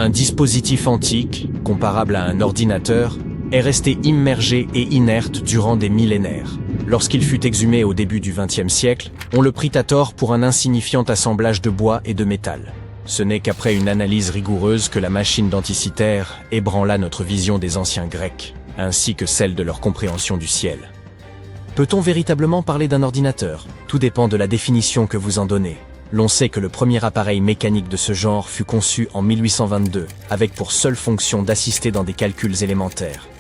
Un dispositif antique, comparable à un ordinateur, est resté immergé et inerte durant des millénaires. Lorsqu'il fut exhumé au début du XXe siècle, on le prit à tort pour un insignifiant assemblage de bois et de métal. Ce n'est qu'après une analyse rigoureuse que la machine denticitaire ébranla notre vision des anciens Grecs, ainsi que celle de leur compréhension du ciel. Peut-on véritablement parler d'un ordinateur? Tout dépend de la définition que vous en donnez. L'on sait que le premier appareil mécanique de ce genre fut conçu en 1822, avec pour seule fonction d'assister dans des calculs élémentaires.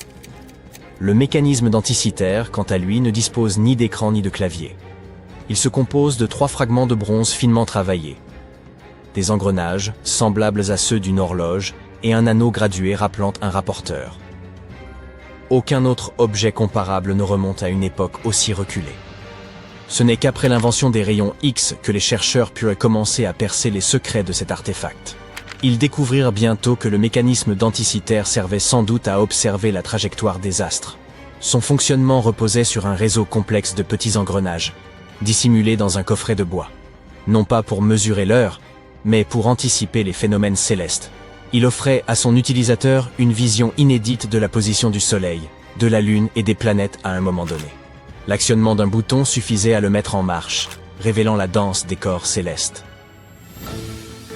Le mécanisme denticitaire, quant à lui, ne dispose ni d'écran ni de clavier. Il se compose de 3 fragments de bronze finement travaillés, des engrenages, semblables à ceux d'une horloge, et un anneau gradué rappelant un rapporteur. Aucun autre objet comparable ne remonte à une époque aussi reculée. Ce n'est qu'après l'invention des rayons X que les chercheurs purent commencer à percer les secrets de cet artefact. Ils découvrirent bientôt que le mécanisme denticitaire servait sans doute à observer la trajectoire des astres. Son fonctionnement reposait sur un réseau complexe de petits engrenages, dissimulés dans un coffret de bois. Non pas pour mesurer l'heure, mais pour anticiper les phénomènes célestes. Il offrait à son utilisateur une vision inédite de la position du Soleil, de la Lune et des planètes à un moment donné. L'actionnement d'un bouton suffisait à le mettre en marche, révélant la danse des corps célestes.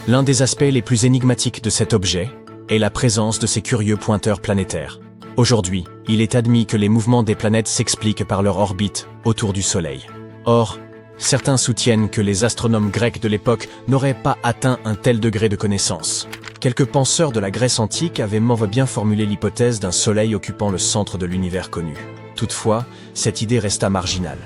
L'un des aspects les plus énigmatiques de cet objet est la présence de ces curieux pointeurs planétaires. Aujourd'hui, il est admis que les mouvements des planètes s'expliquent par leur orbite autour du Soleil. Or, certains soutiennent que les astronomes grecs de l'époque n'auraient pas atteint un tel degré de connaissance. Quelques penseurs de la Grèce antique avaient bien formulé l'hypothèse d'un Soleil occupant le centre de l'univers connu. Toutefois, cette idée resta marginale.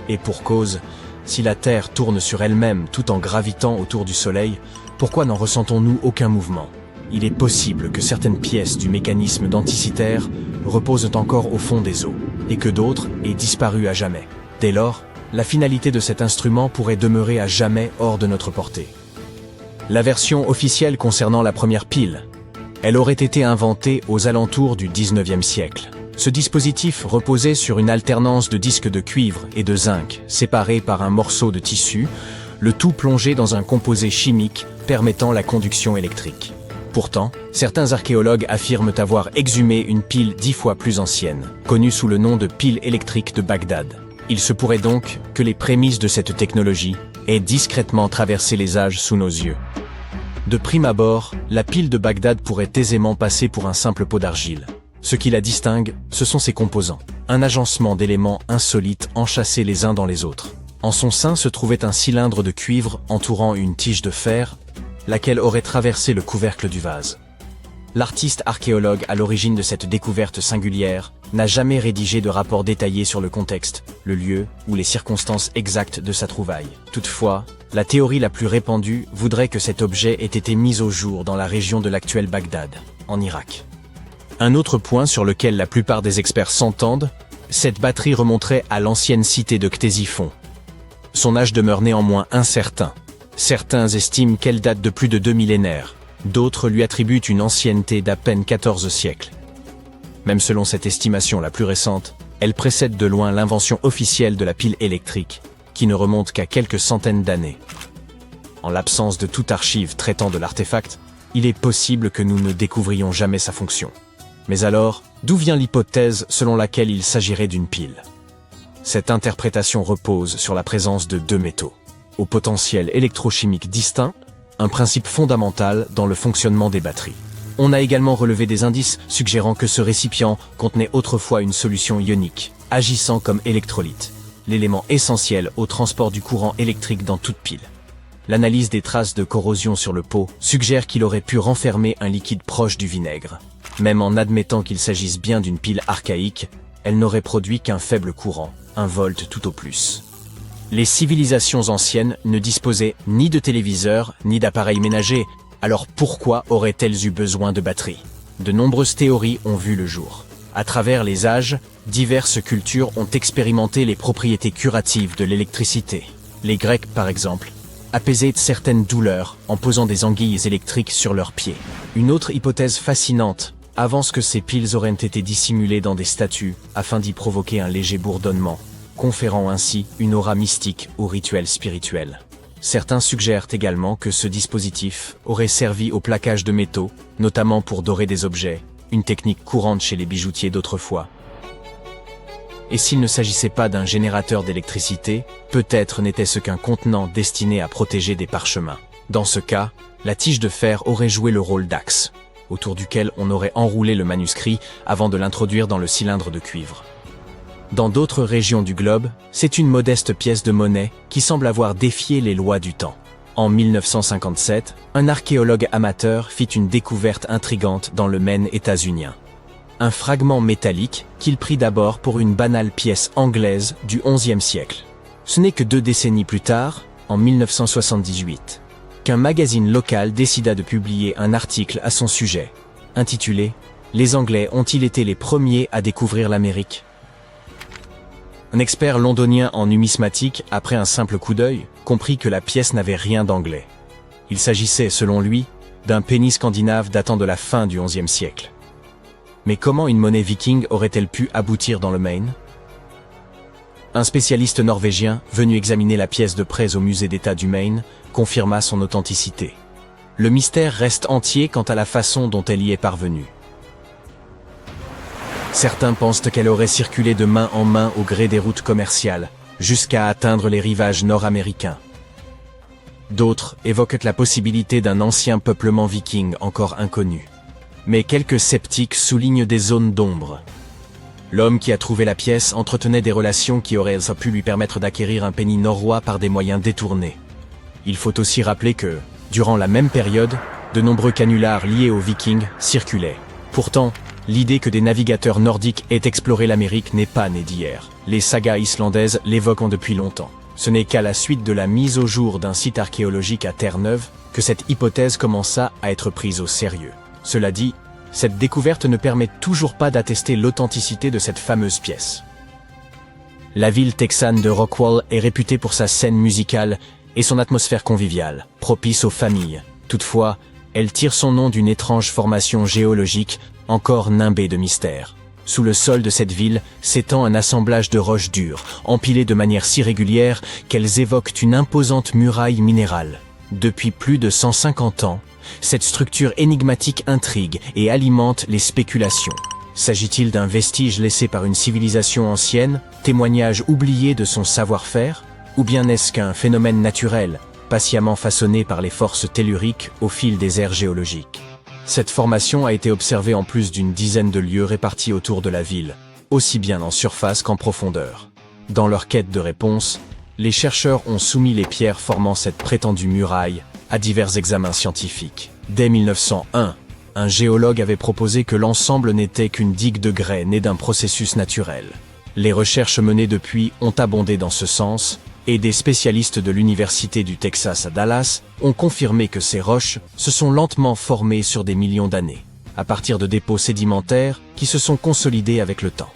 Et pour cause, si la Terre tourne sur elle-même tout en gravitant autour du Soleil, pourquoi n'en ressentons-nous aucun mouvement? Il est possible que certaines pièces du mécanisme denticitaire reposent encore au fond des eaux, et que d'autres aient disparu à jamais. Dès lors, la finalité de cet instrument pourrait demeurer à jamais hors de notre portée. La version officielle concernant la première pile, elle aurait été inventée aux alentours du XIXe siècle. Ce dispositif reposait sur une alternance de disques de cuivre et de zinc, séparés par un morceau de tissu, le tout plongé dans un composé chimique permettant la conduction électrique. Pourtant, certains archéologues affirment avoir exhumé une pile 10 fois plus ancienne, connue sous le nom de pile électrique de Bagdad. Il se pourrait donc que les prémices de cette technologie aient discrètement traversé les âges sous nos yeux. De prime abord, la pile de Bagdad pourrait aisément passer pour un simple pot d'argile. Ce qui la distingue, ce sont ses composants. Un agencement d'éléments insolites enchâssés les uns dans les autres. En son sein se trouvait un cylindre de cuivre entourant une tige de fer, laquelle aurait traversé le couvercle du vase. L'artiste archéologue à l'origine de cette découverte singulière n'a jamais rédigé de rapport détaillé sur le contexte, le lieu ou les circonstances exactes de sa trouvaille. Toutefois, la théorie la plus répandue voudrait que cet objet ait été mis au jour dans la région de l'actuel Bagdad, en Irak. Un autre point sur lequel la plupart des experts s'entendent, cette batterie remonterait à l'ancienne cité de Ctésiphon. Son âge demeure néanmoins incertain. Certains estiment qu'elle date de plus de 2 millénaires, d'autres lui attribuent une ancienneté d'à peine 14 siècles. Même selon cette estimation la plus récente, elle précède de loin l'invention officielle de la pile électrique, qui ne remonte qu'à quelques centaines d'années. En l'absence de toute archive traitant de l'artefact, il est possible que nous ne découvrions jamais sa fonction. Mais alors, d'où vient l'hypothèse selon laquelle il s'agirait d'une pile? Cette interprétation repose sur la présence de 2 métaux, au potentiel électrochimique distinct, un principe fondamental dans le fonctionnement des batteries. On a également relevé des indices suggérant que ce récipient contenait autrefois une solution ionique, agissant comme électrolyte, l'élément essentiel au transport du courant électrique dans toute pile. L'analyse des traces de corrosion sur le pot suggère qu'il aurait pu renfermer un liquide proche du vinaigre. Même en admettant qu'il s'agisse bien d'une pile archaïque, elle n'aurait produit qu'un faible courant, 1 volt tout au plus. Les civilisations anciennes ne disposaient ni de téléviseurs, ni d'appareils ménagers, alors pourquoi auraient-elles eu besoin de batteries? De nombreuses théories ont vu le jour. À travers les âges, diverses cultures ont expérimenté les propriétés curatives de l'électricité. Les Grecs, par exemple, apaisaient certaines douleurs en posant des anguilles électriques sur leurs pieds. Une autre hypothèse fascinante avance que ces piles auraient été dissimulées dans des statues afin d'y provoquer un léger bourdonnement, conférant ainsi une aura mystique au rituel spirituel. Certains suggèrent également que ce dispositif aurait servi au plaquage de métaux, notamment pour dorer des objets, une technique courante chez les bijoutiers d'autrefois. Et s'il ne s'agissait pas d'un générateur d'électricité, peut-être n'était-ce qu'un contenant destiné à protéger des parchemins. Dans ce cas, la tige de fer aurait joué le rôle d'axe, autour duquel on aurait enroulé le manuscrit avant de l'introduire dans le cylindre de cuivre. Dans d'autres régions du globe, c'est une modeste pièce de monnaie qui semble avoir défié les lois du temps. En 1957, un archéologue amateur fit une découverte intrigante dans le Maine états-unien. Un fragment métallique qu'il prit d'abord pour une banale pièce anglaise du XIe siècle. Ce n'est que 2 décennies plus tard, en 1978, qu'un magazine local décida de publier un article à son sujet, intitulé « Les Anglais ont-ils été les premiers à découvrir l'Amérique ?» Un expert londonien en numismatique, après un simple coup d'œil, comprit que la pièce n'avait rien d'anglais. Il s'agissait, selon lui, d'un penny scandinave datant de la fin du XIe siècle. Mais comment une monnaie viking aurait-elle pu aboutir dans le Maine? Un spécialiste norvégien, venu examiner la pièce de près au musée d'État du Maine, confirma son authenticité. Le mystère reste entier quant à la façon dont elle y est parvenue. Certains pensent qu'elle aurait circulé de main en main au gré des routes commerciales, jusqu'à atteindre les rivages nord-américains. D'autres évoquent la possibilité d'un ancien peuplement viking encore inconnu. Mais quelques sceptiques soulignent des zones d'ombre. L'homme qui a trouvé la pièce entretenait des relations qui auraient pu lui permettre d'acquérir un penny norrois par des moyens détournés. Il faut aussi rappeler que, durant la même période, de nombreux canulars liés aux Vikings circulaient. Pourtant, l'idée que des navigateurs nordiques aient exploré l'Amérique n'est pas née d'hier. Les sagas islandaises l'évoquent depuis longtemps. Ce n'est qu'à la suite de la mise au jour d'un site archéologique à Terre-Neuve que cette hypothèse commença à être prise au sérieux. Cela dit, cette découverte ne permet toujours pas d'attester l'authenticité de cette fameuse pièce. La ville texane de Rockwall est réputée pour sa scène musicale et son atmosphère conviviale, propice aux familles. Toutefois, elle tire son nom d'une étrange formation géologique encore nimbée de mystère. Sous le sol de cette ville s'étend un assemblage de roches dures, empilées de manière si régulière qu'elles évoquent une imposante muraille minérale. Depuis plus de 150 ans, cette structure énigmatique intrigue et alimente les spéculations. S'agit-il d'un vestige laissé par une civilisation ancienne, témoignage oublié de son savoir-faire? Ou bien est-ce qu'un phénomène naturel, patiemment façonné par les forces telluriques au fil des ères géologiques? Cette formation a été observée en plus d'une dizaine de lieux répartis autour de la ville, aussi bien en surface qu'en profondeur. Dans leur quête de réponse, les chercheurs ont soumis les pierres formant cette prétendue muraille à divers examens scientifiques. Dès 1901, un géologue avait proposé que l'ensemble n'était qu'une digue de grès née d'un processus naturel. Les recherches menées depuis ont abondé dans ce sens, et des spécialistes de l'Université du Texas à Dallas ont confirmé que ces roches se sont lentement formées sur des millions d'années, à partir de dépôts sédimentaires qui se sont consolidés avec le temps.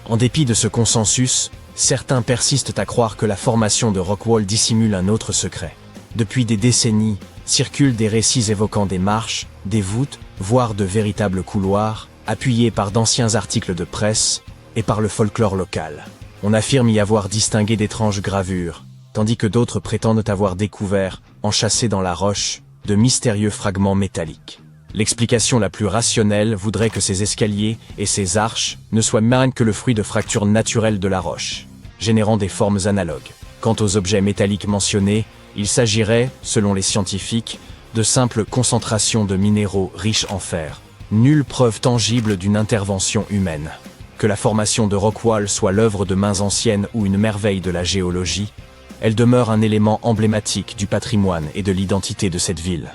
En dépit de ce consensus, certains persistent à croire que la formation de Rockwall dissimule un autre secret. Depuis des décennies, circulent des récits évoquant des marches, des voûtes, voire de véritables couloirs, appuyés par d'anciens articles de presse et par le folklore local. On affirme y avoir distingué d'étranges gravures, tandis que d'autres prétendent avoir découvert, enchâssés dans la roche, de mystérieux fragments métalliques. L'explication la plus rationnelle voudrait que ces escaliers et ces arches ne soient même que le fruit de fractures naturelles de la roche, générant des formes analogues. Quant aux objets métalliques mentionnés, il s'agirait, selon les scientifiques, de simples concentrations de minéraux riches en fer. Nulle preuve tangible d'une intervention humaine. Que la formation de Rockwall soit l'œuvre de mains anciennes ou une merveille de la géologie, elle demeure un élément emblématique du patrimoine et de l'identité de cette ville.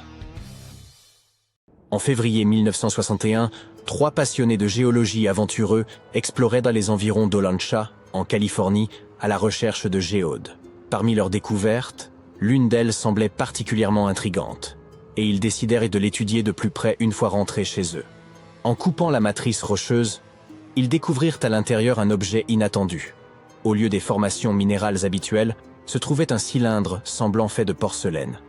En février 1961, 3 passionnés de géologie aventureux exploraient dans les environs d'Olancha, en Californie, à la recherche de géodes. Parmi leurs découvertes, l'une d'elles semblait particulièrement intrigante, et ils décidèrent de l'étudier de plus près une fois rentrés chez eux. En coupant la matrice rocheuse, ils découvrirent à l'intérieur un objet inattendu. Au lieu des formations minérales habituelles, se trouvait un cylindre semblant fait de porcelaine.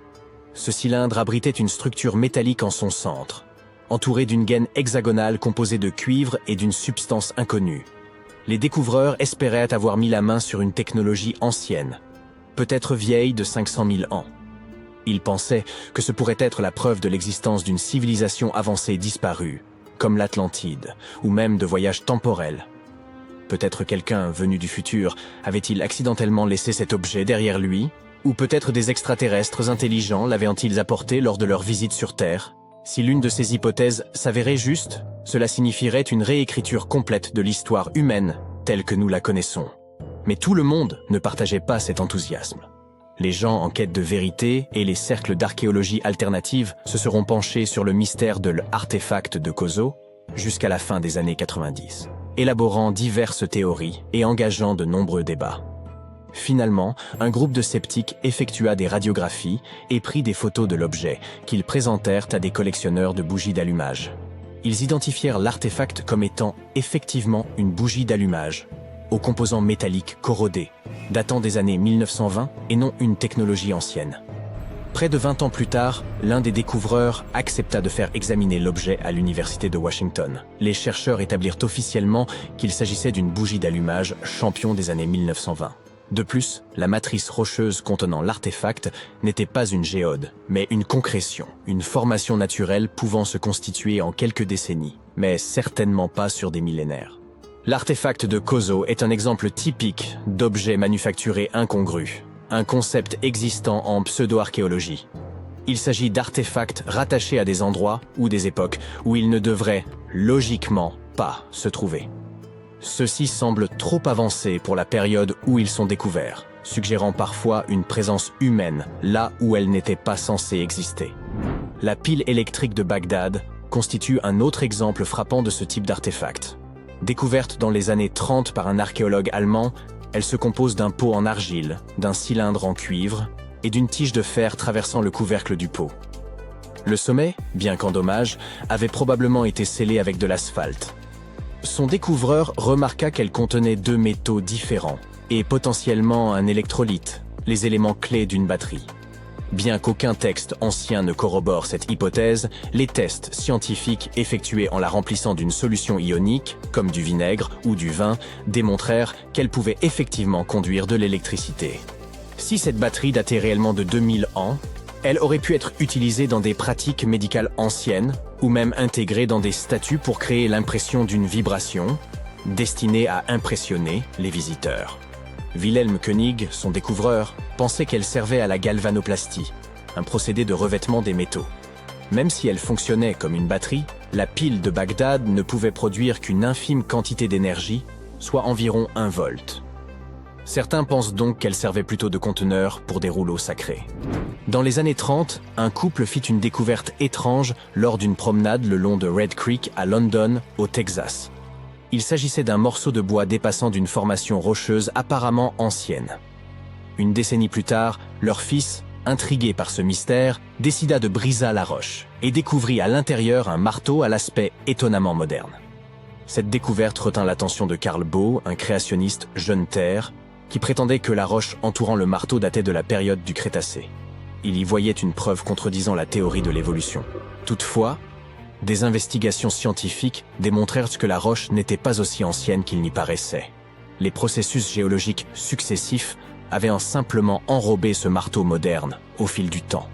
Ce cylindre abritait une structure métallique en son centre, entourée d'une gaine hexagonale composée de cuivre et d'une substance inconnue. Les découvreurs espéraient avoir mis la main sur une technologie ancienne. peut-être vieille de 500 000 ans. Ils pensaient que ce pourrait être la preuve de l'existence d'une civilisation avancée disparue, comme l'Atlantide, ou même de voyages temporels. Peut-être quelqu'un venu du futur avait-il accidentellement laissé cet objet derrière lui, ou peut-être des extraterrestres intelligents l'avaient-ils apporté lors de leur visite sur Terre. Si l'une de ces hypothèses s'avérait juste, cela signifierait une réécriture complète de l'histoire humaine telle que nous la connaissons. Mais tout le monde ne partageait pas cet enthousiasme. Les gens en quête de vérité et les cercles d'archéologie alternative se seront penchés sur le mystère de l'artefact de Kozo jusqu'à la fin des années 90, élaborant diverses théories et engageant de nombreux débats. Finalement, un groupe de sceptiques effectua des radiographies et prit des photos de l'objet qu'ils présentèrent à des collectionneurs de bougies d'allumage. Ils identifièrent l'artefact comme étant effectivement une bougie d'allumage, aux composants métalliques corrodés, datant des années 1920 et non une technologie ancienne. Près de 20 ans plus tard, l'un des découvreurs accepta de faire examiner l'objet à l'université de Washington. Les chercheurs établirent officiellement qu'il s'agissait d'une bougie d'allumage champion des années 1920. De plus, la matrice rocheuse contenant l'artefact n'était pas une géode, mais une concrétion, une formation naturelle pouvant se constituer en quelques décennies, mais certainement pas sur des millénaires. L'artefact de Kozo est un exemple typique d'objet manufacturé incongru, un concept existant en pseudo-archéologie. Il s'agit d'artefacts rattachés à des endroits ou des époques où ils ne devraient, logiquement, pas se trouver. Ceux-ci semblent trop avancés pour la période où ils sont découverts, suggérant parfois une présence humaine là où elle n'était pas censée exister. La pile électrique de Bagdad constitue un autre exemple frappant de ce type d'artefact. Découverte dans les années 30 par un archéologue allemand, elle se compose d'un pot en argile, d'un cylindre en cuivre et d'une tige de fer traversant le couvercle du pot. Le sommet, bien qu'endommagé, avait probablement été scellé avec de l'asphalte. Son découvreur remarqua qu'elle contenait deux métaux différents et potentiellement un électrolyte, les éléments clés d'une batterie. Bien qu'aucun texte ancien ne corrobore cette hypothèse, les tests scientifiques effectués en la remplissant d'une solution ionique, comme du vinaigre ou du vin, démontrèrent qu'elle pouvait effectivement conduire de l'électricité. Si cette batterie datait réellement de 2000 ans, elle aurait pu être utilisée dans des pratiques médicales anciennes ou même intégrée dans des statues pour créer l'impression d'une vibration, destinée à impressionner les visiteurs. Wilhelm König, son découvreur, pensait qu'elle servait à la galvanoplastie, un procédé de revêtement des métaux. Même si elle fonctionnait comme une batterie, la pile de Bagdad ne pouvait produire qu'une infime quantité d'énergie, soit environ 1 volt. Certains pensent donc qu'elle servait plutôt de conteneur pour des rouleaux sacrés. Dans les années 30, un couple fit une découverte étrange lors d'une promenade le long de Red Creek à London, au Texas. Il s'agissait d'un morceau de bois dépassant d'une formation rocheuse apparemment ancienne. Une décennie plus tard, leur fils, intrigué par ce mystère, décida de briser la roche et découvrit à l'intérieur un marteau à l'aspect étonnamment moderne. Cette découverte retint l'attention de Carl Baugh, un créationniste jeune terre, qui prétendait que la roche entourant le marteau datait de la période du Crétacé. Il y voyait une preuve contredisant la théorie de l'évolution. Toutefois, des investigations scientifiques démontrèrent que la roche n'était pas aussi ancienne qu'il n'y paraissait. Les processus géologiques successifs avaient simplement enrobé ce marteau moderne au fil du temps.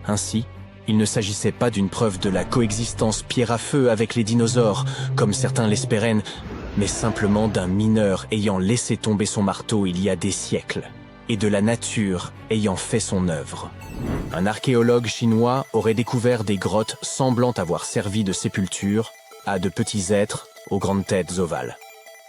Ainsi, il ne s'agissait pas d'une preuve de la coexistence pierre à feu avec les dinosaures, comme certains l'espéraient, mais simplement d'un mineur ayant laissé tomber son marteau il y a des siècles, et de la nature ayant fait son œuvre. Un archéologue chinois aurait découvert des grottes semblant avoir servi de sépulture à de petits êtres aux grandes têtes ovales.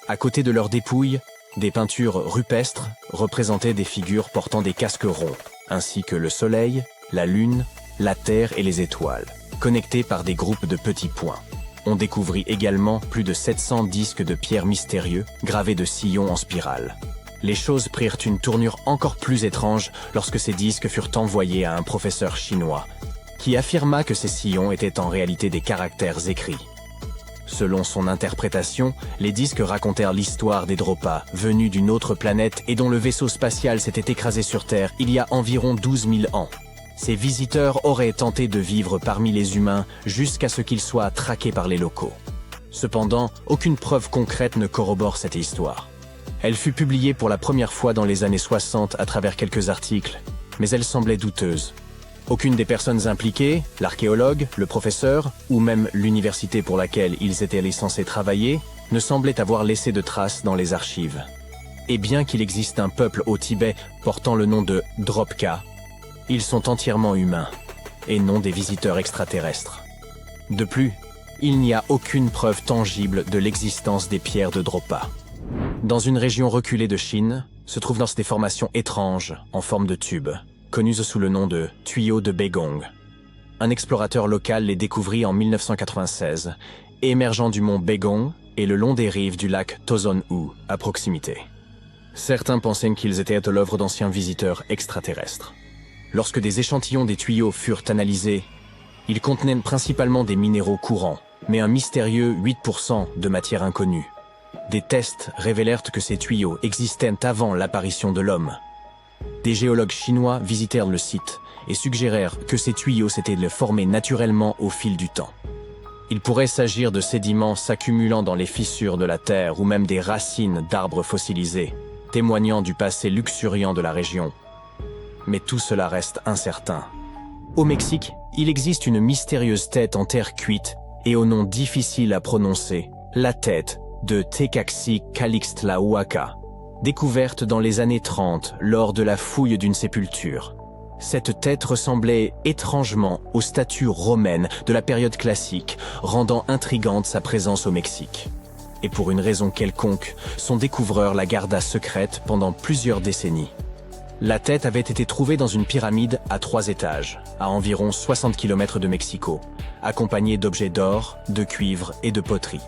À côté de leurs dépouilles, des peintures rupestres représentaient des figures portant des casques ronds, ainsi que le soleil, la lune, la terre et les étoiles, connectés par des groupes de petits points. On découvrit également plus de 700 disques de pierre mystérieux gravés de sillons en spirale. Les choses prirent une tournure encore plus étrange lorsque ces disques furent envoyés à un professeur chinois, qui affirma que ces sillons étaient en réalité des caractères écrits. Selon son interprétation, les disques racontèrent l'histoire des Dropas, venus d'une autre planète et dont le vaisseau spatial s'était écrasé sur Terre il y a environ 12 000 ans. Ces visiteurs auraient tenté de vivre parmi les humains jusqu'à ce qu'ils soient traqués par les locaux. Cependant, aucune preuve concrète ne corrobore cette histoire. Elle fut publiée pour la première fois dans les années 60 à travers quelques articles, mais elle semblait douteuse. Aucune des personnes impliquées, l'archéologue, le professeur, ou même l'université pour laquelle ils étaient censés travailler, ne semblait avoir laissé de traces dans les archives. Et bien qu'il existe un peuple au Tibet portant le nom de Dropka, ils sont entièrement humains, et non des visiteurs extraterrestres. De plus, il n'y a aucune preuve tangible de l'existence des pierres de Dropa. Dans une région reculée de Chine, se trouvent des formations étranges en forme de tube, connues sous le nom de tuyaux de Begong. Un explorateur local les découvrit en 1996, émergeant du mont Begong et le long des rives du lac Tozon-U, à proximité. Certains pensaient qu'ils étaient l'œuvre d'anciens visiteurs extraterrestres. Lorsque des échantillons des tuyaux furent analysés, ils contenaient principalement des minéraux courants, mais un mystérieux 8% de matière inconnue. Des tests révélèrent que ces tuyaux existaient avant l'apparition de l'homme. Des géologues chinois visitèrent le site et suggérèrent que ces tuyaux s'étaient formés naturellement au fil du temps. Il pourrait s'agir de sédiments s'accumulant dans les fissures de la terre ou même des racines d'arbres fossilisés, témoignant du passé luxuriant de la région. Mais tout cela reste incertain. Au Mexique, il existe une mystérieuse tête en terre cuite et au nom difficile à prononcer, la tête de Tecaxi-Calixtlahuaca, découverte dans les années 30 lors de la fouille d'une sépulture. Cette tête ressemblait étrangement aux statues romaines de la période classique, rendant intrigante sa présence au Mexique. Et pour une raison quelconque, son découvreur la garda secrète pendant plusieurs décennies. La tête avait été trouvée dans une pyramide à 3 étages, à environ 60 km de Mexico, accompagnée d'objets d'or, de cuivre et de poterie.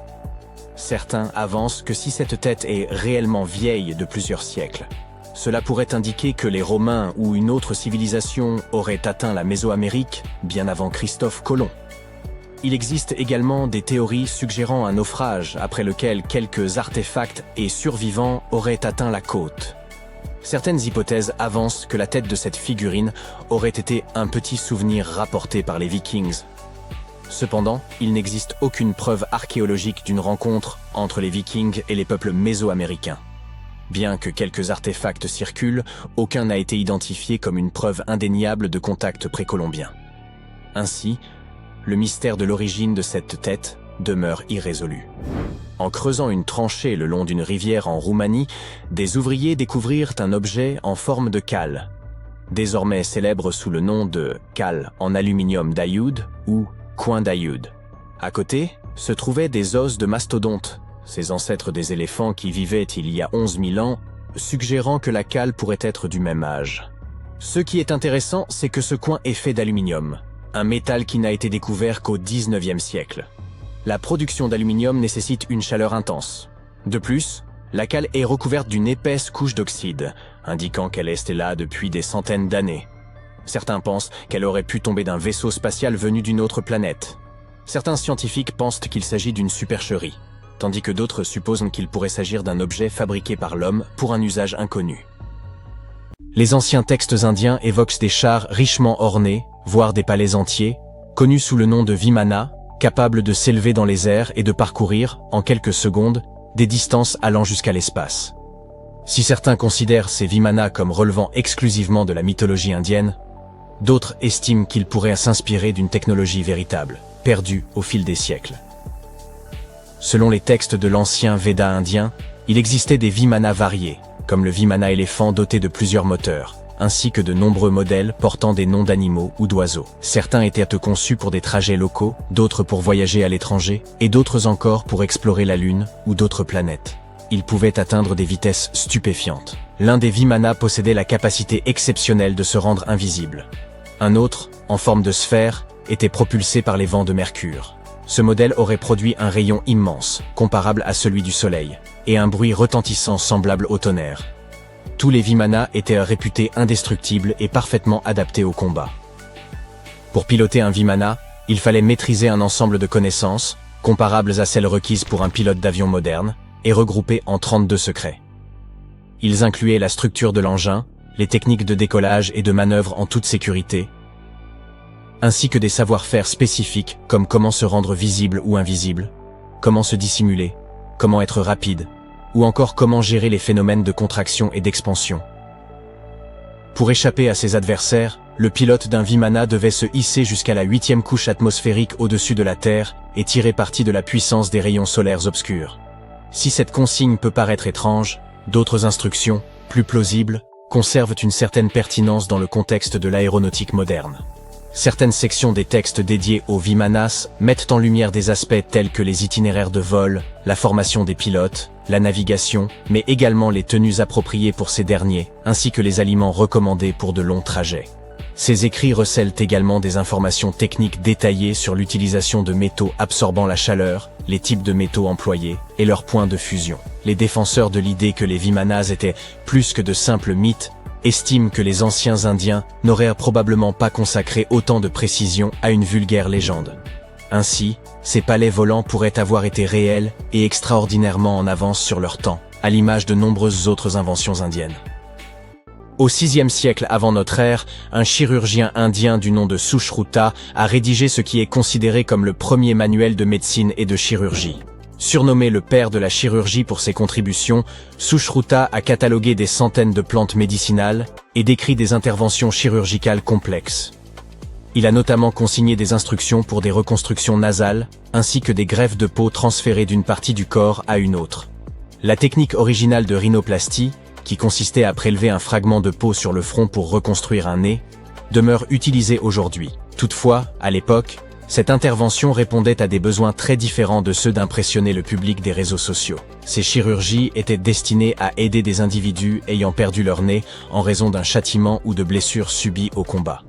Certains avancent que si cette tête est réellement vieille de plusieurs siècles, cela pourrait indiquer que les Romains ou une autre civilisation auraient atteint la Mésoamérique bien avant Christophe Colomb. Il existe également des théories suggérant un naufrage après lequel quelques artefacts et survivants auraient atteint la côte. Certaines hypothèses avancent que la tête de cette figurine aurait été un petit souvenir rapporté par les Vikings. Cependant, il n'existe aucune preuve archéologique d'une rencontre entre les Vikings et les peuples mésoaméricains. Bien que quelques artefacts circulent, aucun n'a été identifié comme une preuve indéniable de contact précolombien. Ainsi, le mystère de l'origine de cette tête demeure irrésolu. En creusant une tranchée le long d'une rivière en Roumanie, des ouvriers découvrirent un objet en forme de cale, désormais célèbre sous le nom de cale en aluminium d'Ayoud ou coin d'Ayoud. À côté, se trouvaient des os de mastodontes, ces ancêtres des éléphants qui vivaient il y a 11 000 ans, suggérant que la cale pourrait être du même âge. Ce qui est intéressant, c'est que ce coin est fait d'aluminium, un métal qui n'a été découvert qu'au XIXe siècle. La production d'aluminium nécessite une chaleur intense. De plus, la cale est recouverte d'une épaisse couche d'oxyde, indiquant qu'elle est là depuis des centaines d'années. Certains pensent qu'elle aurait pu tomber d'un vaisseau spatial venu d'une autre planète. Certains scientifiques pensent qu'il s'agit d'une supercherie, tandis que d'autres supposent qu'il pourrait s'agir d'un objet fabriqué par l'homme pour un usage inconnu. Les anciens textes indiens évoquent des chars richement ornés, voire des palais entiers, connus sous le nom de Vimana, capables de s'élever dans les airs et de parcourir, en quelques secondes, des distances allant jusqu'à l'espace. Si certains considèrent ces Vimana comme relevant exclusivement de la mythologie indienne, d'autres estiment qu'ils pourraient s'inspirer d'une technologie véritable, perdue au fil des siècles. Selon les textes de l'ancien Veda indien, il existait des Vimana variés, comme le Vimana éléphant doté de plusieurs moteurs, ainsi que de nombreux modèles portant des noms d'animaux ou d'oiseaux. Certains étaient conçus pour des trajets locaux, d'autres pour voyager à l'étranger, et d'autres encore pour explorer la Lune ou d'autres planètes. Ils pouvaient atteindre des vitesses stupéfiantes. L'un des Vimana possédait la capacité exceptionnelle de se rendre invisible. Un autre, en forme de sphère, était propulsé par les vents de Mercure. Ce modèle aurait produit un rayon immense, comparable à celui du Soleil, et un bruit retentissant semblable au tonnerre. Tous les Vimana étaient réputés indestructibles et parfaitement adaptés au combat. Pour piloter un Vimana, il fallait maîtriser un ensemble de connaissances, comparables à celles requises pour un pilote d'avion moderne, et regroupées en 32 secrets. Ils incluaient la structure de l'engin, les techniques de décollage et de manœuvre en toute sécurité, ainsi que des savoir-faire spécifiques comme comment se rendre visible ou invisible, comment se dissimuler, comment être rapide, ou encore comment gérer les phénomènes de contraction et d'expansion. Pour échapper à ses adversaires, le pilote d'un Vimana devait se hisser jusqu'à la 8e couche atmosphérique au-dessus de la Terre et tirer parti de la puissance des rayons solaires obscurs. Si cette consigne peut paraître étrange, d'autres instructions, plus plausibles, conservent une certaine pertinence dans le contexte de l'aéronautique moderne. Certaines sections des textes dédiés aux Vimanas mettent en lumière des aspects tels que les itinéraires de vol, la formation des pilotes, la navigation, mais également les tenues appropriées pour ces derniers, ainsi que les aliments recommandés pour de longs trajets. Ces écrits recèlent également des informations techniques détaillées sur l'utilisation de métaux absorbant la chaleur, les types de métaux employés et leurs points de fusion. Les défenseurs de l'idée que les Vimanas étaient plus que de simples mythes estiment que les anciens Indiens n'auraient probablement pas consacré autant de précision à une vulgaire légende. Ainsi, ces palais volants pourraient avoir été réels et extraordinairement en avance sur leur temps, à l'image de nombreuses autres inventions indiennes. Au VIe siècle avant notre ère, un chirurgien indien du nom de Sushruta a rédigé ce qui est considéré comme le premier manuel de médecine et de chirurgie. Surnommé le père de la chirurgie pour ses contributions, Sushruta a catalogué des centaines de plantes médicinales et décrit des interventions chirurgicales complexes. Il a notamment consigné des instructions pour des reconstructions nasales, ainsi que des greffes de peau transférées d'une partie du corps à une autre. La technique originale de rhinoplastie, qui consistait à prélever un fragment de peau sur le front pour reconstruire un nez, demeure utilisée aujourd'hui. Toutefois, à l'époque, cette intervention répondait à des besoins très différents de ceux d'impressionner le public des réseaux sociaux. Ces chirurgies étaient destinées à aider des individus ayant perdu leur nez en raison d'un châtiment ou de blessures subies au combat.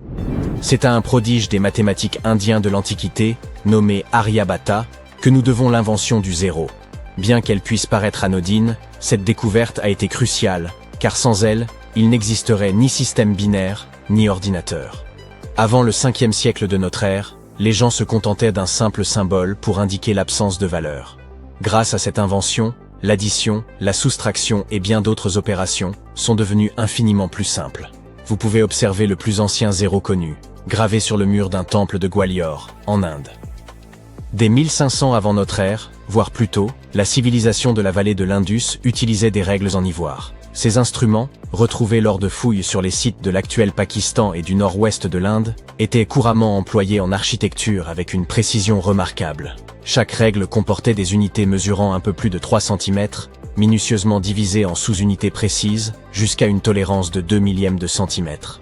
C'est à un prodige des mathématiques indiens de l'Antiquité, nommé Aryabhata, que nous devons l'invention du zéro. Bien qu'elle puisse paraître anodine, cette découverte a été cruciale, car sans elle, il n'existerait ni système binaire, ni ordinateur. Avant le 5e siècle de notre ère, les gens se contentaient d'un simple symbole pour indiquer l'absence de valeur. Grâce à cette invention, l'addition, la soustraction et bien d'autres opérations sont devenues infiniment plus simples. Vous pouvez observer le plus ancien zéro connu, gravé sur le mur d'un temple de Gwalior, en Inde. Dès 1500 avant notre ère, voire plus tôt, la civilisation de la vallée de l'Indus utilisait des règles en ivoire. Ces instruments, retrouvés lors de fouilles sur les sites de l'actuel Pakistan et du nord-ouest de l'Inde, étaient couramment employés en architecture avec une précision remarquable. Chaque règle comportait des unités mesurant un peu plus de 3 cm, minutieusement divisées en sous-unités précises, jusqu'à une tolérance de 2 millièmes de centimètre.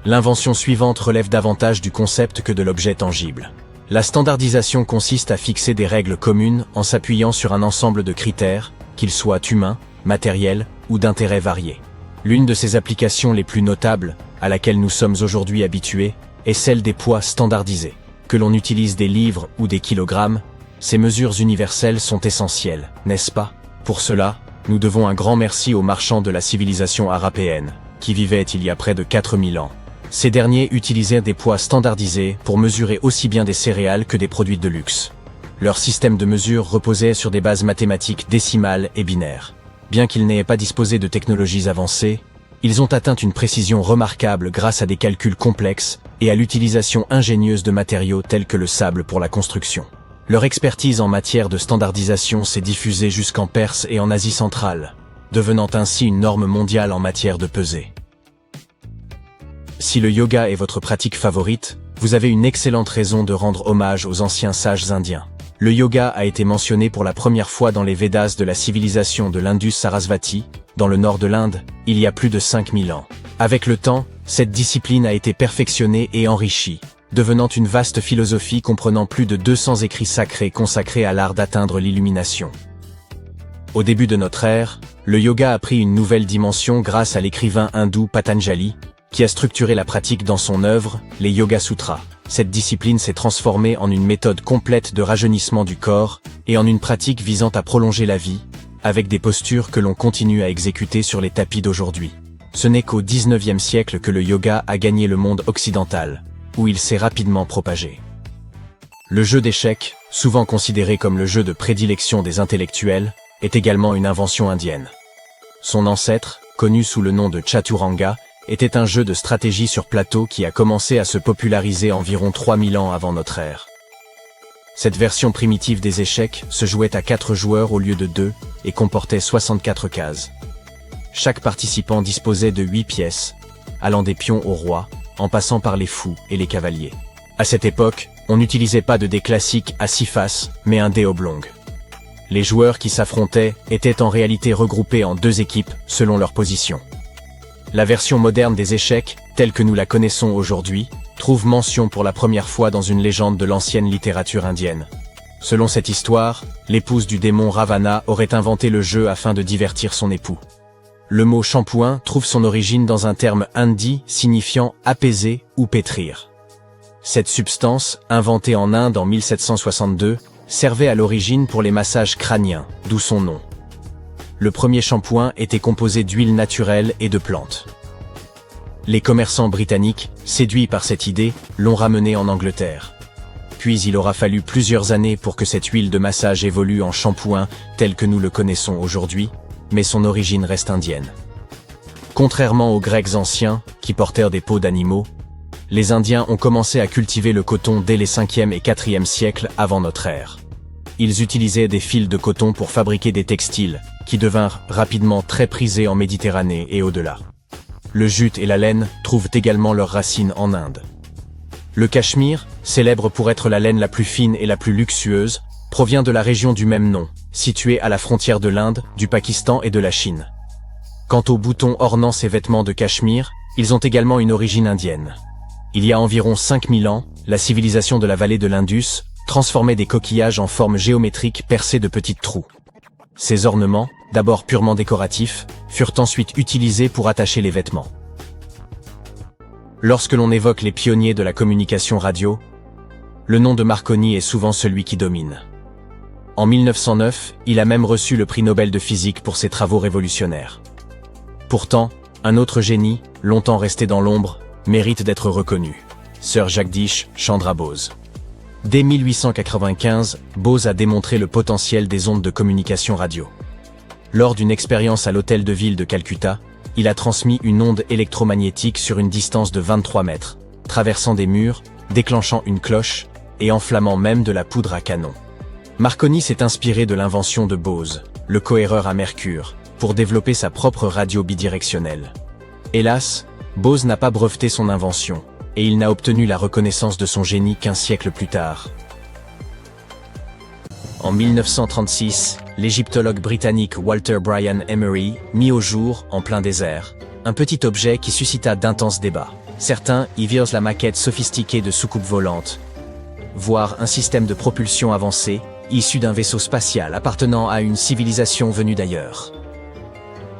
L'invention suivante relève davantage du concept que de l'objet tangible. La standardisation consiste à fixer des règles communes en s'appuyant sur un ensemble de critères, qu'ils soient humains, matériels ou d'intérêts variés. L'une de ces applications les plus notables, à laquelle nous sommes aujourd'hui habitués, est celle des poids standardisés. Que l'on utilise des livres ou des kilogrammes, ces mesures universelles sont essentielles, n'est-ce pas? Pour cela, nous devons un grand merci aux marchands de la civilisation arapéenne, qui vivaient il y a près de 4000 ans. Ces derniers utilisaient des poids standardisés pour mesurer aussi bien des céréales que des produits de luxe. Leur système de mesure reposait sur des bases mathématiques décimales et binaires. Bien qu'ils n'aient pas disposé de technologies avancées, ils ont atteint une précision remarquable grâce à des calculs complexes et à l'utilisation ingénieuse de matériaux tels que le sable pour la construction. Leur expertise en matière de standardisation s'est diffusée jusqu'en Perse et en Asie centrale, devenant ainsi une norme mondiale en matière de pesée. Si le yoga est votre pratique favorite, vous avez une excellente raison de rendre hommage aux anciens sages indiens. Le yoga a été mentionné pour la première fois dans les Védas de la civilisation de l'Indus-Sarasvati, dans le nord de l'Inde, il y a plus de 5000 ans. Avec le temps, cette discipline a été perfectionnée et enrichie, devenant une vaste philosophie comprenant plus de 200 écrits sacrés consacrés à l'art d'atteindre l'illumination. Au début de notre ère, le yoga a pris une nouvelle dimension grâce à l'écrivain hindou Patanjali, qui a structuré la pratique dans son œuvre, les Yoga Sutras. Cette discipline s'est transformée en une méthode complète de rajeunissement du corps et en une pratique visant à prolonger la vie, avec des postures que l'on continue à exécuter sur les tapis d'aujourd'hui. Ce n'est qu'au XIXe siècle que le yoga a gagné le monde occidental, où il s'est rapidement propagé. Le jeu d'échecs, souvent considéré comme le jeu de prédilection des intellectuels, est également une invention indienne. Son ancêtre, connu sous le nom de Chaturanga, était un jeu de stratégie sur plateau qui a commencé à se populariser environ 3000 ans avant notre ère. Cette version primitive des échecs se jouait à 4 joueurs au lieu de 2 et comportait 64 cases. Chaque participant disposait de 8 pièces, allant des pions au roi, en passant par les fous et les cavaliers. À cette époque, on n'utilisait pas de dés classiques à 6 faces, mais un dé oblong. Les joueurs qui s'affrontaient étaient en réalité regroupés en 2 équipes selon leur position. La version moderne des échecs, telle que nous la connaissons aujourd'hui, trouve mention pour la première fois dans une légende de l'ancienne littérature indienne. Selon cette histoire, l'épouse du démon Ravana aurait inventé le jeu afin de divertir son époux. Le mot shampooin trouve son origine dans un terme hindi signifiant apaiser ou pétrir. Cette substance, inventée en Inde en 1762, servait à l'origine pour les massages crâniens, d'où son nom. Le premier shampooin était composé d'huile naturelle et de plantes. Les commerçants britanniques, séduits par cette idée, l'ont ramené en Angleterre. Puis il aura fallu plusieurs années pour que cette huile de massage évolue en shampooin tel que nous le connaissons aujourd'hui, mais son origine reste indienne. Contrairement aux Grecs anciens, qui portèrent des peaux d'animaux, les Indiens ont commencé à cultiver le coton dès les 5e et 4e siècles avant notre ère. Ils utilisaient des fils de coton pour fabriquer des textiles, qui devinrent rapidement très prisés en Méditerranée et au-delà. Le jute et la laine trouvent également leurs racines en Inde. Le Cachemire, célèbre pour être la laine la plus fine et la plus luxueuse, provient de la région du même nom, située à la frontière de l'Inde, du Pakistan et de la Chine. Quant aux boutons ornant ces vêtements de Cachemire, ils ont également une origine indienne. Il y a environ 5000 ans, la civilisation de la vallée de l'Indus transformait des coquillages en forme géométrique percés de petits trous. Ces ornements, d'abord purement décoratifs, furent ensuite utilisés pour attacher les vêtements. Lorsque l'on évoque les pionniers de la communication radio, le nom de Marconi est souvent celui qui domine. En 1909, il a même reçu le prix Nobel de physique pour ses travaux révolutionnaires. Pourtant, un autre génie, longtemps resté dans l'ombre, mérite d'être reconnu. Sir Jagdish Chandra Bose. Dès 1895, Bose a démontré le potentiel des ondes de communication radio. Lors d'une expérience à l'hôtel de ville de Calcutta, il a transmis une onde électromagnétique sur une distance de 23 mètres, traversant des murs, déclenchant une cloche et enflammant même de la poudre à canon. Marconi s'est inspiré de l'invention de Bose, le cohéreur à mercure, pour développer sa propre radio bidirectionnelle. Hélas, Bose n'a pas breveté son invention, et il n'a obtenu la reconnaissance de son génie qu'1 siècle plus tard. En 1936, l'égyptologue britannique Walter Brian Emery mit au jour, en plein désert, un petit objet qui suscita d'intenses débats. Certains y virent la maquette sophistiquée de soucoupes volantes, voire un système de propulsion avancé, issu d'un vaisseau spatial appartenant à une civilisation venue d'ailleurs.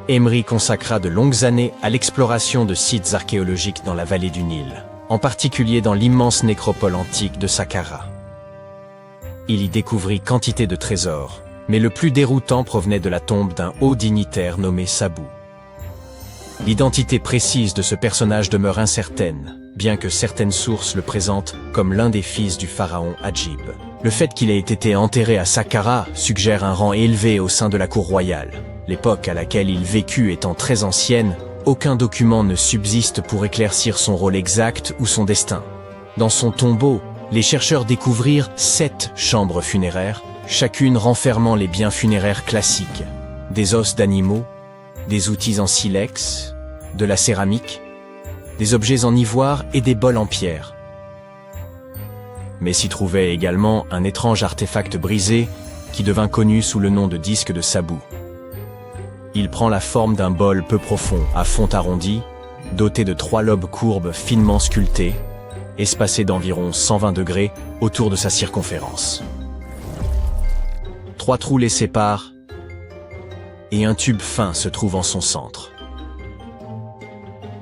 Emery consacra de longues années à l'exploration de sites archéologiques dans la vallée du Nil, en particulier dans l'immense nécropole antique de Saqqara. Il y découvrit quantité de trésors, mais le plus déroutant provenait de la tombe d'un haut dignitaire nommé Sabou. L'identité précise de ce personnage demeure incertaine, bien que certaines sources le présentent comme l'un des fils du pharaon Adjib. Le fait qu'il ait été enterré à Saqqara suggère un rang élevé au sein de la cour royale. L'époque à laquelle il vécut étant très ancienne, aucun document ne subsiste pour éclaircir son rôle exact ou son destin. Dans son tombeau, les chercheurs découvrirent 7 chambres funéraires, chacune renfermant les biens funéraires classiques, des os d'animaux, des outils en silex, de la céramique, des objets en ivoire et des bols en pierre. Mais s'y trouvait également un étrange artefact brisé qui devint connu sous le nom de disque de Sabou. Il prend la forme d'un bol peu profond, à fond arrondi, doté de 3 lobes courbes finement sculptés, espacés d'environ 120 degrés autour de sa circonférence. 3 trous les séparent, et un tube fin se trouve en son centre.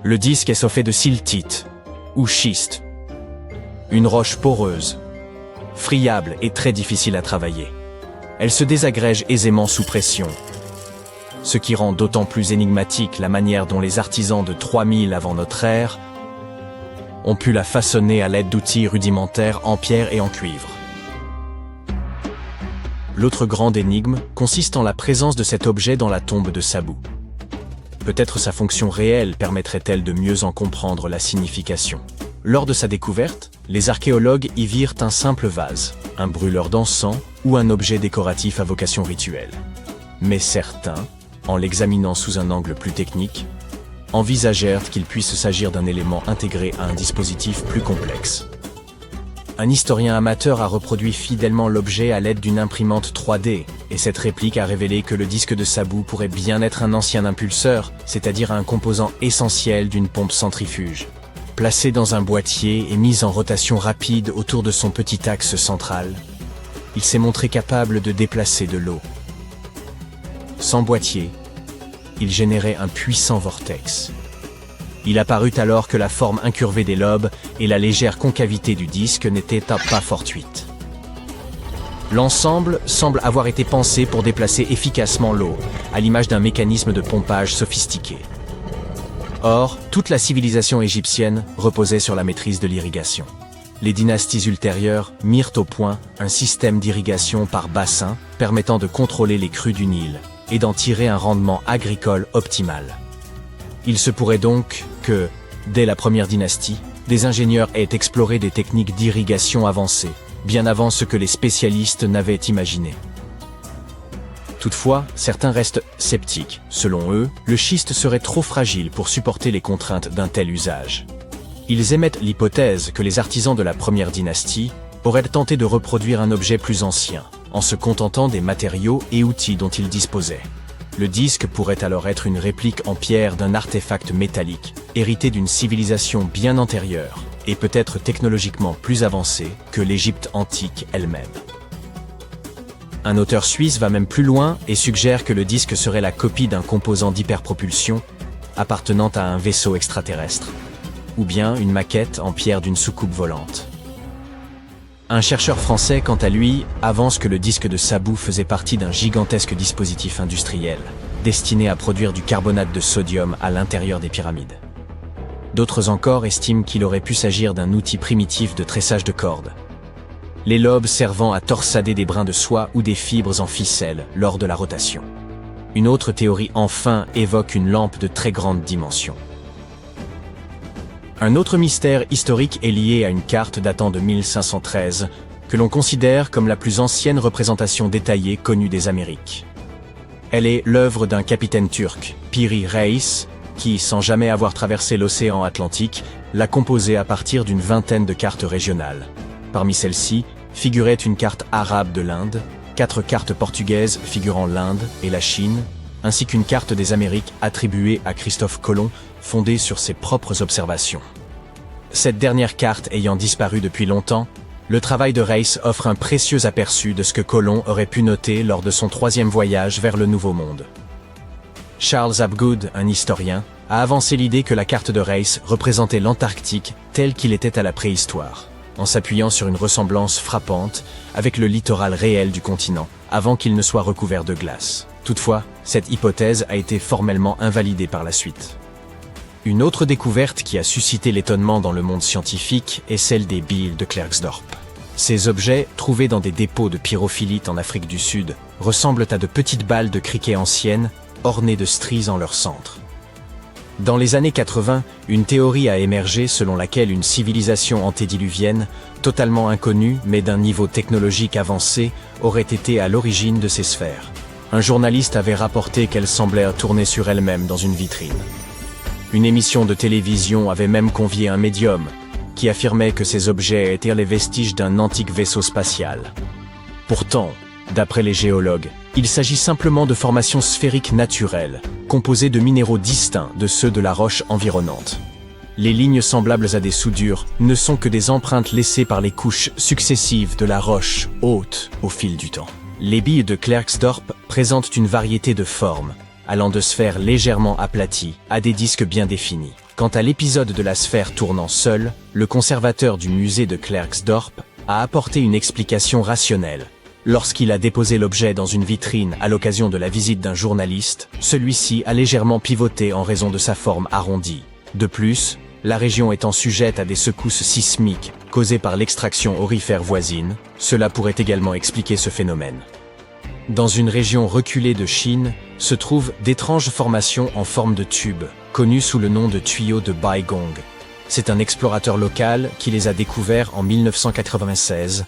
Le disque est fait de siltite, ou schiste, une roche poreuse, friable et très difficile à travailler. Elle se désagrège aisément sous pression, ce qui rend d'autant plus énigmatique la manière dont les artisans de 3000 avant notre ère ont pu la façonner à l'aide d'outils rudimentaires en pierre et en cuivre. L'autre grande énigme consiste en la présence de cet objet dans la tombe de Sabou. Peut-être sa fonction réelle permettrait-elle de mieux en comprendre la signification. Lors de sa découverte, les archéologues y virent un simple vase, un brûleur d'encens ou un objet décoratif à vocation rituelle. Mais certains, en l'examinant sous un angle plus technique, envisagèrent qu'il puisse s'agir d'un élément intégré à un dispositif plus complexe. Un historien amateur a reproduit fidèlement l'objet à l'aide d'une imprimante 3D, et cette réplique a révélé que le disque de Sabu pourrait bien être un ancien impulseur, c'est-à-dire un composant essentiel d'une pompe centrifuge. Placé dans un boîtier et mis en rotation rapide autour de son petit axe central, il s'est montré capable de déplacer de l'eau. Sans boîtier, il générait un puissant vortex. Il apparut alors que la forme incurvée des lobes et la légère concavité du disque n'étaient pas fortuites. L'ensemble semble avoir été pensé pour déplacer efficacement l'eau, à l'image d'un mécanisme de pompage sophistiqué. Or, toute la civilisation égyptienne reposait sur la maîtrise de l'irrigation. Les dynasties ultérieures mirent au point un système d'irrigation par bassin permettant de contrôler les crues du Nil et d'en tirer un rendement agricole optimal. Il se pourrait donc que, dès la première dynastie, des ingénieurs aient exploré des techniques d'irrigation avancées, bien avant ce que les spécialistes n'avaient imaginé. Toutefois, certains restent sceptiques. Selon eux, le schiste serait trop fragile pour supporter les contraintes d'un tel usage. Ils émettent l'hypothèse que les artisans de la première dynastie auraient tenté de reproduire un objet plus ancien, en se contentant des matériaux et outils dont ils disposaient. Le disque pourrait alors être une réplique en pierre d'un artefact métallique, hérité d'une civilisation bien antérieure, et peut-être technologiquement plus avancée que l'Égypte antique elle-même. Un auteur suisse va même plus loin et suggère que le disque serait la copie d'un composant d'hyperpropulsion appartenant à un vaisseau extraterrestre, ou bien une maquette en pierre d'une soucoupe volante. Un chercheur français, quant à lui, avance que le disque de Sabu faisait partie d'un gigantesque dispositif industriel, destiné à produire du carbonate de sodium à l'intérieur des pyramides. D'autres encore estiment qu'il aurait pu s'agir d'un outil primitif de tressage de cordes, les lobes servant à torsader des brins de soie ou des fibres en ficelle lors de la rotation. Une autre théorie enfin évoque une lampe de très grande dimension. Un autre mystère historique est lié à une carte datant de 1513, que l'on considère comme la plus ancienne représentation détaillée connue des Amériques. Elle est l'œuvre d'un capitaine turc, Piri Reis, qui, sans jamais avoir traversé l'océan Atlantique, l'a composée à partir d'une vingtaine de cartes régionales. Parmi celles-ci, figurait une carte arabe de l'Inde, 4 cartes portugaises figurant l'Inde et la Chine, ainsi qu'une carte des Amériques attribuée à Christophe Colomb, fondée sur ses propres observations. Cette dernière carte ayant disparu depuis longtemps, le travail de Reis offre un précieux aperçu de ce que Colomb aurait pu noter lors de son 3e voyage vers le Nouveau Monde. Charles Hapgood, un historien, a avancé l'idée que la carte de Reis représentait l'Antarctique tel qu'il était à la préhistoire, en s'appuyant sur une ressemblance frappante avec le littoral réel du continent, avant qu'il ne soit recouvert de glace. Toutefois, cette hypothèse a été formellement invalidée par la suite. Une autre découverte qui a suscité l'étonnement dans le monde scientifique est celle des billes de Klerksdorp. Ces objets, trouvés dans des dépôts de pyrophilite en Afrique du Sud, ressemblent à de petites balles de criquet anciennes, ornées de stries en leur centre. Dans les années 80, une théorie a émergé selon laquelle une civilisation antédiluvienne, totalement inconnue mais d'un niveau technologique avancé, aurait été à l'origine de ces sphères. Un journaliste avait rapporté qu'elles semblaient tourner sur elles-mêmes dans une vitrine. Une émission de télévision avait même convié un médium, qui affirmait que ces objets étaient les vestiges d'un antique vaisseau spatial. Pourtant, d'après les géologues, il s'agit simplement de formations sphériques naturelles, composées de minéraux distincts de ceux de la roche environnante. Les lignes semblables à des soudures ne sont que des empreintes laissées par les couches successives de la roche haute au fil du temps. Les billes de Klerksdorp présentent une variété de formes, allant de sphères légèrement aplaties à des disques bien définis. Quant à l'épisode de la sphère tournant seule, le conservateur du musée de Klerksdorp a apporté une explication rationnelle. Lorsqu'il a déposé l'objet dans une vitrine à l'occasion de la visite d'un journaliste, celui-ci a légèrement pivoté en raison de sa forme arrondie. De plus, la région étant sujette à des secousses sismiques causées par l'extraction aurifère voisine, cela pourrait également expliquer ce phénomène. Dans une région reculée de Chine, se trouvent d'étranges formations en forme de tube, connues sous le nom de tuyaux de Baigong. C'est un explorateur local qui les a découverts en 1996,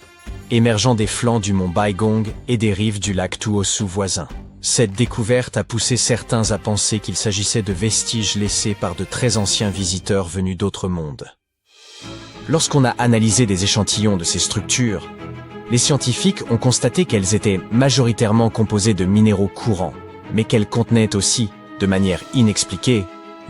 émergeant des flancs du mont Baigong et des rives du lac Tuosu voisin. Cette découverte a poussé certains à penser qu'il s'agissait de vestiges laissés par de très anciens visiteurs venus d'autres mondes. Lorsqu'on a analysé des échantillons de ces structures, les scientifiques ont constaté qu'elles étaient majoritairement composées de minéraux courants, mais qu'elles contenaient aussi, de manière inexpliquée,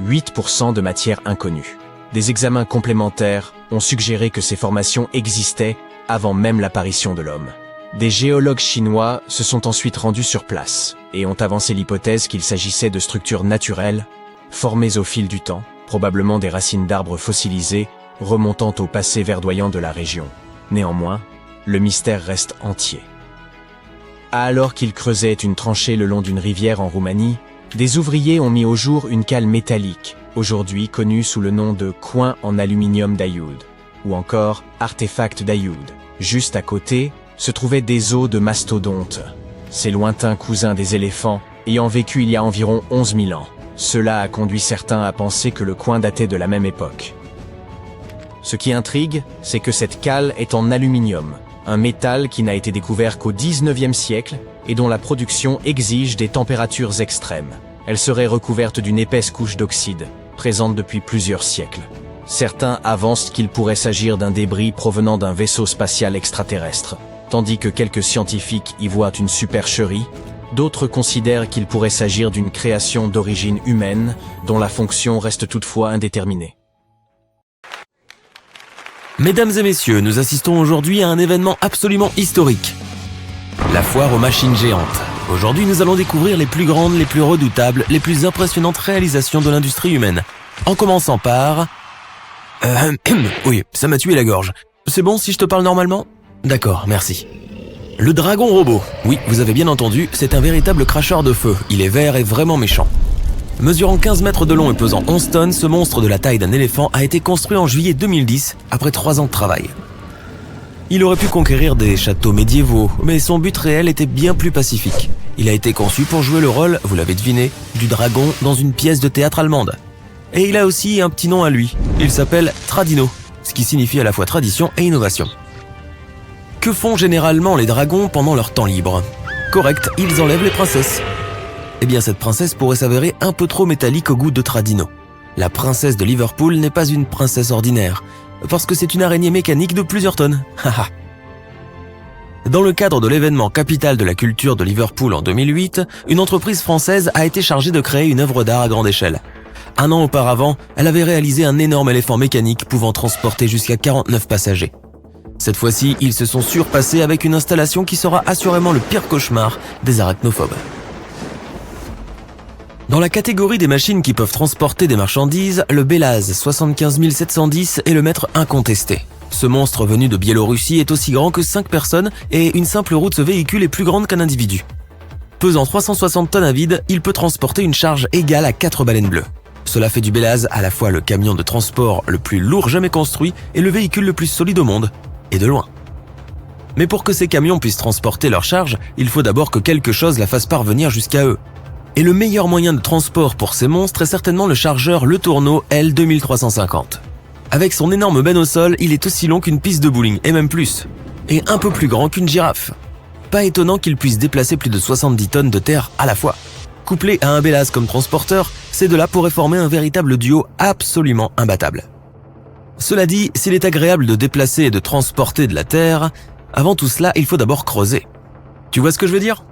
8% de matière inconnue. Des examens complémentaires ont suggéré que ces formations existaient avant même l'apparition de l'homme. Des géologues chinois se sont ensuite rendus sur place et ont avancé l'hypothèse qu'il s'agissait de structures naturelles, formées au fil du temps, probablement des racines d'arbres fossilisés remontant au passé verdoyant de la région. Néanmoins, le mystère reste entier. Alors qu'ils creusaient une tranchée le long d'une rivière en Roumanie, des ouvriers ont mis au jour une cale métallique, aujourd'hui connue sous le nom de coin en aluminium d'Ayoud, ou encore artefact d'Ayoud. Juste à côté, se trouvaient des os de mastodontes, ces lointains cousins des éléphants ayant vécu il y a environ 11 000 ans. Cela a conduit certains à penser que le coin datait de la même époque. Ce qui intrigue, c'est que cette cale est en aluminium, un métal qui n'a été découvert qu'au XIXe siècle et dont la production exige des températures extrêmes. Elle serait recouverte d'une épaisse couche d'oxyde, présente depuis plusieurs siècles. Certains avancent qu'il pourrait s'agir d'un débris provenant d'un vaisseau spatial extraterrestre, tandis que quelques scientifiques y voient une supercherie. D'autres considèrent qu'il pourrait s'agir d'une création d'origine humaine, dont la fonction reste toutefois indéterminée. Mesdames et messieurs, nous assistons aujourd'hui à un événement absolument historique. La foire aux machines géantes. Aujourd'hui, nous allons découvrir les plus grandes, les plus redoutables, les plus impressionnantes réalisations de l'industrie humaine. En commençant par... Oui, ça m'a tué la gorge. C'est bon si je te parle normalement ? D'accord, merci. Le dragon robot. Oui, vous avez bien entendu, c'est un véritable cracheur de feu. Il est vert et vraiment méchant. Mesurant 15 mètres de long et pesant 11 tonnes, ce monstre de la taille d'un éléphant a été construit en juillet 2010, après 3 ans de travail. Il aurait pu conquérir des châteaux médiévaux, mais son but réel était bien plus pacifique. Il a été conçu pour jouer le rôle, vous l'avez deviné, du dragon dans une pièce de théâtre allemande. Et il a aussi un petit nom à lui, il s'appelle Tradino, ce qui signifie à la fois tradition et innovation. Que font généralement les dragons pendant leur temps libre ? Correct, ils enlèvent les princesses. Eh bien, cette princesse pourrait s'avérer un peu trop métallique au goût de Tradino. La princesse de Liverpool n'est pas une princesse ordinaire, parce que c'est une araignée mécanique de plusieurs tonnes. Haha. Dans le cadre de l'événement capital de la culture de Liverpool en 2008, une entreprise française a été chargée de créer une œuvre d'art à grande échelle. 1 an auparavant, elle avait réalisé un énorme éléphant mécanique pouvant transporter jusqu'à 49 passagers. Cette fois-ci, ils se sont surpassés avec une installation qui sera assurément le pire cauchemar des arachnophobes. Dans la catégorie des machines qui peuvent transporter des marchandises, le Belaz 75 710 est le maître incontesté. Ce monstre venu de Biélorussie est aussi grand que 5 personnes et une simple roue de ce véhicule est plus grande qu'un individu. Pesant 360 tonnes à vide, il peut transporter une charge égale à 4 baleines bleues. Cela fait du Belaz à la fois le camion de transport le plus lourd jamais construit et le véhicule le plus solide au monde, et de loin. Mais pour que ces camions puissent transporter leur charge, il faut d'abord que quelque chose la fasse parvenir jusqu'à eux. Et le meilleur moyen de transport pour ces monstres est certainement le chargeur Le Tourneau L2350. Avec son énorme benne au sol, il est aussi long qu'une piste de bowling, et même plus. Et un peu plus grand qu'une girafe. Pas étonnant qu'il puisse déplacer plus de 70 tonnes de terre à la fois. Couplé à un Belaz comme transporteur, ces deux-là pourraient former un véritable duo absolument imbattable. Cela dit, s'il est agréable de déplacer et de transporter de la terre, avant tout cela, il faut d'abord creuser. Tu vois ce que je veux dire ?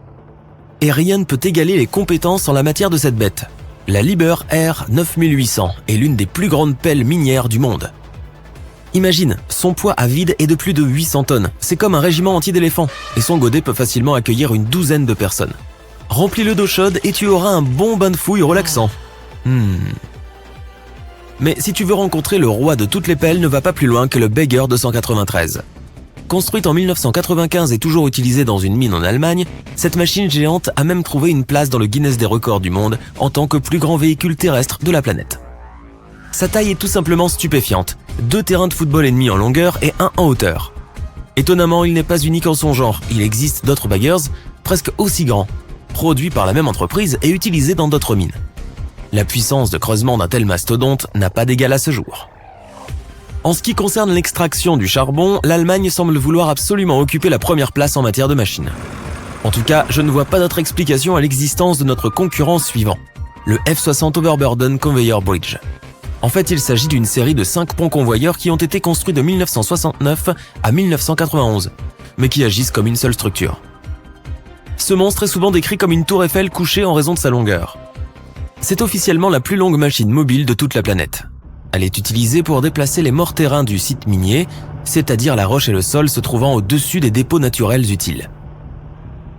Et rien ne peut égaler les compétences en la matière de cette bête. La Liber R 9800 est l'une des plus grandes pelles minières du monde. Imagine, son poids à vide est de plus de 800 tonnes. C'est comme un régiment entier d'éléphants. Et son godet peut facilement accueillir une douzaine de personnes. Remplis-le d'eau chaude et tu auras un bon bain de fouille relaxant. Mais si tu veux rencontrer le roi de toutes les pelles, ne va pas plus loin que le Beiger 293. Construite en 1995 et toujours utilisée dans une mine en Allemagne, cette machine géante a même trouvé une place dans le Guinness des records du monde en tant que plus grand véhicule terrestre de la planète. Sa taille est tout simplement stupéfiante, 2 terrains de football et demi en longueur et 1 en hauteur. Étonnamment, il n'est pas unique en son genre, il existe d'autres Beigers presque aussi grands, produits par la même entreprise et utilisés dans d'autres mines. La puissance de creusement d'un tel mastodonte n'a pas d'égal à ce jour. En ce qui concerne l'extraction du charbon, l'Allemagne semble vouloir absolument occuper la première place en matière de machines. En tout cas, je ne vois pas d'autre explication à l'existence de notre concurrent suivant, le F-60 Overburden Conveyor Bridge. En fait, il s'agit d'une série de 5 ponts convoyeurs qui ont été construits de 1969 à 1991, mais qui agissent comme une seule structure. Ce monstre est souvent décrit comme une tour Eiffel couchée en raison de sa longueur. C'est officiellement la plus longue machine mobile de toute la planète. Elle est utilisée pour déplacer les morts-terrains du site minier, c'est-à-dire la roche et le sol se trouvant au-dessus des dépôts naturels utiles.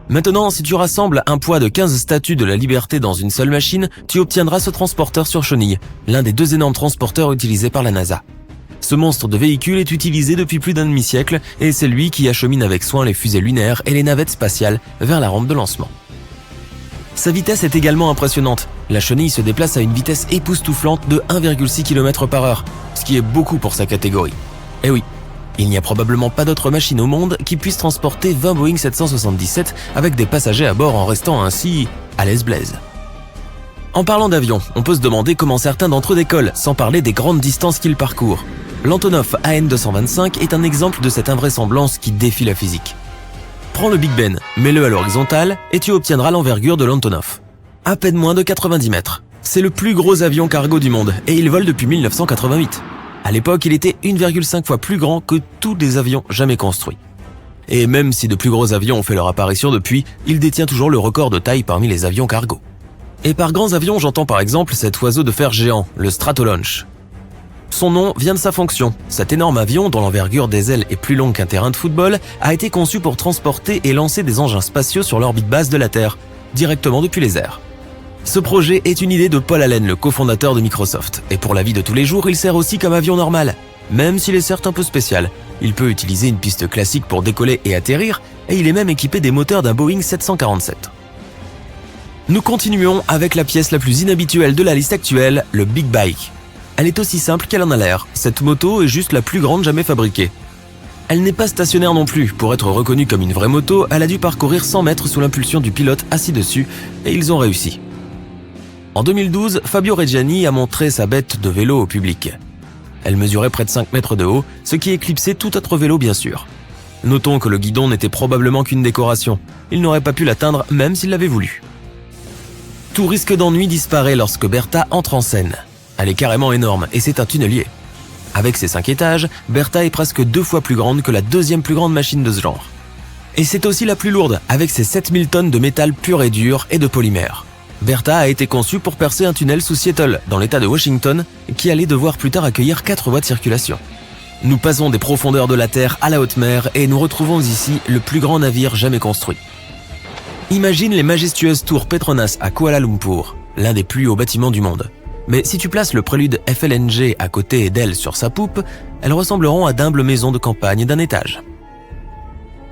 Maintenant, si tu rassembles un poids de 15 statues de la liberté dans une seule machine, tu obtiendras ce transporteur sur chenille, l'un des 2 énormes transporteurs utilisés par la NASA. Ce monstre de véhicule est utilisé depuis plus d'un demi-siècle et c'est lui qui achemine avec soin les fusées lunaires et les navettes spatiales vers la rampe de lancement. Sa vitesse est également impressionnante. La chenille se déplace à une vitesse époustouflante de 1,6 km/h, ce qui est beaucoup pour sa catégorie. Eh oui, il n'y a probablement pas d'autre machine au monde qui puisse transporter 20 Boeing 777 avec des passagers à bord en restant ainsi à l'aise-blaise. En parlant d'avions, on peut se demander comment certains d'entre eux décollent, sans parler des grandes distances qu'ils parcourent. L'Antonov AN-225 est un exemple de cette invraisemblance qui défie la physique. Prends le Big Ben, mets-le à l'horizontale et tu obtiendras l'envergure de l'Antonov. À peine moins de 90 mètres. C'est le plus gros avion cargo du monde et il vole depuis 1988. À l'époque, il était 1,5 fois plus grand que tous les avions jamais construits. Et même si de plus gros avions ont fait leur apparition depuis, il détient toujours le record de taille parmi les avions cargo. Et par grands avions, j'entends par exemple cet oiseau de fer géant, le Stratolaunch. Son nom vient de sa fonction. Cet énorme avion, dont l'envergure des ailes est plus longue qu'un terrain de football, a été conçu pour transporter et lancer des engins spatiaux sur l'orbite basse de la Terre, directement depuis les airs. Ce projet est une idée de Paul Allen, le cofondateur de Microsoft, et pour la vie de tous les jours, il sert aussi comme avion normal. Même s'il est certes un peu spécial, il peut utiliser une piste classique pour décoller et atterrir, et il est même équipé des moteurs d'un Boeing 747. Nous continuons avec la pièce la plus inhabituelle de la liste actuelle, le Big Bike. Elle est aussi simple qu'elle en a l'air, cette moto est juste la plus grande jamais fabriquée. Elle n'est pas stationnaire non plus, pour être reconnue comme une vraie moto, elle a dû parcourir 100 mètres sous l'impulsion du pilote assis dessus, et ils ont réussi. En 2012, Fabio Reggiani a montré sa bête de vélo au public. Elle mesurait près de 5 mètres de haut, ce qui éclipsait tout autre vélo bien sûr. Notons que le guidon n'était probablement qu'une décoration, il n'aurait pas pu l'atteindre même s'il l'avait voulu. Tout risque d'ennui disparaît lorsque Bertha entre en scène. Elle est carrément énorme et c'est un tunnelier. Avec ses 5 étages, Bertha est presque 2 fois plus grande que la 2e plus grande machine de ce genre. Et c'est aussi la plus lourde, avec ses 7000 tonnes de métal pur et dur et de polymère. Bertha a été conçue pour percer un tunnel sous Seattle, dans l'état de Washington, qui allait devoir plus tard accueillir 4 voies de circulation. Nous passons des profondeurs de la Terre à la haute mer et nous retrouvons ici le plus grand navire jamais construit. Imagine les majestueuses tours Petronas à Kuala Lumpur, l'un des plus hauts bâtiments du monde. Mais si tu places le prélude FLNG à côté d'elle sur sa poupe, elles ressembleront à d'humbles maisons de campagne d'un étage.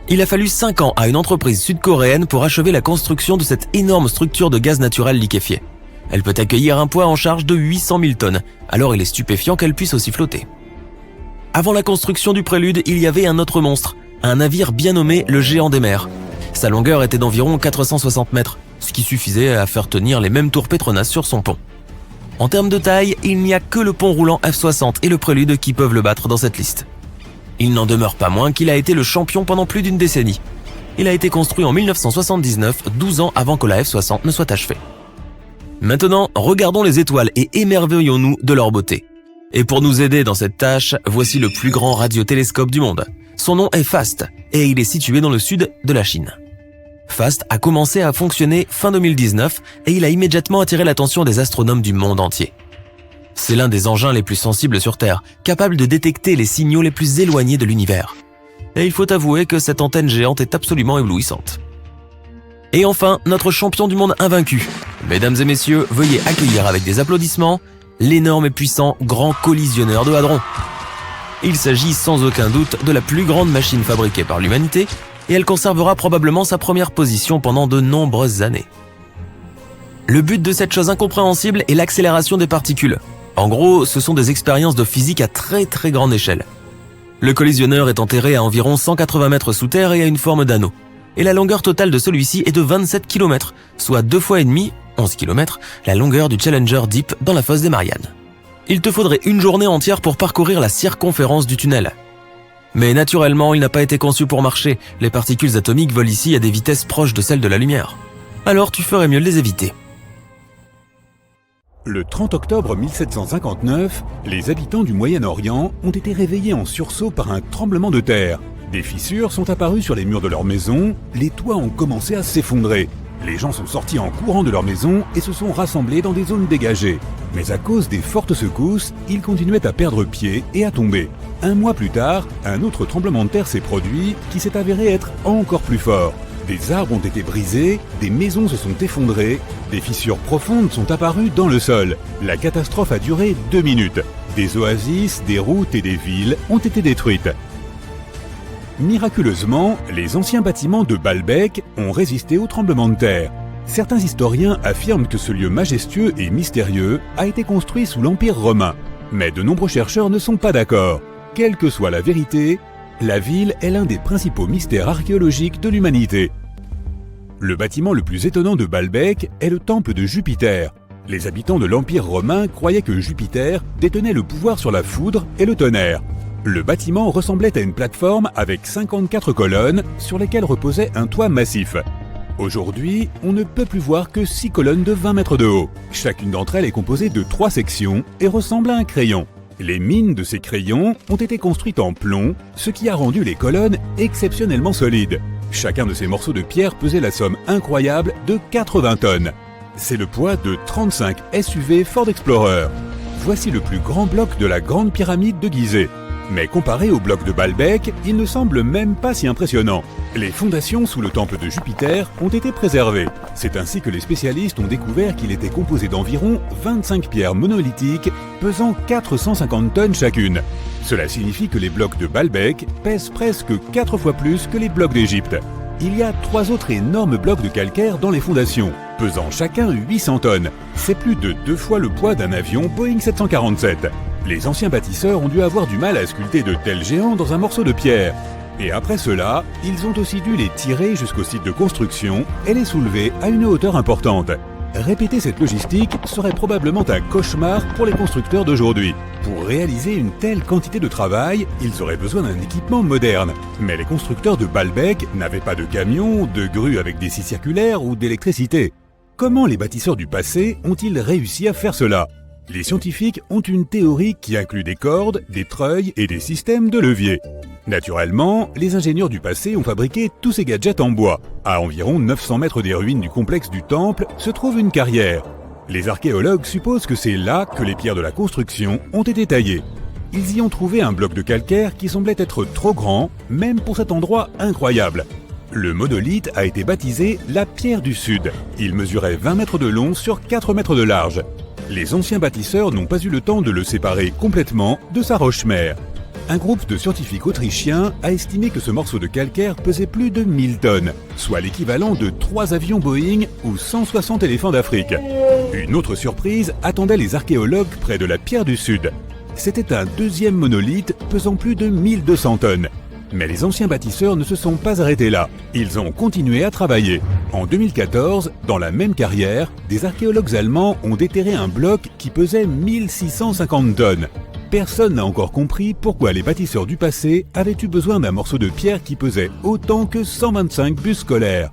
Il a fallu 5 ans à une entreprise sud-coréenne pour achever la construction de cette énorme structure de gaz naturel liquéfié. Elle peut accueillir un poids en charge de 800 000 tonnes, alors il est stupéfiant qu'elle puisse aussi flotter. Avant la construction du prélude, il y avait un autre monstre, un navire bien nommé le Géant des mers. Sa longueur était d'environ 460 mètres, ce qui suffisait à faire tenir les mêmes tours Petronas sur son pont. En termes de taille, il n'y a que le pont roulant F-60 et le prélude qui peuvent le battre dans cette liste. Il n'en demeure pas moins qu'il a été le champion pendant plus d'une décennie. Il a été construit en 1979, 12 ans avant que la F-60 ne soit achevée. Maintenant, regardons les étoiles et émerveillons-nous de leur beauté. Et pour nous aider dans cette tâche, voici le plus grand radiotélescope du monde. Son nom est FAST et il est situé dans le sud de la Chine. FAST a commencé à fonctionner fin 2019 et il a immédiatement attiré l'attention des astronomes du monde entier. C'est l'un des engins les plus sensibles sur Terre, capable de détecter les signaux les plus éloignés de l'univers. Et il faut avouer que cette antenne géante est absolument éblouissante. Et enfin, notre champion du monde invaincu. Mesdames et messieurs, veuillez accueillir avec des applaudissements l'énorme et puissant Grand Collisionneur de Hadron. Il s'agit sans aucun doute de la plus grande machine fabriquée par l'humanité et elle conservera probablement sa première position pendant de nombreuses années. Le but de cette chose incompréhensible est l'accélération des particules. En gros, ce sont des expériences de physique à très grande échelle. Le collisionneur est enterré à environ 180 mètres sous terre et a une forme d'anneau. Et la longueur totale de celui-ci est de 27 km, soit 2 fois et demi, 11 km, la longueur du Challenger Deep dans la fosse des Mariannes. Il te faudrait une journée entière pour parcourir la circonférence du tunnel. Mais naturellement, il n'a pas été conçu pour marcher. Les particules atomiques volent ici à des vitesses proches de celles de la lumière. Alors tu ferais mieux de les éviter. Le 30 octobre 1759, les habitants du Moyen-Orient ont été réveillés en sursaut par un tremblement de terre. Des fissures sont apparues sur les murs de leur maison, les toits ont commencé à s'effondrer. Les gens sont sortis en courant de leur maison et se sont rassemblés dans des zones dégagées. Mais à cause des fortes secousses, ils continuaient à perdre pied et à tomber. Un mois plus tard, un autre tremblement de terre s'est produit qui s'est avéré être encore plus fort. Des arbres ont été brisés, des maisons se sont effondrées, des fissures profondes sont apparues dans le sol. La catastrophe a duré 2 minutes. Des oasis, des routes et des villes ont été détruites. Miraculeusement, les anciens bâtiments de Baalbek ont résisté au tremblement de terre. Certains historiens affirment que ce lieu majestueux et mystérieux a été construit sous l'Empire romain. Mais de nombreux chercheurs ne sont pas d'accord. Quelle que soit la vérité, la ville est l'un des principaux mystères archéologiques de l'humanité. Le bâtiment le plus étonnant de Baalbek est le temple de Jupiter. Les habitants de l'Empire romain croyaient que Jupiter détenait le pouvoir sur la foudre et le tonnerre. Le bâtiment ressemblait à une plateforme avec 54 colonnes sur lesquelles reposait un toit massif. Aujourd'hui, on ne peut plus voir que 6 colonnes de 20 mètres de haut. Chacune d'entre elles est composée de 3 sections et ressemble à un crayon. Les mines de ces crayons ont été construites en plomb, ce qui a rendu les colonnes exceptionnellement solides. Chacun de ces morceaux de pierre pesait la somme incroyable de 80 tonnes. C'est le poids de 35 SUV Ford Explorer. Voici le plus grand bloc de la Grande Pyramide de Gizeh. Mais comparé au bloc de Baalbek, il ne semble même pas si impressionnant. Les fondations sous le temple de Jupiter ont été préservées. C'est ainsi que les spécialistes ont découvert qu'il était composé d'environ 25 pierres monolithiques pesant 450 tonnes chacune. Cela signifie que les blocs de Baalbek pèsent presque 4 fois plus que les blocs d'Égypte. Il y a 3 autres énormes blocs de calcaire dans les fondations, pesant chacun 800 tonnes. C'est plus de 2 fois le poids d'un avion Boeing 747. Les anciens bâtisseurs ont dû avoir du mal à sculpter de tels géants dans un morceau de pierre. Et après cela, ils ont aussi dû les tirer jusqu'au site de construction et les soulever à une hauteur importante. Répéter cette logistique serait probablement un cauchemar pour les constructeurs d'aujourd'hui. Pour réaliser une telle quantité de travail, ils auraient besoin d'un équipement moderne. Mais les constructeurs de Baalbek n'avaient pas de camions, de grues avec des scies circulaires ou d'électricité. Comment les bâtisseurs du passé ont-ils réussi à faire cela ? Les scientifiques ont une théorie qui inclut des cordes, des treuils et des systèmes de levier. Naturellement, les ingénieurs du passé ont fabriqué tous ces gadgets en bois. À environ 900 mètres des ruines du complexe du temple se trouve une carrière. Les archéologues supposent que c'est là que les pierres de la construction ont été taillées. Ils y ont trouvé un bloc de calcaire qui semblait être trop grand, même pour cet endroit incroyable. Le monolithe a été baptisé la pierre du Sud. Il mesurait 20 mètres de long sur 4 mètres de large. Les anciens bâtisseurs n'ont pas eu le temps de le séparer complètement de sa roche-mère. Un groupe de scientifiques autrichiens a estimé que ce morceau de calcaire pesait plus de 1000 tonnes, soit l'équivalent de 3 avions Boeing ou 160 éléphants d'Afrique. Une autre surprise attendait les archéologues près de la pierre du Sud. C'était un deuxième monolithe pesant plus de 1200 tonnes. Mais les anciens bâtisseurs ne se sont pas arrêtés là. Ils ont continué à travailler. En 2014, dans la même carrière, des archéologues allemands ont déterré un bloc qui pesait 1650 tonnes. Personne n'a encore compris pourquoi les bâtisseurs du passé avaient eu besoin d'un morceau de pierre qui pesait autant que 125 bus scolaires.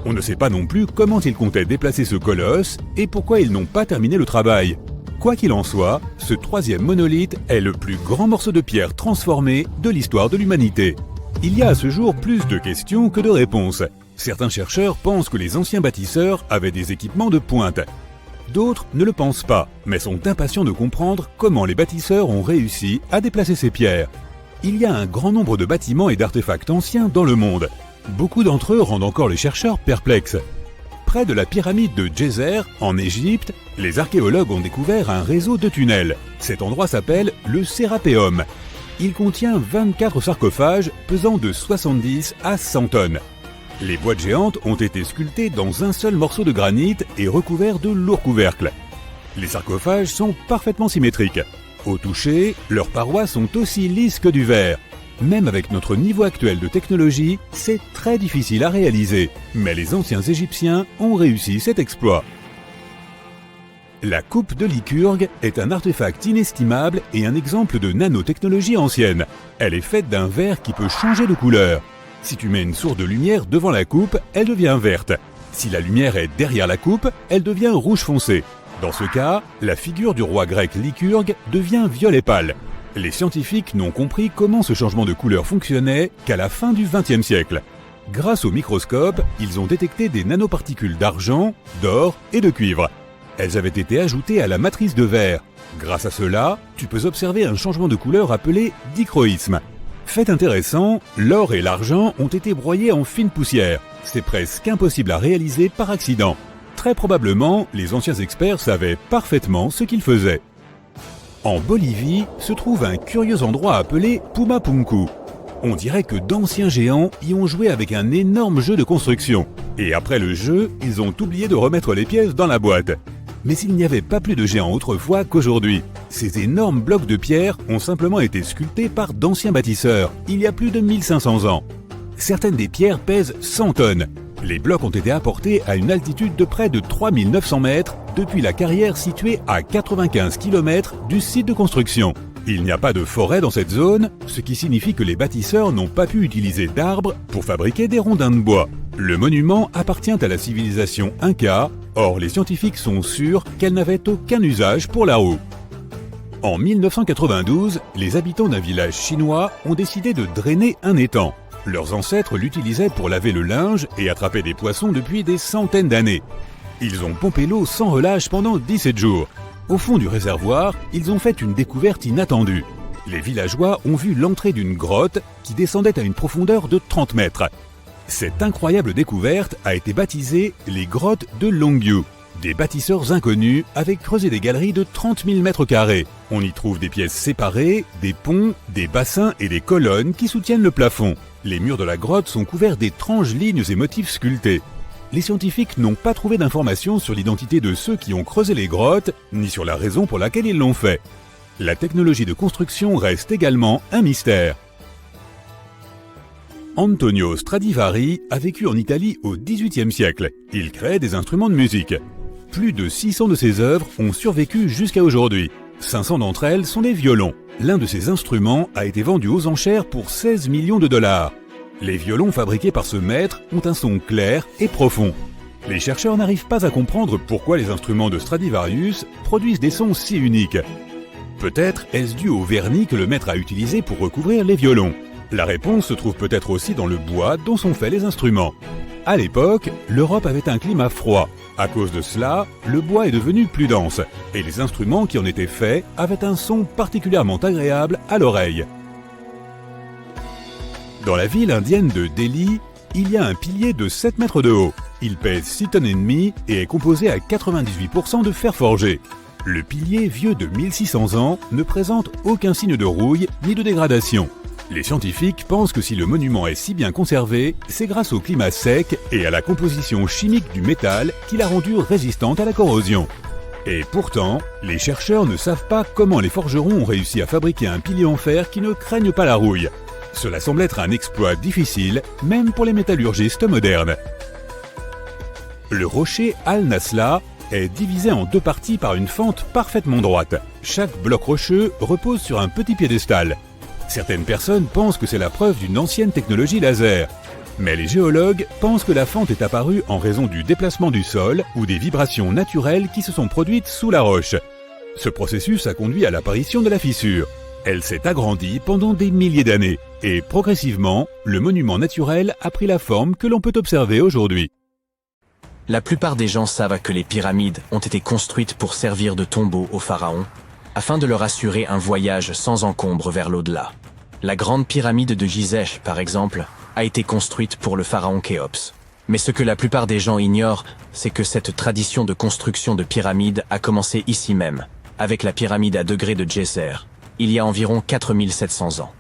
On ne sait pas non plus comment ils comptaient déplacer ce colosse et pourquoi ils n'ont pas terminé le travail. Quoi qu'il en soit, ce troisième monolithe est le plus grand morceau de pierre transformé de l'histoire de l'humanité. Il y a à ce jour plus de questions que de réponses. Certains chercheurs pensent que les anciens bâtisseurs avaient des équipements de pointe. D'autres ne le pensent pas, mais sont impatients de comprendre comment les bâtisseurs ont réussi à déplacer ces pierres. Il y a un grand nombre de bâtiments et d'artefacts anciens dans le monde. Beaucoup d'entre eux rendent encore les chercheurs perplexes. Près de la pyramide de Djeser, en Égypte, les archéologues ont découvert un réseau de tunnels. Cet endroit s'appelle le Sérapéum. Il contient 24 sarcophages pesant de 70 à 100 tonnes. Les boîtes géantes ont été sculptées dans un seul morceau de granit et recouverts de lourds couvercles. Les sarcophages sont parfaitement symétriques. Au toucher, leurs parois sont aussi lisses que du verre. Même avec notre niveau actuel de technologie, c'est très difficile à réaliser. Mais les anciens Égyptiens ont réussi cet exploit. La coupe de Lycurgue est un artefact inestimable et un exemple de nanotechnologie ancienne. Elle est faite d'un verre qui peut changer de couleur. Si tu mets une source de lumière devant la coupe, elle devient verte. Si la lumière est derrière la coupe, elle devient rouge foncé. Dans ce cas, la figure du roi grec Lycurgue devient violet pâle. Les scientifiques n'ont compris comment ce changement de couleur fonctionnait qu'à la fin du XXe siècle. Grâce au microscope, ils ont détecté des nanoparticules d'argent, d'or et de cuivre. Elles avaient été ajoutées à la matrice de verre. Grâce à cela, tu peux observer un changement de couleur appelé dichroïsme. Fait intéressant, l'or et l'argent ont été broyés en fine poussière. C'est presque impossible à réaliser par accident. Très probablement, les anciens experts savaient parfaitement ce qu'ils faisaient. En Bolivie se trouve un curieux endroit appelé Pumapunku. On dirait que d'anciens géants y ont joué avec un énorme jeu de construction. Et après le jeu, ils ont oublié de remettre les pièces dans la boîte. Mais il n'y avait pas plus de géants autrefois qu'aujourd'hui. Ces énormes blocs de pierre ont simplement été sculptés par d'anciens bâtisseurs, il y a plus de 1500 ans. Certaines des pierres pèsent 100 tonnes. Les blocs ont été apportés à une altitude de près de 3900 mètres depuis la carrière située à 95 km du site de construction. Il n'y a pas de forêt dans cette zone, ce qui signifie que les bâtisseurs n'ont pas pu utiliser d'arbres pour fabriquer des rondins de bois. Le monument appartient à la civilisation Inca, or les scientifiques sont sûrs qu'elle n'avait aucun usage pour la roue. En 1992, les habitants d'un village chinois ont décidé de drainer un étang. Leurs ancêtres l'utilisaient pour laver le linge et attraper des poissons depuis des centaines d'années. Ils ont pompé l'eau sans relâche pendant 17 jours. Au fond du réservoir, ils ont fait une découverte inattendue. Les villageois ont vu l'entrée d'une grotte qui descendait à une profondeur de 30 mètres. Cette incroyable découverte a été baptisée les grottes de Longyu. Des bâtisseurs inconnus avaient creusé des galeries de 30 000 mètres carrés. On y trouve des pièces séparées, des ponts, des bassins et des colonnes qui soutiennent le plafond. Les murs de la grotte sont couverts d'étranges lignes et motifs sculptés. Les scientifiques n'ont pas trouvé d'informations sur l'identité de ceux qui ont creusé les grottes, ni sur la raison pour laquelle ils l'ont fait. La technologie de construction reste également un mystère. Antonio Stradivari a vécu en Italie au XVIIIe siècle. Il créait des instruments de musique. Plus de 600 de ses œuvres ont survécu jusqu'à aujourd'hui. 500 d'entre elles sont des violons. L'un de ces instruments a été vendu aux enchères pour 16 millions de dollars. Les violons fabriqués par ce maître ont un son clair et profond. Les chercheurs n'arrivent pas à comprendre pourquoi les instruments de Stradivarius produisent des sons si uniques. Peut-être est-ce dû au vernis que le maître a utilisé pour recouvrir les violons. La réponse se trouve peut-être aussi dans le bois dont sont faits les instruments. À l'époque, l'Europe avait un climat froid. À cause de cela, le bois est devenu plus dense, et les instruments qui en étaient faits avaient un son particulièrement agréable à l'oreille. Dans la ville indienne de Delhi, il y a un pilier de 7 mètres de haut. Il pèse 6 tonnes et demie et est composé à 98% de fer forgé. Le pilier, vieux de 1600 ans, ne présente aucun signe de rouille ni de dégradation. Les scientifiques pensent que si le monument est si bien conservé, c'est grâce au climat sec et à la composition chimique du métal qui l'a rendu résistante à la corrosion. Et pourtant, les chercheurs ne savent pas comment les forgerons ont réussi à fabriquer un pilier en fer qui ne craigne pas la rouille. Cela semble être un exploit difficile, même pour les métallurgistes modernes. Le rocher Al-Nasla est divisé en deux parties par une fente parfaitement droite. Chaque bloc rocheux repose sur un petit piédestal. Certaines personnes pensent que c'est la preuve d'une ancienne technologie laser. Mais les géologues pensent que la fente est apparue en raison du déplacement du sol ou des vibrations naturelles qui se sont produites sous la roche. Ce processus a conduit à l'apparition de la fissure. Elle s'est agrandie pendant des milliers d'années et progressivement, le monument naturel a pris la forme que l'on peut observer aujourd'hui. La plupart des gens savent que les pyramides ont été construites pour servir de tombeau aux pharaons, afin de leur assurer un voyage sans encombre vers l'au-delà. La grande pyramide de Gizeh, par exemple, a été construite pour le pharaon Khéops. Mais ce que la plupart des gens ignorent, c'est que cette tradition de construction de pyramides a commencé ici même, avec la pyramide à degrés de Djéser, il y a environ 4700 ans.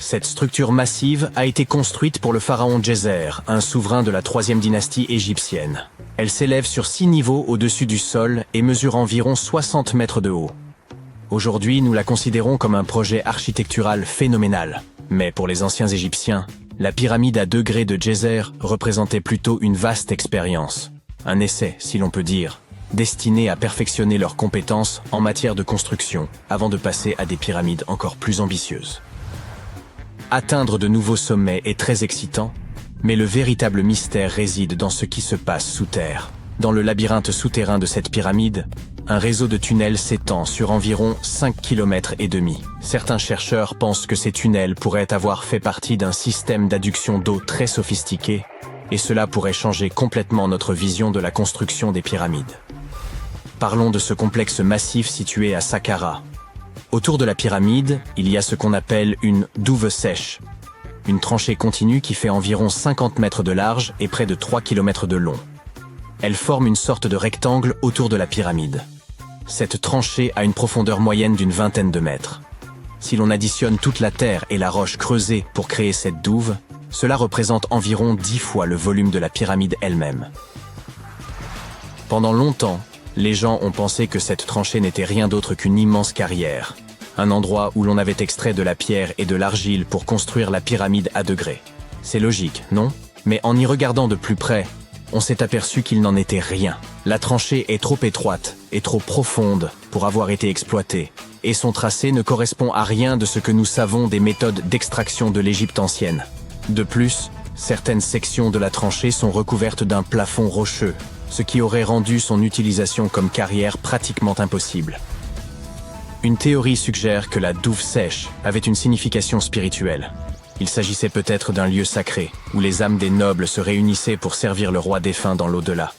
Cette structure massive a été construite pour le pharaon Djéser, un souverain de la 3e dynastie égyptienne. Elle s'élève sur 6 niveaux au-dessus du sol et mesure environ 60 mètres de haut. Aujourd'hui, nous la considérons comme un projet architectural phénoménal. Mais pour les anciens Égyptiens, la pyramide à degrés de Djéser représentait plutôt une vaste expérience. Un essai, si l'on peut dire. destinées à perfectionner leurs compétences en matière de construction avant de passer à des pyramides encore plus ambitieuses. Atteindre de nouveaux sommets est très excitant, mais le véritable mystère réside dans ce qui se passe sous terre. Dans le labyrinthe souterrain de cette pyramide, un réseau de tunnels s'étend sur environ 5,5 km. Certains chercheurs pensent que ces tunnels pourraient avoir fait partie d'un système d'adduction d'eau très sophistiqué, et cela pourrait changer complètement notre vision de la construction des pyramides. Parlons de ce complexe massif situé à Saqqara. Autour de la pyramide, il y a ce qu'on appelle une douve sèche, une tranchée continue qui fait environ 50 mètres de large et près de 3 km de long. Elle forme une sorte de rectangle autour de la pyramide. Cette tranchée a une profondeur moyenne d'une vingtaine de mètres. Si l'on additionne toute la terre et la roche creusée pour créer cette douve, cela représente environ 10 fois le volume de la pyramide elle-même. Pendant longtemps, les gens ont pensé que cette tranchée n'était rien d'autre qu'une immense carrière, un endroit où l'on avait extrait de la pierre et de l'argile pour construire la pyramide à degrés. C'est logique, non? Mais en y regardant de plus près, on s'est aperçu qu'il n'en était rien. La tranchée est trop étroite et trop profonde pour avoir été exploitée, et son tracé ne correspond à rien de ce que nous savons des méthodes d'extraction de l'Égypte ancienne. De plus, certaines sections de la tranchée sont recouvertes d'un plafond rocheux, ce qui aurait rendu son utilisation comme carrière pratiquement impossible. Une théorie suggère que la douve sèche avait une signification spirituelle. Il s'agissait peut-être d'un lieu sacré, où les âmes des nobles se réunissaient pour servir le roi défunt dans l'au-delà.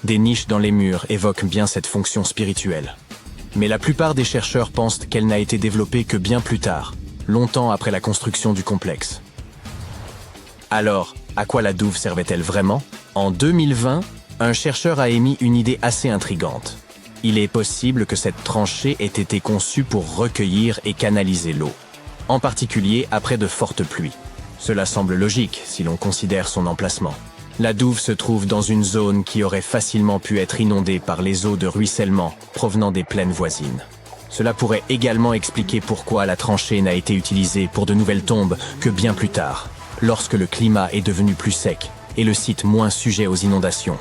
Des niches dans les murs évoquent bien cette fonction spirituelle. Mais la plupart des chercheurs pensent qu'elle n'a été développée que bien plus tard, longtemps après la construction du complexe. Alors, à quoi la douve servait-elle vraiment? En 2020, un chercheur a émis une idée assez intrigante. Il est possible que cette tranchée ait été conçue pour recueillir et canaliser l'eau, en particulier après de fortes pluies. Cela semble logique si l'on considère son emplacement. La douve se trouve dans une zone qui aurait facilement pu être inondée par les eaux de ruissellement provenant des plaines voisines. Cela pourrait également expliquer pourquoi la tranchée n'a été utilisée pour de nouvelles tombes que bien plus tard, lorsque le climat est devenu plus sec et le site moins sujet aux inondations.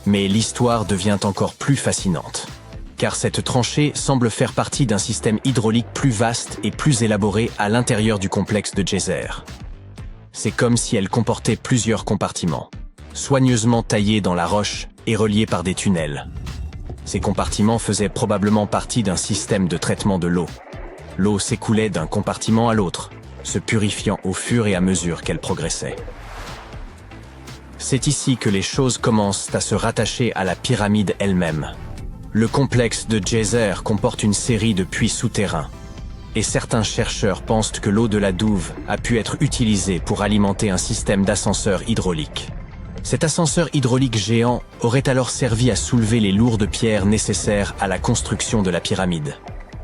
Mais l'histoire devient encore plus fascinante, car cette tranchée semble faire partie d'un système hydraulique plus vaste et plus élaboré à l'intérieur du complexe de Djéser. C'est comme si elle comportait plusieurs compartiments, soigneusement taillés dans la roche et reliés par des tunnels. Ces compartiments faisaient probablement partie d'un système de traitement de l'eau. L'eau s'écoulait d'un compartiment à l'autre, se purifiant au fur et à mesure qu'elle progressait. C'est ici que les choses commencent à se rattacher à la pyramide elle-même. Le complexe de Djéser comporte une série de puits souterrains, et certains chercheurs pensent que l'eau de la douve a pu être utilisée pour alimenter un système d'ascenseur hydraulique. Cet ascenseur hydraulique géant aurait alors servi à soulever les lourdes pierres nécessaires à la construction de la pyramide.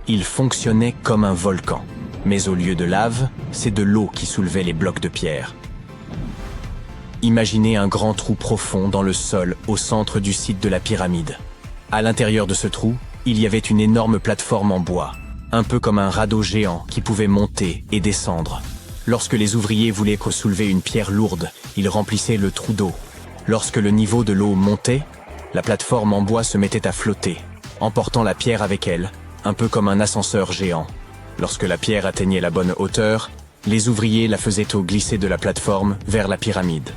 Il fonctionnait comme un volcan, mais au lieu de lave, c'est de l'eau qui soulevait les blocs de pierre. Imaginez un grand trou profond dans le sol au centre du site de la pyramide. À l'intérieur de ce trou, il y avait une énorme plateforme en bois, un peu comme un radeau géant qui pouvait monter et descendre. Lorsque les ouvriers voulaient soulever une pierre lourde, ils remplissaient le trou d'eau. Lorsque le niveau de l'eau montait, la plateforme en bois se mettait à flotter, emportant la pierre avec elle, un peu comme un ascenseur géant. Lorsque la pierre atteignait la bonne hauteur, les ouvriers la faisaient glisser de la plateforme vers la pyramide.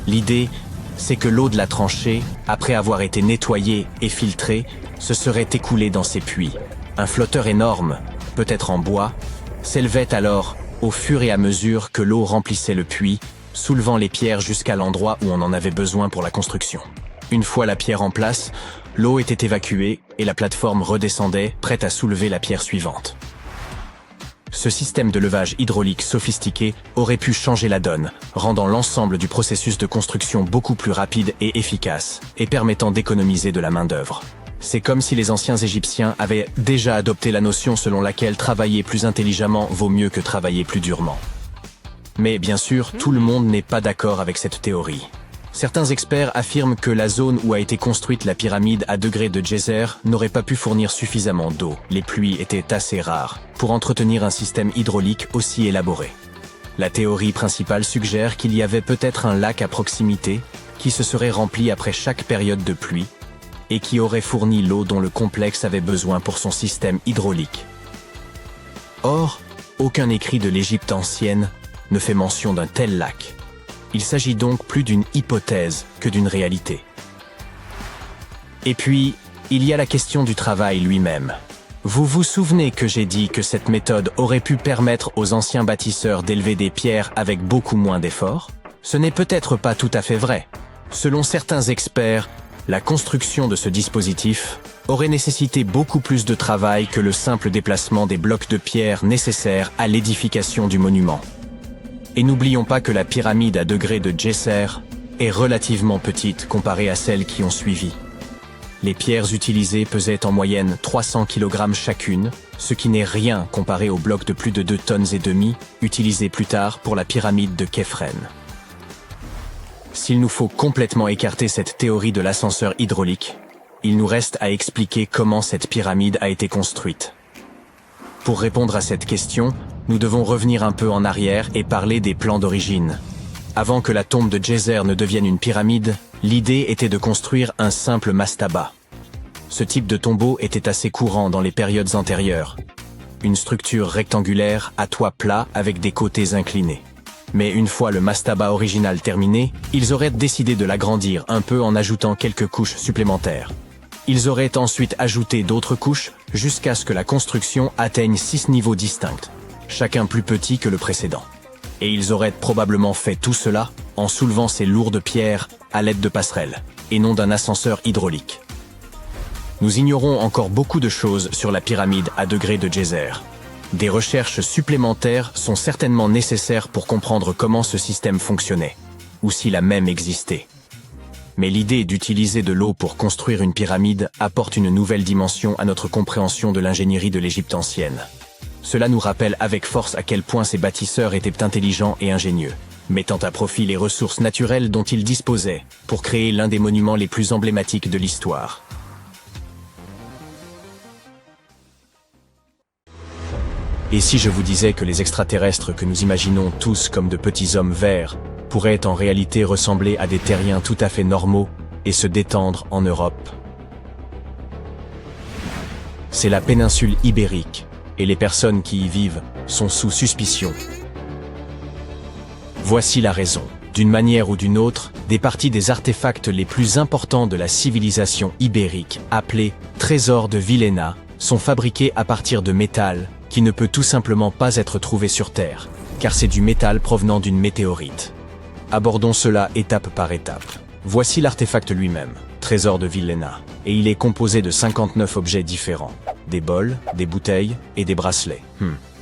L'idée, c'est que l'eau de la tranchée, après avoir été nettoyée et filtrée, se serait écoulée dans ces puits. Un flotteur énorme, peut-être en bois, s'élevait alors au fur et à mesure que l'eau remplissait le puits, soulevant les pierres jusqu'à l'endroit où on en avait besoin pour la construction. Une fois la pierre en place, l'eau était évacuée et la plateforme redescendait, prête à soulever la pierre suivante. Ce système de levage hydraulique sophistiqué aurait pu changer la donne, rendant l'ensemble du processus de construction beaucoup plus rapide et efficace, et permettant d'économiser de la main-d'œuvre. C'est comme si les anciens Égyptiens avaient déjà adopté la notion selon laquelle travailler plus intelligemment vaut mieux que travailler plus durement. Mais bien sûr, tout le monde n'est pas d'accord avec cette théorie. Certains experts affirment que la zone où a été construite la pyramide à degrés de Djéser n'aurait pas pu fournir suffisamment d'eau. Les pluies étaient assez rares pour entretenir un système hydraulique aussi élaboré. La théorie principale suggère qu'il y avait peut-être un lac à proximité, qui se serait rempli après chaque période de pluie et qui aurait fourni l'eau dont le complexe avait besoin pour son système hydraulique. Or, aucun écrit de l'Égypte ancienne ne fait mention d'un tel lac. Il s'agit donc plus d'une hypothèse que d'une réalité. Et puis, il y a la question du travail lui-même. Vous vous souvenez que j'ai dit que cette méthode aurait pu permettre aux anciens bâtisseurs d'élever des pierres avec beaucoup moins d'efforts? Ce n'est peut-être pas tout à fait vrai. Selon certains experts, la construction de ce dispositif aurait nécessité beaucoup plus de travail que le simple déplacement des blocs de pierre nécessaires à l'édification du monument. Et n'oublions pas que la pyramide à degrés de Djéser est relativement petite comparée à celles qui ont suivi. Les pierres utilisées pesaient en moyenne 300 kg chacune, ce qui n'est rien comparé aux blocs de plus de 2,5 tonnes utilisés plus tard pour la pyramide de Khéphren. S'il nous faut complètement écarter cette théorie de l'ascenseur hydraulique, il nous reste à expliquer comment cette pyramide a été construite. Pour répondre à cette question, nous devons revenir un peu en arrière et parler des plans d'origine. Avant que la tombe de Djéser ne devienne une pyramide, l'idée était de construire un simple mastaba. Ce type de tombeau était assez courant dans les périodes antérieures. Une structure rectangulaire à toit plat avec des côtés inclinés. Mais une fois le mastaba original terminé, ils auraient décidé de l'agrandir un peu en ajoutant quelques couches supplémentaires. Ils auraient ensuite ajouté d'autres couches jusqu'à ce que la construction atteigne 6 niveaux distincts, chacun plus petit que le précédent. Et ils auraient probablement fait tout cela en soulevant ces lourdes pierres à l'aide de passerelles, et non d'un ascenseur hydraulique. Nous ignorons encore beaucoup de choses sur la pyramide à degrés de Djéser. Des recherches supplémentaires sont certainement nécessaires pour comprendre comment ce système fonctionnait, ou s'il a même existé. Mais l'idée d'utiliser de l'eau pour construire une pyramide apporte une nouvelle dimension à notre compréhension de l'ingénierie de l'Égypte ancienne. Cela nous rappelle avec force à quel point ces bâtisseurs étaient intelligents et ingénieux, mettant à profit les ressources naturelles dont ils disposaient pour créer l'un des monuments les plus emblématiques de l'histoire. Et si je vous disais que les extraterrestres que nous imaginons tous comme de petits hommes verts pourraient en réalité ressembler à des terriens tout à fait normaux et se détendre en Europe? C'est la péninsule ibérique, et les personnes qui y vivent sont sous suspicion. Voici la raison. D'une manière ou d'une autre, des parties des artefacts les plus importants de la civilisation ibérique, appelés trésors de Villena, sont fabriqués à partir de métal qui ne peut tout simplement pas être trouvé sur Terre, car c'est du métal provenant d'une météorite. Abordons cela étape par étape. Voici l'artefact lui-même, trésor de Villena, et il est composé de 59 objets différents. Des bols, des bouteilles et des bracelets.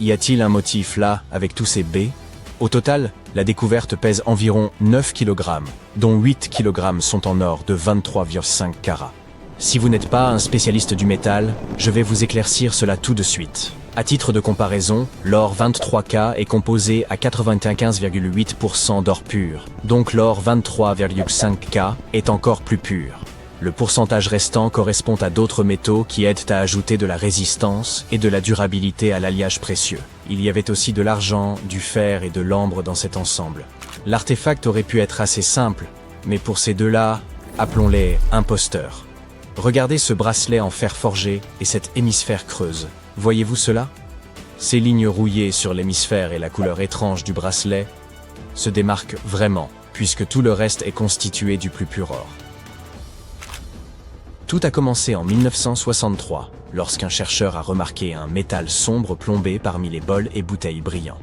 Y a-t-il un motif là, avec tous ces baies? Au total, la découverte pèse environ 9 kg, dont 8 kg sont en or de 23,5 carats. Si vous n'êtes pas un spécialiste du métal, je vais vous éclaircir cela tout de suite. À titre de comparaison, l'or 23K est composé à 95,8% d'or pur, donc l'or 23,5K est encore plus pur. Le pourcentage restant correspond à d'autres métaux qui aident à ajouter de la résistance et de la durabilité à l'alliage précieux. Il y avait aussi de l'argent, du fer et de l'ambre dans cet ensemble. L'artefact aurait pu être assez simple, mais pour ces deux-là, appelons-les imposteurs. Regardez ce bracelet en fer forgé et cette hémisphère creuse. Voyez-vous cela? Ces lignes rouillées sur l'hémisphère et la couleur étrange du bracelet se démarquent vraiment, puisque tout le reste est constitué du plus pur or. Tout a commencé en 1963, lorsqu'un chercheur a remarqué un métal sombre plombé parmi les bols et bouteilles brillants.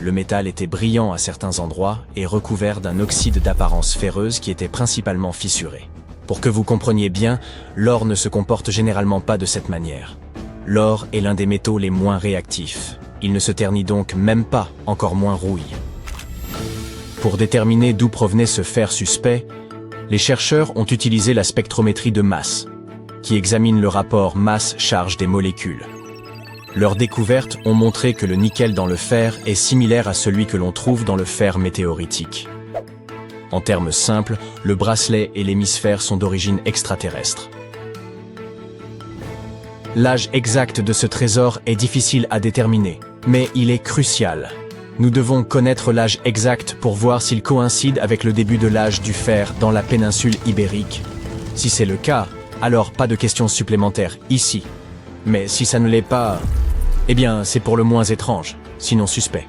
Le métal était brillant à certains endroits et recouvert d'un oxyde d'apparence ferreuse qui était principalement fissuré. Pour que vous compreniez bien, l'or ne se comporte généralement pas de cette manière. L'or est l'un des métaux les moins réactifs. Il ne se ternit donc même pas, encore moins rouille. Pour déterminer d'où provenait ce fer suspect, les chercheurs ont utilisé la spectrométrie de masse, qui examine le rapport masse-charge des molécules. Leurs découvertes ont montré que le nickel dans le fer est similaire à celui que l'on trouve dans le fer météoritique. En termes simples, le bracelet et l'hémisphère sont d'origine extraterrestre. L'âge exact de ce trésor est difficile à déterminer, mais il est crucial. Nous devons connaître l'âge exact pour voir s'il coïncide avec le début de l'âge du fer dans la péninsule ibérique. Si c'est le cas, alors pas de questions supplémentaires ici. Mais si ça ne l'est pas, eh bien c'est pour le moins étrange, sinon suspect.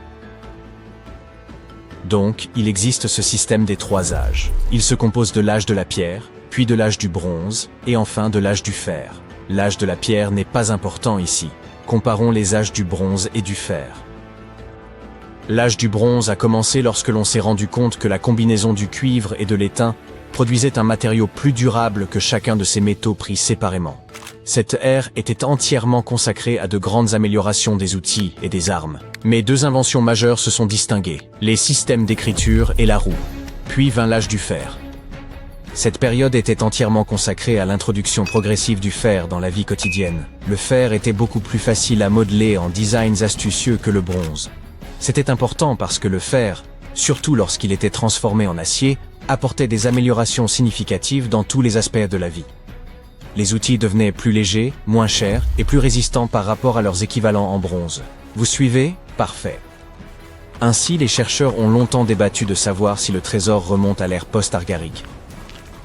Donc, il existe ce système des 3 âges. Il se compose de l'âge de la pierre, puis de l'âge du bronze, et enfin de l'âge du fer. L'âge de la pierre n'est pas important ici. Comparons les âges du bronze et du fer. L'âge du bronze a commencé lorsque l'on s'est rendu compte que la combinaison du cuivre et de l'étain produisait un matériau plus durable que chacun de ces métaux pris séparément. Cette ère était entièrement consacrée à de grandes améliorations des outils et des armes. Mais 2 inventions majeures se sont distinguées, les systèmes d'écriture et la roue. Puis vint l'âge du fer. Cette période était entièrement consacrée à l'introduction progressive du fer dans la vie quotidienne. Le fer était beaucoup plus facile à modeler en designs astucieux que le bronze. C'était important parce que le fer, surtout lorsqu'il était transformé en acier, apportait des améliorations significatives dans tous les aspects de la vie. Les outils devenaient plus légers, moins chers et plus résistants par rapport à leurs équivalents en bronze. Vous suivez? Parfait. Ainsi, les chercheurs ont longtemps débattu de savoir si le trésor remonte à l'ère post-argarique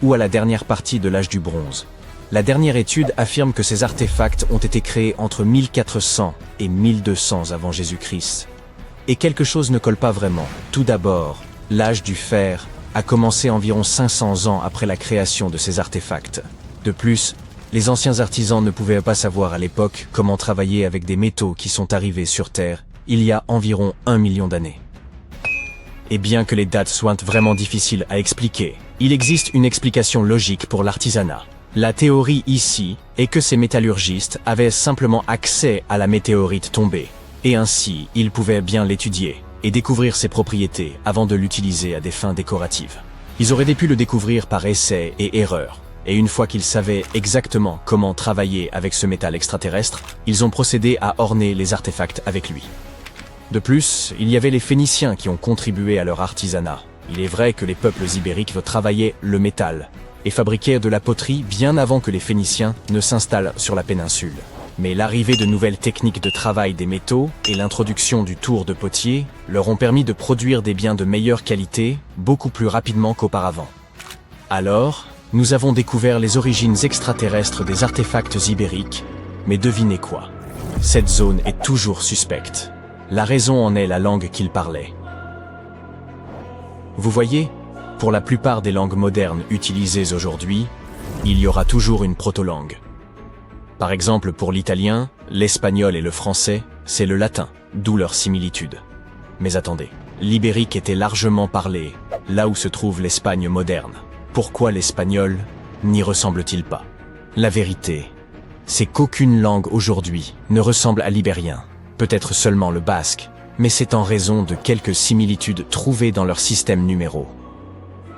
ou à la dernière partie de l'âge du bronze. La dernière étude affirme que ces artefacts ont été créés entre 1400 et 1200 avant Jésus-Christ. Et quelque chose ne colle pas vraiment. Tout d'abord, l'âge du fer a commencé environ 500 ans après la création de ces artefacts. De plus, les anciens artisans ne pouvaient pas savoir à l'époque comment travailler avec des métaux qui sont arrivés sur Terre il y a environ 1 million d'années. Et bien que les dates soient vraiment difficiles à expliquer, il existe une explication logique pour l'artisanat. La théorie ici est que ces métallurgistes avaient simplement accès à la météorite tombée, et ainsi ils pouvaient bien l'étudier et découvrir ses propriétés avant de l'utiliser à des fins décoratives. Ils auraient pu le découvrir par essai et erreur, et une fois qu'ils savaient exactement comment travailler avec ce métal extraterrestre, ils ont procédé à orner les artefacts avec lui. De plus, il y avait les Phéniciens qui ont contribué à leur artisanat. Il est vrai que les peuples ibériques travaillaient le métal et fabriquaient de la poterie bien avant que les Phéniciens ne s'installent sur la péninsule. Mais l'arrivée de nouvelles techniques de travail des métaux et l'introduction du tour de potier leur ont permis de produire des biens de meilleure qualité beaucoup plus rapidement qu'auparavant. Alors, nous avons découvert les origines extraterrestres des artefacts ibériques, mais devinez quoi? Cette zone est toujours suspecte. La raison en est la langue qu'ils parlaient. Vous voyez, pour la plupart des langues modernes utilisées aujourd'hui, il y aura toujours une proto-langue. Par exemple, pour l'italien, l'espagnol et le français, c'est le latin, d'où leur similitude. Mais attendez, l'ibérique était largement parlé, là où se trouve l'Espagne moderne. Pourquoi l'espagnol n'y ressemble-t-il pas? La vérité, c'est qu'aucune langue aujourd'hui ne ressemble à l'ibérien, peut-être seulement le basque, mais c'est en raison de quelques similitudes trouvées dans leur système numéraux.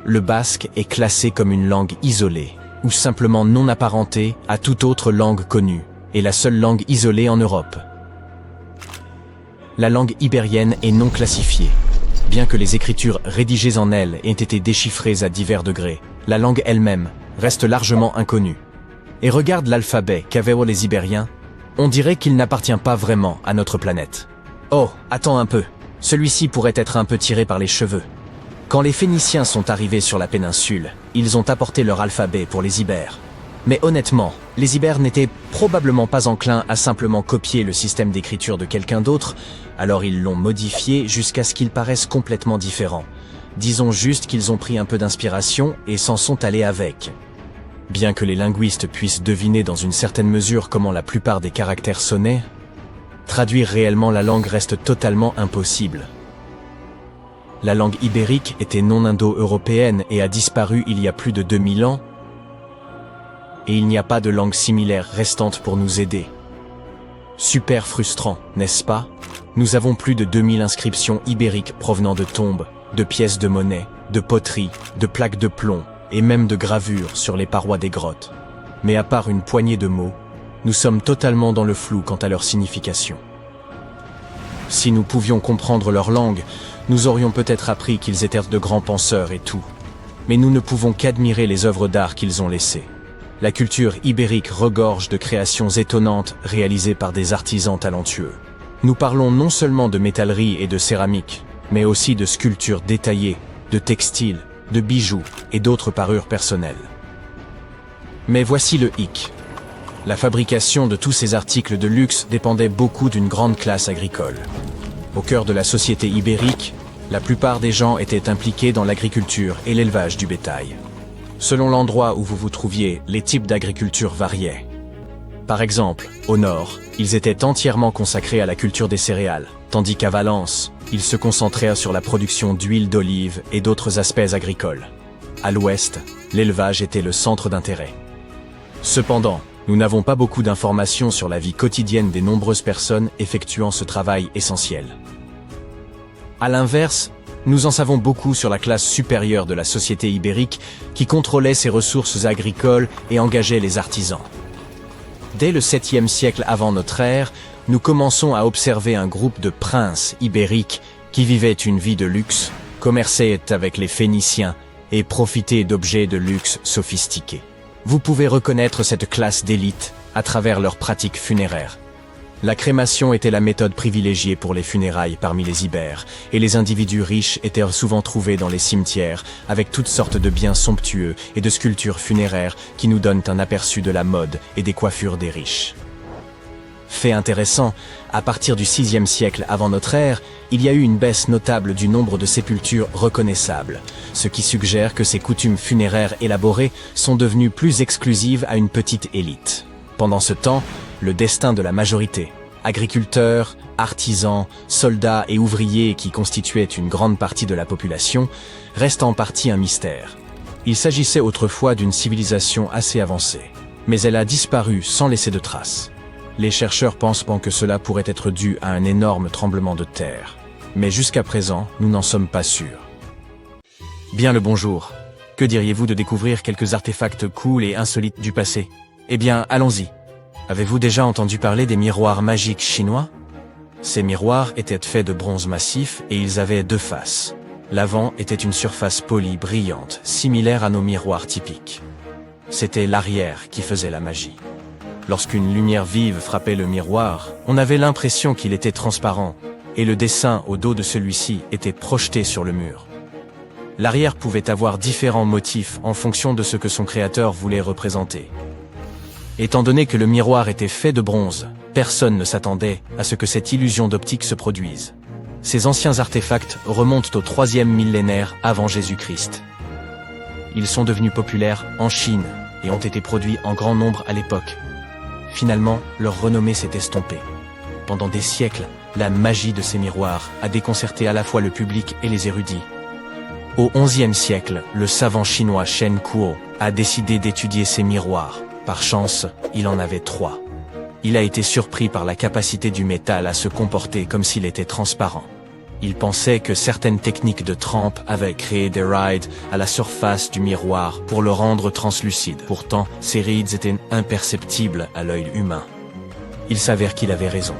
Le basque est classé comme une langue isolée, ou simplement non apparentée à toute autre langue connue, et la seule langue isolée en Europe. La langue ibérienne est non classifiée. Bien que les écritures rédigées en elle aient été déchiffrées à divers degrés, la langue elle-même reste largement inconnue. Et regarde l'alphabet qu'avaient les Ibériens, on dirait qu'il n'appartient pas vraiment à notre planète. Oh, attends un peu, celui-ci pourrait être un peu tiré par les cheveux. Quand les Phéniciens sont arrivés sur la péninsule, ils ont apporté leur alphabet pour les Ibères. Mais honnêtement, les Ibères n'étaient probablement pas enclins à simplement copier le système d'écriture de quelqu'un d'autre, alors ils l'ont modifié jusqu'à ce qu'il paraisse complètement différent. Disons juste qu'ils ont pris un peu d'inspiration et s'en sont allés avec. Bien que les linguistes puissent deviner dans une certaine mesure comment la plupart des caractères sonnaient, traduire réellement la langue reste totalement impossible. La langue ibérique était non indo-européenne et a disparu il y a plus de 2000 ans, et il n'y a pas de langue similaire restante pour nous aider. Super frustrant, n'est-ce pas? Nous avons plus de 2000 inscriptions ibériques provenant de tombes, de pièces de monnaie, de poteries, de plaques de plomb, et même de gravures sur les parois des grottes. Mais à part une poignée de mots, nous sommes totalement dans le flou quant à leur signification. Si nous pouvions comprendre leur langue, nous aurions peut-être appris qu'ils étaient de grands penseurs et tout. Mais nous ne pouvons qu'admirer les œuvres d'art qu'ils ont laissées. La culture ibérique regorge de créations étonnantes réalisées par des artisans talentueux. Nous parlons non seulement de métallerie et de céramique, mais aussi de sculptures détaillées, de textiles, de bijoux et d'autres parures personnelles. Mais voici le hic. La fabrication de tous ces articles de luxe dépendait beaucoup d'une grande classe agricole. Au cœur de la société ibérique, la plupart des gens étaient impliqués dans l'agriculture et l'élevage du bétail. Selon l'endroit où vous vous trouviez, les types d'agriculture variaient. Par exemple, au nord, ils étaient entièrement consacrés à la culture des céréales, tandis qu'à Valence, ils se concentrèrent sur la production d'huile d'olive et d'autres aspects agricoles. À l'ouest, l'élevage était le centre d'intérêt. Cependant, nous n'avons pas beaucoup d'informations sur la vie quotidienne des nombreuses personnes effectuant ce travail essentiel. À l'inverse, nous en savons beaucoup sur la classe supérieure de la société ibérique qui contrôlait ses ressources agricoles et engageait les artisans. Dès le 7e siècle avant notre ère, nous commençons à observer un groupe de princes ibériques qui vivaient une vie de luxe, commerçaient avec les Phéniciens et profitaient d'objets de luxe sophistiqués. Vous pouvez reconnaître cette classe d'élite à travers leurs pratiques funéraires. La crémation était la méthode privilégiée pour les funérailles parmi les Ibères, et les individus riches étaient souvent trouvés dans les cimetières, avec toutes sortes de biens somptueux et de sculptures funéraires qui nous donnent un aperçu de la mode et des coiffures des riches. Fait intéressant, à partir du 6e siècle avant notre ère, il y a eu une baisse notable du nombre de sépultures reconnaissables, ce qui suggère que ces coutumes funéraires élaborées sont devenues plus exclusives à une petite élite. Pendant ce temps, le destin de la majorité, agriculteurs, artisans, soldats et ouvriers qui constituaient une grande partie de la population, reste en partie un mystère. Il s'agissait autrefois d'une civilisation assez avancée, mais elle a disparu sans laisser de traces. Les chercheurs pensent que cela pourrait être dû à un énorme tremblement de terre, mais jusqu'à présent, nous n'en sommes pas sûrs. Bien le bonjour. Que diriez-vous de découvrir quelques artefacts cool et insolites du passé? Eh bien, allons-y. Avez-vous déjà entendu parler des miroirs magiques chinois? Ces miroirs étaient faits de bronze massif et ils avaient deux faces. L'avant était une surface polie brillante, similaire à nos miroirs typiques. C'était l'arrière qui faisait la magie. Lorsqu'une lumière vive frappait le miroir, on avait l'impression qu'il était transparent, et le dessin au dos de celui-ci était projeté sur le mur. L'arrière pouvait avoir différents motifs en fonction de ce que son créateur voulait représenter. Étant donné que le miroir était fait de bronze, personne ne s'attendait à ce que cette illusion d'optique se produise. Ces anciens artefacts remontent au 3e millénaire avant Jésus-Christ. Ils sont devenus populaires en Chine et ont été produits en grand nombre à l'époque. Finalement, leur renommée s'est estompée. Pendant des siècles, la magie de ces miroirs a déconcerté à la fois le public et les érudits. Au 11e siècle, le savant chinois Shen Kuo a décidé d'étudier ces miroirs. Par chance, il en avait 3. Il a été surpris par la capacité du métal à se comporter comme s'il était transparent. Il pensait que certaines techniques de trempe avaient créé des rides à la surface du miroir pour le rendre translucide. Pourtant, ces rides étaient imperceptibles à l'œil humain. Il s'avère qu'il avait raison.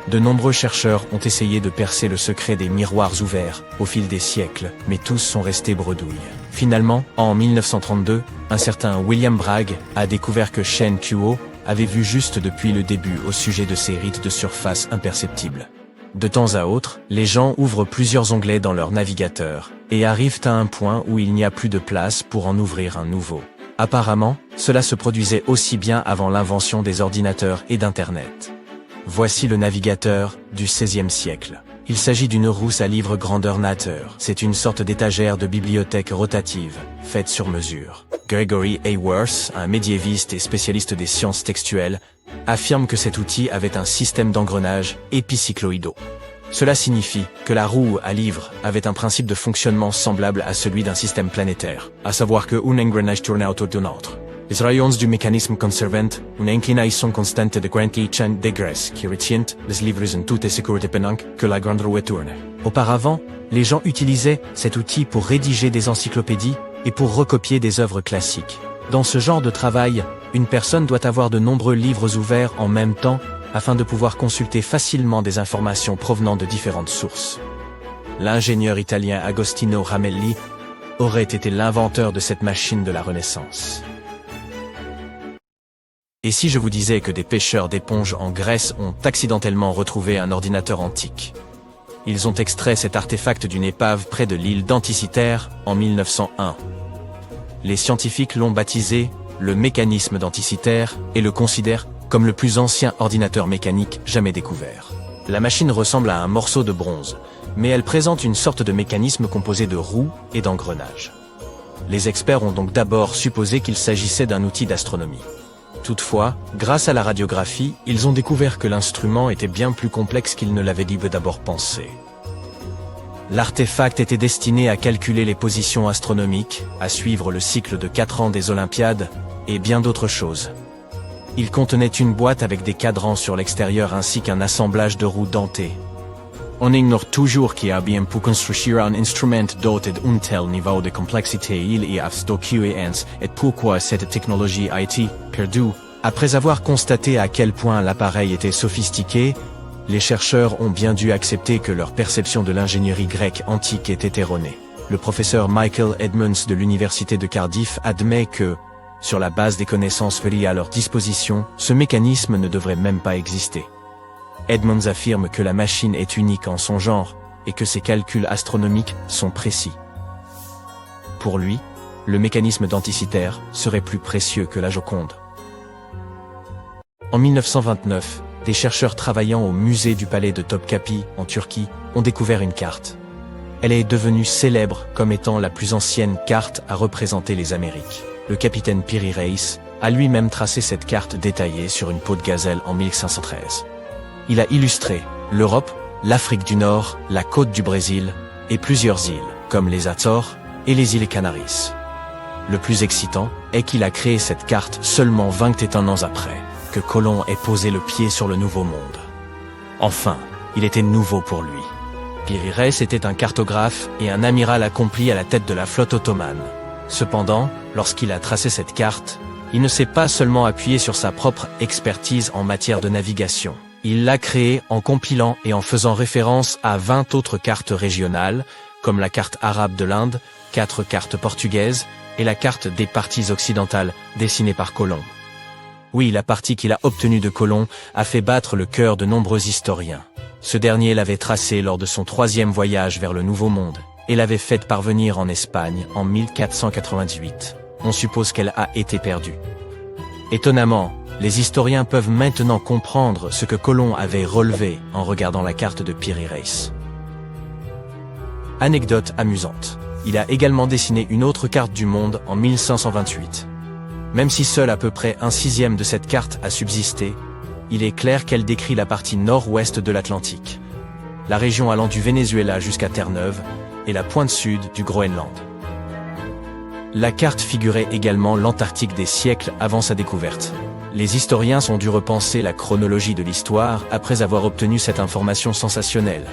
De nombreux chercheurs ont essayé de percer le secret des miroirs ouverts au fil des siècles, mais tous sont restés bredouilles. Finalement, en 1932, un certain William Bragg a découvert que Shen Kuo avait vu juste depuis le début au sujet de ces rides de surface imperceptibles. De temps à autre, les gens ouvrent plusieurs onglets dans leur navigateur et arrivent à un point où il n'y a plus de place pour en ouvrir un nouveau. Apparemment, cela se produisait aussi bien avant l'invention des ordinateurs et d'Internet. Voici le navigateur du XVIe siècle. Il s'agit d'une rousse à livres grandeur nature. C'est une sorte d'étagère de bibliothèque rotative, faite sur mesure. Gregory Haworth, un médiéviste et spécialiste des sciences textuelles, affirme que cet outil avait un système d'engrenages épicycloïdaux. Cela signifie que la roue à livres avait un principe de fonctionnement semblable à celui d'un système planétaire, à savoir que un engrenage tourne autour d'un autre. Les rayons du mécanisme conservent une inclinaison constante de 45 degrés qui retient les livres en toute sécurité pendant que la grande roue tourne. Auparavant, les gens utilisaient cet outil pour rédiger des encyclopédies et pour recopier des œuvres classiques. Dans ce genre de travail, une personne doit avoir de nombreux livres ouverts en même temps afin de pouvoir consulter facilement des informations provenant de différentes sources. L'ingénieur italien Agostino Ramelli aurait été l'inventeur de cette machine de la Renaissance. Et si je vous disais que des pêcheurs d'éponges en Grèce ont accidentellement retrouvé un ordinateur antique? Ils ont extrait cet artefact d'une épave près de l'île d'Anticythère en 1901. Les scientifiques l'ont baptisé le mécanisme d'Anticythère et le considèrent comme le plus ancien ordinateur mécanique jamais découvert. La machine ressemble à un morceau de bronze, mais elle présente une sorte de mécanisme composé de roues et d'engrenages. Les experts ont donc d'abord supposé qu'il s'agissait d'un outil d'astronomie. Toutefois, grâce à la radiographie, ils ont découvert que l'instrument était bien plus complexe qu'ils ne l'avaient d'abord pensé. L'artefact était destiné à calculer les positions astronomiques, à suivre le cycle de 4 ans des Olympiades, et bien d'autres choses. Il contenait une boîte avec des cadrans sur l'extérieur ainsi qu'un assemblage de roues dentées. On ignore toujours qui a bien pu construire un instrument doté d'un tel niveau de complexité il y a stocké et pourquoi cette technologie a été perdue. Après avoir constaté à quel point l'appareil était sophistiqué, les chercheurs ont bien dû accepter que leur perception de l'ingénierie grecque antique était erronée. Le professeur Michael Edmonds de l'université de Cardiff admet que, sur la base des connaissances liées à leur disposition, ce mécanisme ne devrait même pas exister. Edmonds affirme que la machine est unique en son genre et que ses calculs astronomiques sont précis. Pour lui, le mécanisme d'Anticythère serait plus précieux que la Joconde. En 1929, des chercheurs travaillant au musée du palais de Topkapi, en Turquie, ont découvert une carte. Elle est devenue célèbre comme étant la plus ancienne carte à représenter les Amériques. Le capitaine Piri Reis a lui-même tracé cette carte détaillée sur une peau de gazelle en 1513. Il a illustré l'Europe, l'Afrique du Nord, la côte du Brésil et plusieurs îles, comme les Açores et les îles Canaries. Le plus excitant est qu'il a créé cette carte seulement 21 ans après que Colomb ait posé le pied sur le Nouveau Monde. Enfin, il était nouveau pour lui. Piri Reis était un cartographe et un amiral accompli à la tête de la flotte ottomane. Cependant, lorsqu'il a tracé cette carte, il ne s'est pas seulement appuyé sur sa propre expertise en matière de navigation. Il l'a créée en compilant et en faisant référence à 20 autres cartes régionales, comme la carte arabe de l'Inde, 4 cartes portugaises et la carte des parties occidentales dessinée par Colomb. Oui, la partie qu'il a obtenue de Colomb a fait battre le cœur de nombreux historiens. Ce dernier l'avait tracée lors de son 3e voyage vers le Nouveau Monde et l'avait faite parvenir en Espagne en 1498. On suppose qu'elle a été perdue. Étonnamment, les historiens peuvent maintenant comprendre ce que Colomb avait relevé en regardant la carte de Piri Reis. Anecdote amusante. Il a également dessiné une autre carte du monde en 1528. Même si seul à peu près 1/6 de cette carte a subsisté, il est clair qu'elle décrit la partie nord-ouest de l'Atlantique, la région allant du Venezuela jusqu'à Terre-Neuve et la pointe sud du Groenland. La carte figurait également l'Antarctique des siècles avant sa découverte. Les historiens ont dû repenser la chronologie de l'histoire après avoir obtenu cette information sensationnelle,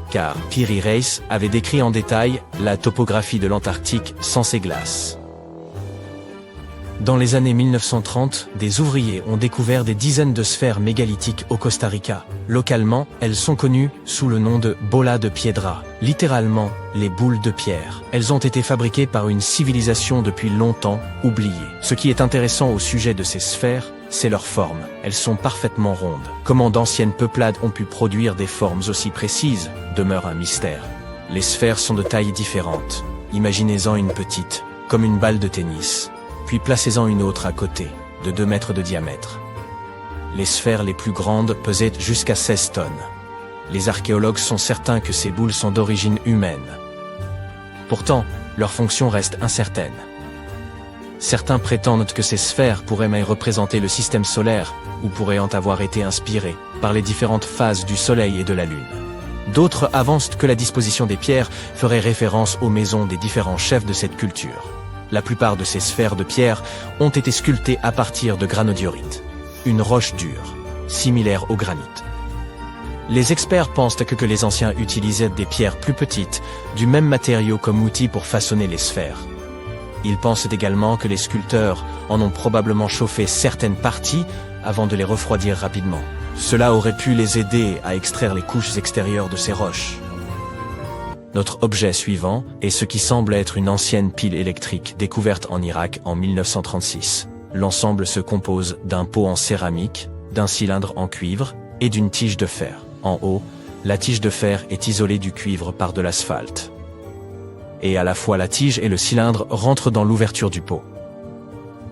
car Piri Reis avait décrit en détail la topographie de l'Antarctique sans ses glaces. Dans les années 1930, des ouvriers ont découvert des dizaines de sphères mégalithiques au Costa Rica. Localement, elles sont connues sous le nom de bola de piedra, littéralement les boules de pierre. Elles ont été fabriquées par une civilisation depuis longtemps oubliée. Ce qui est intéressant au sujet de ces sphères, c'est leur forme. Elles sont parfaitement rondes. Comment d'anciennes peuplades ont pu produire des formes aussi précises demeure un mystère. Les sphères sont de tailles différentes. Imaginez-en une petite, comme une balle de tennis. Puis placez-en une autre à côté, de 2 mètres de diamètre. Les sphères les plus grandes pesaient jusqu'à 16 tonnes. Les archéologues sont certains que ces boules sont d'origine humaine. Pourtant, leur fonction reste incertaine. Certains prétendent que ces sphères pourraient même représenter le système solaire, ou pourraient en avoir été inspirées par les différentes phases du Soleil et de la Lune. D'autres avancent que la disposition des pierres ferait référence aux maisons des différents chefs de cette culture. La plupart de ces sphères de pierre ont été sculptées à partir de granodiorite, une roche dure, similaire au granit. Les experts pensent que les anciens utilisaient des pierres plus petites, du même matériau comme outil pour façonner les sphères. Ils pensent également que les sculpteurs en ont probablement chauffé certaines parties avant de les refroidir rapidement. Cela aurait pu les aider à extraire les couches extérieures de ces roches. Notre objet suivant est ce qui semble être une ancienne pile électrique découverte en Irak en 1936. L'ensemble se compose d'un pot en céramique, d'un cylindre en cuivre et d'une tige de fer. En haut, la tige de fer est isolée du cuivre par de l'asphalte. Et à la fois la tige et le cylindre rentrent dans l'ouverture du pot.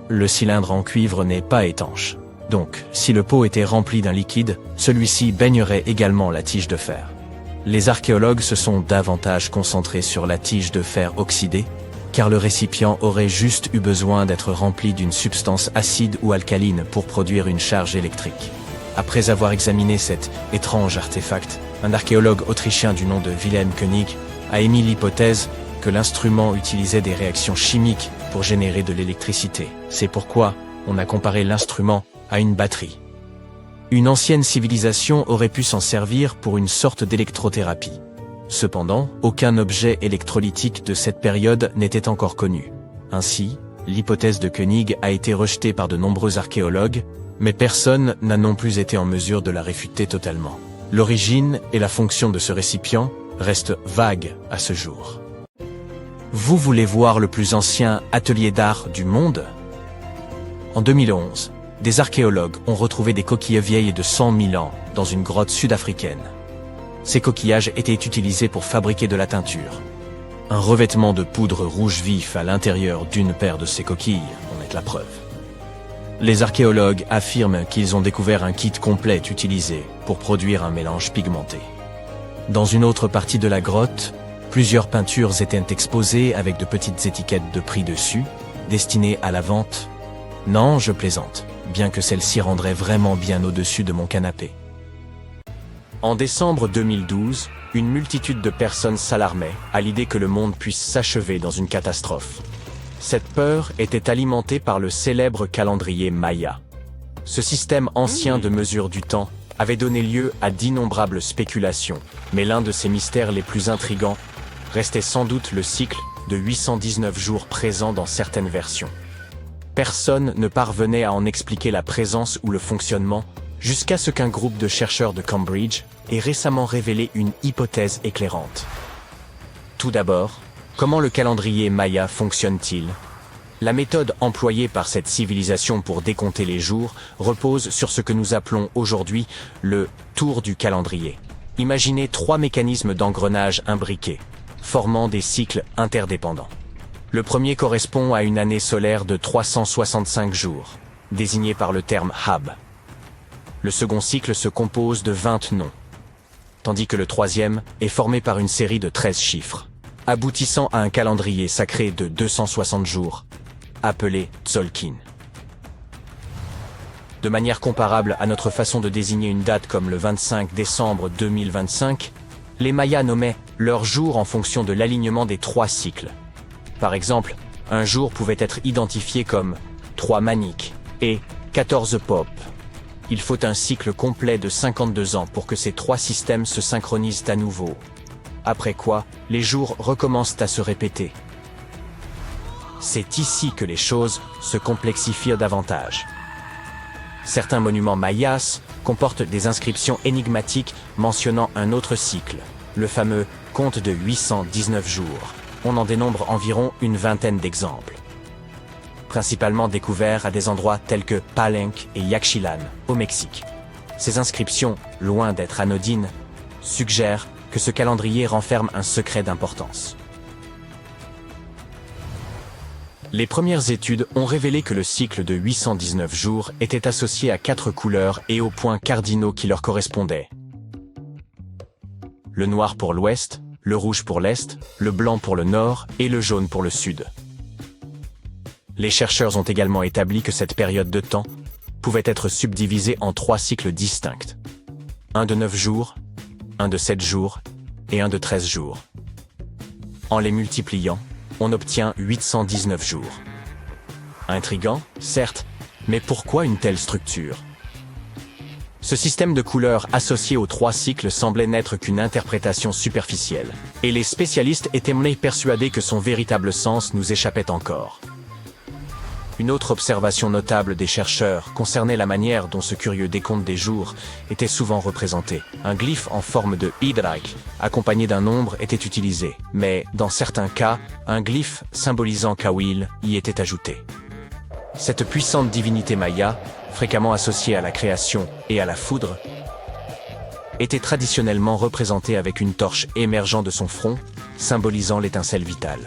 Le cylindre en cuivre n'est pas étanche. Donc, si le pot était rempli d'un liquide, celui-ci baignerait également la tige de fer. Les archéologues se sont davantage concentrés sur la tige de fer oxydée, car le récipient aurait juste eu besoin d'être rempli d'une substance acide ou alcaline pour produire une charge électrique. Après avoir examiné cet étrange artefact, un archéologue autrichien du nom de Wilhelm König a émis l'hypothèse que l'instrument utilisait des réactions chimiques pour générer de l'électricité. C'est pourquoi on a comparé l'instrument à une batterie. Une ancienne civilisation aurait pu s'en servir pour une sorte d'électrothérapie. Cependant, aucun objet électrolytique de cette période n'était encore connu. Ainsi, l'hypothèse de König a été rejetée par de nombreux archéologues, mais personne n'a non plus été en mesure de la réfuter totalement. L'origine et la fonction de ce récipient restent vagues à ce jour. Vous voulez voir le plus ancien atelier d'art du monde? En 2011, des archéologues ont retrouvé des coquilles vieilles de 100 000 ans dans une grotte sud-africaine. Ces coquillages étaient utilisés pour fabriquer de la teinture. Un revêtement de poudre rouge vif à l'intérieur d'une paire de ces coquilles en est la preuve. Les archéologues affirment qu'ils ont découvert un kit complet utilisé pour produire un mélange pigmenté. Dans une autre partie de la grotte, plusieurs peintures étaient exposées avec de petites étiquettes de prix dessus, destinées à la vente. Non, je plaisante, bien que celle-ci rendrait vraiment bien au-dessus de mon canapé. En décembre 2012, une multitude de personnes s'alarmait à l'idée que le monde puisse s'achever dans une catastrophe. Cette peur était alimentée par le célèbre calendrier Maya. Ce système ancien de mesure du temps avait donné lieu à d'innombrables spéculations, mais l'un de ses mystères les plus intrigants restait sans doute le cycle de 819 jours présent dans certaines versions. Personne ne parvenait à en expliquer la présence ou le fonctionnement, jusqu'à ce qu'un groupe de chercheurs de Cambridge ait récemment révélé une hypothèse éclairante. Tout d'abord, comment le calendrier Maya fonctionne-t-il? La méthode employée par cette civilisation pour décompter les jours repose sur ce que nous appelons aujourd'hui le tour du calendrier. Imaginez 3 mécanismes d'engrenage imbriqués, formant des cycles interdépendants. Le premier correspond à une année solaire de 365 jours, désignée par le terme Hab. Le second cycle se compose de 20 noms, tandis que le troisième est formé par une série de 13 chiffres, aboutissant à un calendrier sacré de 260 jours, appelé Tzolk'in. De manière comparable à notre façon de désigner une date comme le 25 décembre 2025, les Mayas nommaient leurs jours en fonction de l'alignement des 3 cycles. Par exemple, un jour pouvait être identifié comme 3 maniques et 14 pop. Il faut un cycle complet de 52 ans pour que ces 3 systèmes se synchronisent à nouveau. Après quoi, les jours recommencent à se répéter. C'est ici que les choses se complexifient davantage. Certains monuments mayas comportent des inscriptions énigmatiques mentionnant un autre cycle, le fameux compte de 819 jours. On en dénombre environ une vingtaine d'exemples, principalement découverts à des endroits tels que Palenque et Yaxchilan, au Mexique. Ces inscriptions, loin d'être anodines, suggèrent que ce calendrier renferme un secret d'importance. Les premières études ont révélé que le cycle de 819 jours était associé à 4 couleurs et aux points cardinaux qui leur correspondaient. Le noir pour l'ouest, le rouge pour l'est, le blanc pour le nord et le jaune pour le sud. Les chercheurs ont également établi que cette période de temps pouvait être subdivisée en 3 cycles distincts. Un de 9 jours, un de 7 jours et un de 13 jours. En les multipliant, on obtient 819 jours. Intriguant, certes, mais pourquoi une telle structure? Ce système de couleurs associé aux 3 cycles semblait n'être qu'une interprétation superficielle, et les spécialistes étaient persuadés que son véritable sens nous échappait encore. Une autre observation notable des chercheurs concernait la manière dont ce curieux décompte des jours était souvent représenté. Un glyphe en forme de hydraque, accompagné d'un nombre, était utilisé, mais dans certains cas, un glyphe symbolisant Kawil y était ajouté. Cette puissante divinité maya, fréquemment associée à la création et à la foudre, était traditionnellement représentée avec une torche émergeant de son front, symbolisant l'étincelle vitale.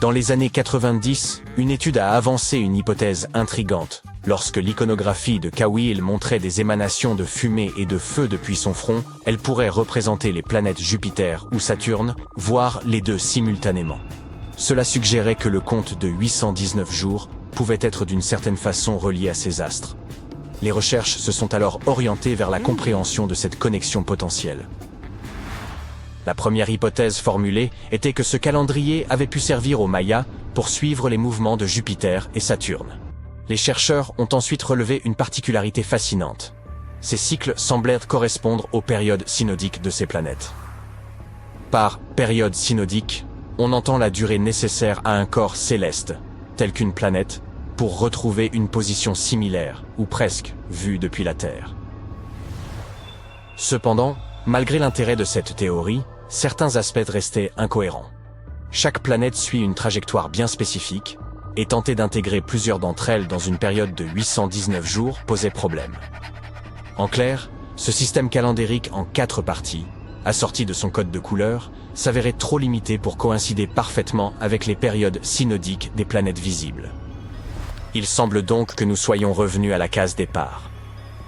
Dans les années 90, une étude a avancé une hypothèse intrigante. Lorsque l'iconographie de Kawil montrait des émanations de fumée et de feu depuis son front, elle pourrait représenter les planètes Jupiter ou Saturne, voire les deux simultanément. Cela suggérait que le compte de 819 jours pouvait être d'une certaine façon relié à ces astres. Les recherches se sont alors orientées vers la compréhension de cette connexion potentielle. La première hypothèse formulée était que ce calendrier avait pu servir aux Mayas pour suivre les mouvements de Jupiter et Saturne. Les chercheurs ont ensuite relevé une particularité fascinante. Ces cycles semblaient correspondre aux périodes synodiques de ces planètes. Par période synodique, on entend la durée nécessaire à un corps céleste, tel qu'une planète, pour retrouver une position similaire, ou presque, vue depuis la Terre. Cependant, malgré l'intérêt de cette théorie, certains aspects restaient incohérents. Chaque planète suit une trajectoire bien spécifique, et tenter d'intégrer plusieurs d'entre elles dans une période de 819 jours posait problème. En clair, ce système calendérique en 4 parties, assorti de son code de couleurs, s'avérait trop limité pour coïncider parfaitement avec les périodes synodiques des planètes visibles. Il semble donc que nous soyons revenus à la case départ.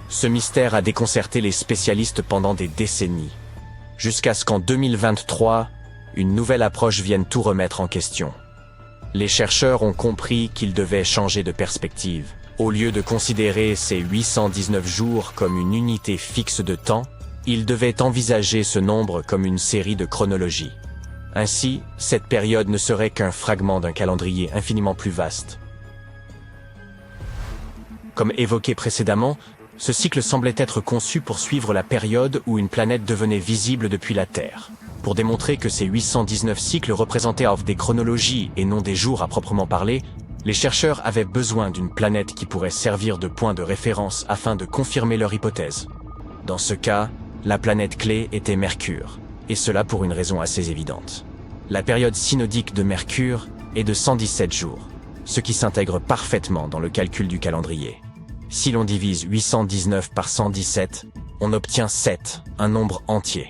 Ce mystère a déconcerté les spécialistes pendant des décennies, jusqu'à ce qu'en 2023, une nouvelle approche vienne tout remettre en question. Les chercheurs ont compris qu'ils devaient changer de perspective. Au lieu de considérer ces 819 jours comme une unité fixe de temps, ils devaient envisager ce nombre comme une série de chronologies. Ainsi, cette période ne serait qu'un fragment d'un calendrier infiniment plus vaste. Comme évoqué précédemment, ce cycle semblait être conçu pour suivre la période où une planète devenait visible depuis la Terre. Pour démontrer que ces 819 cycles représentaient des chronologies et non des jours à proprement parler, les chercheurs avaient besoin d'une planète qui pourrait servir de point de référence afin de confirmer leur hypothèse. Dans ce cas, la planète clé était Mercure, et cela pour une raison assez évidente. La période synodique de Mercure est de 117 jours, ce qui s'intègre parfaitement dans le calcul du calendrier. Si l'on divise 819 par 117, on obtient 7, un nombre entier.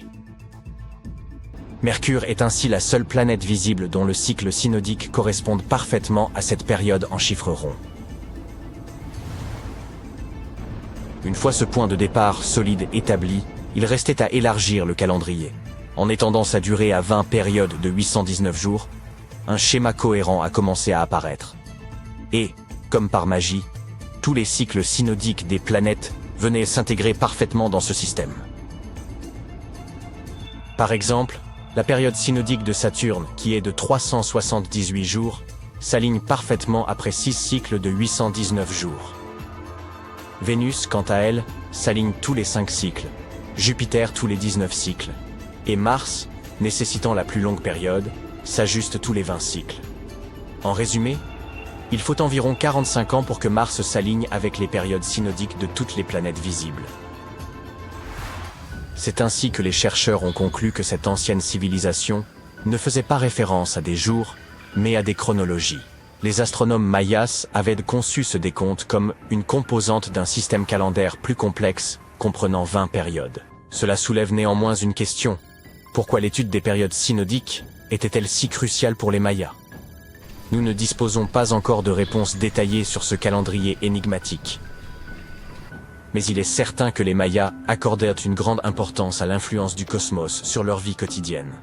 Mercure est ainsi la seule planète visible dont le cycle synodique corresponde parfaitement à cette période en chiffres ronds. Une fois ce point de départ solide établi, il restait à élargir le calendrier. En étendant sa durée à 20 périodes de 819 jours, un schéma cohérent a commencé à apparaître. Et, comme par magie, tous les cycles synodiques des planètes venaient s'intégrer parfaitement dans ce système. Par exemple, la période synodique de Saturne, qui est de 378 jours, s'aligne parfaitement après 6 cycles de 819 jours. Vénus, quant à elle, s'aligne tous les 5 cycles, Jupiter tous les 19 cycles, et Mars, nécessitant la plus longue période, s'ajuste tous les 20 cycles. En résumé, il faut environ 45 ans pour que Mars s'aligne avec les périodes synodiques de toutes les planètes visibles. C'est ainsi que les chercheurs ont conclu que cette ancienne civilisation ne faisait pas référence à des jours, mais à des chronologies. Les astronomes mayas avaient conçu ce décompte comme une composante d'un système calendaire plus complexe, comprenant 20 périodes. Cela soulève néanmoins une question. Pourquoi l'étude des périodes synodiques était-elle si cruciale pour les Mayas? Nous ne disposons pas encore de réponses détaillées sur ce calendrier énigmatique. Mais il est certain que les Mayas accordèrent une grande importance à l'influence du cosmos sur leur vie quotidienne.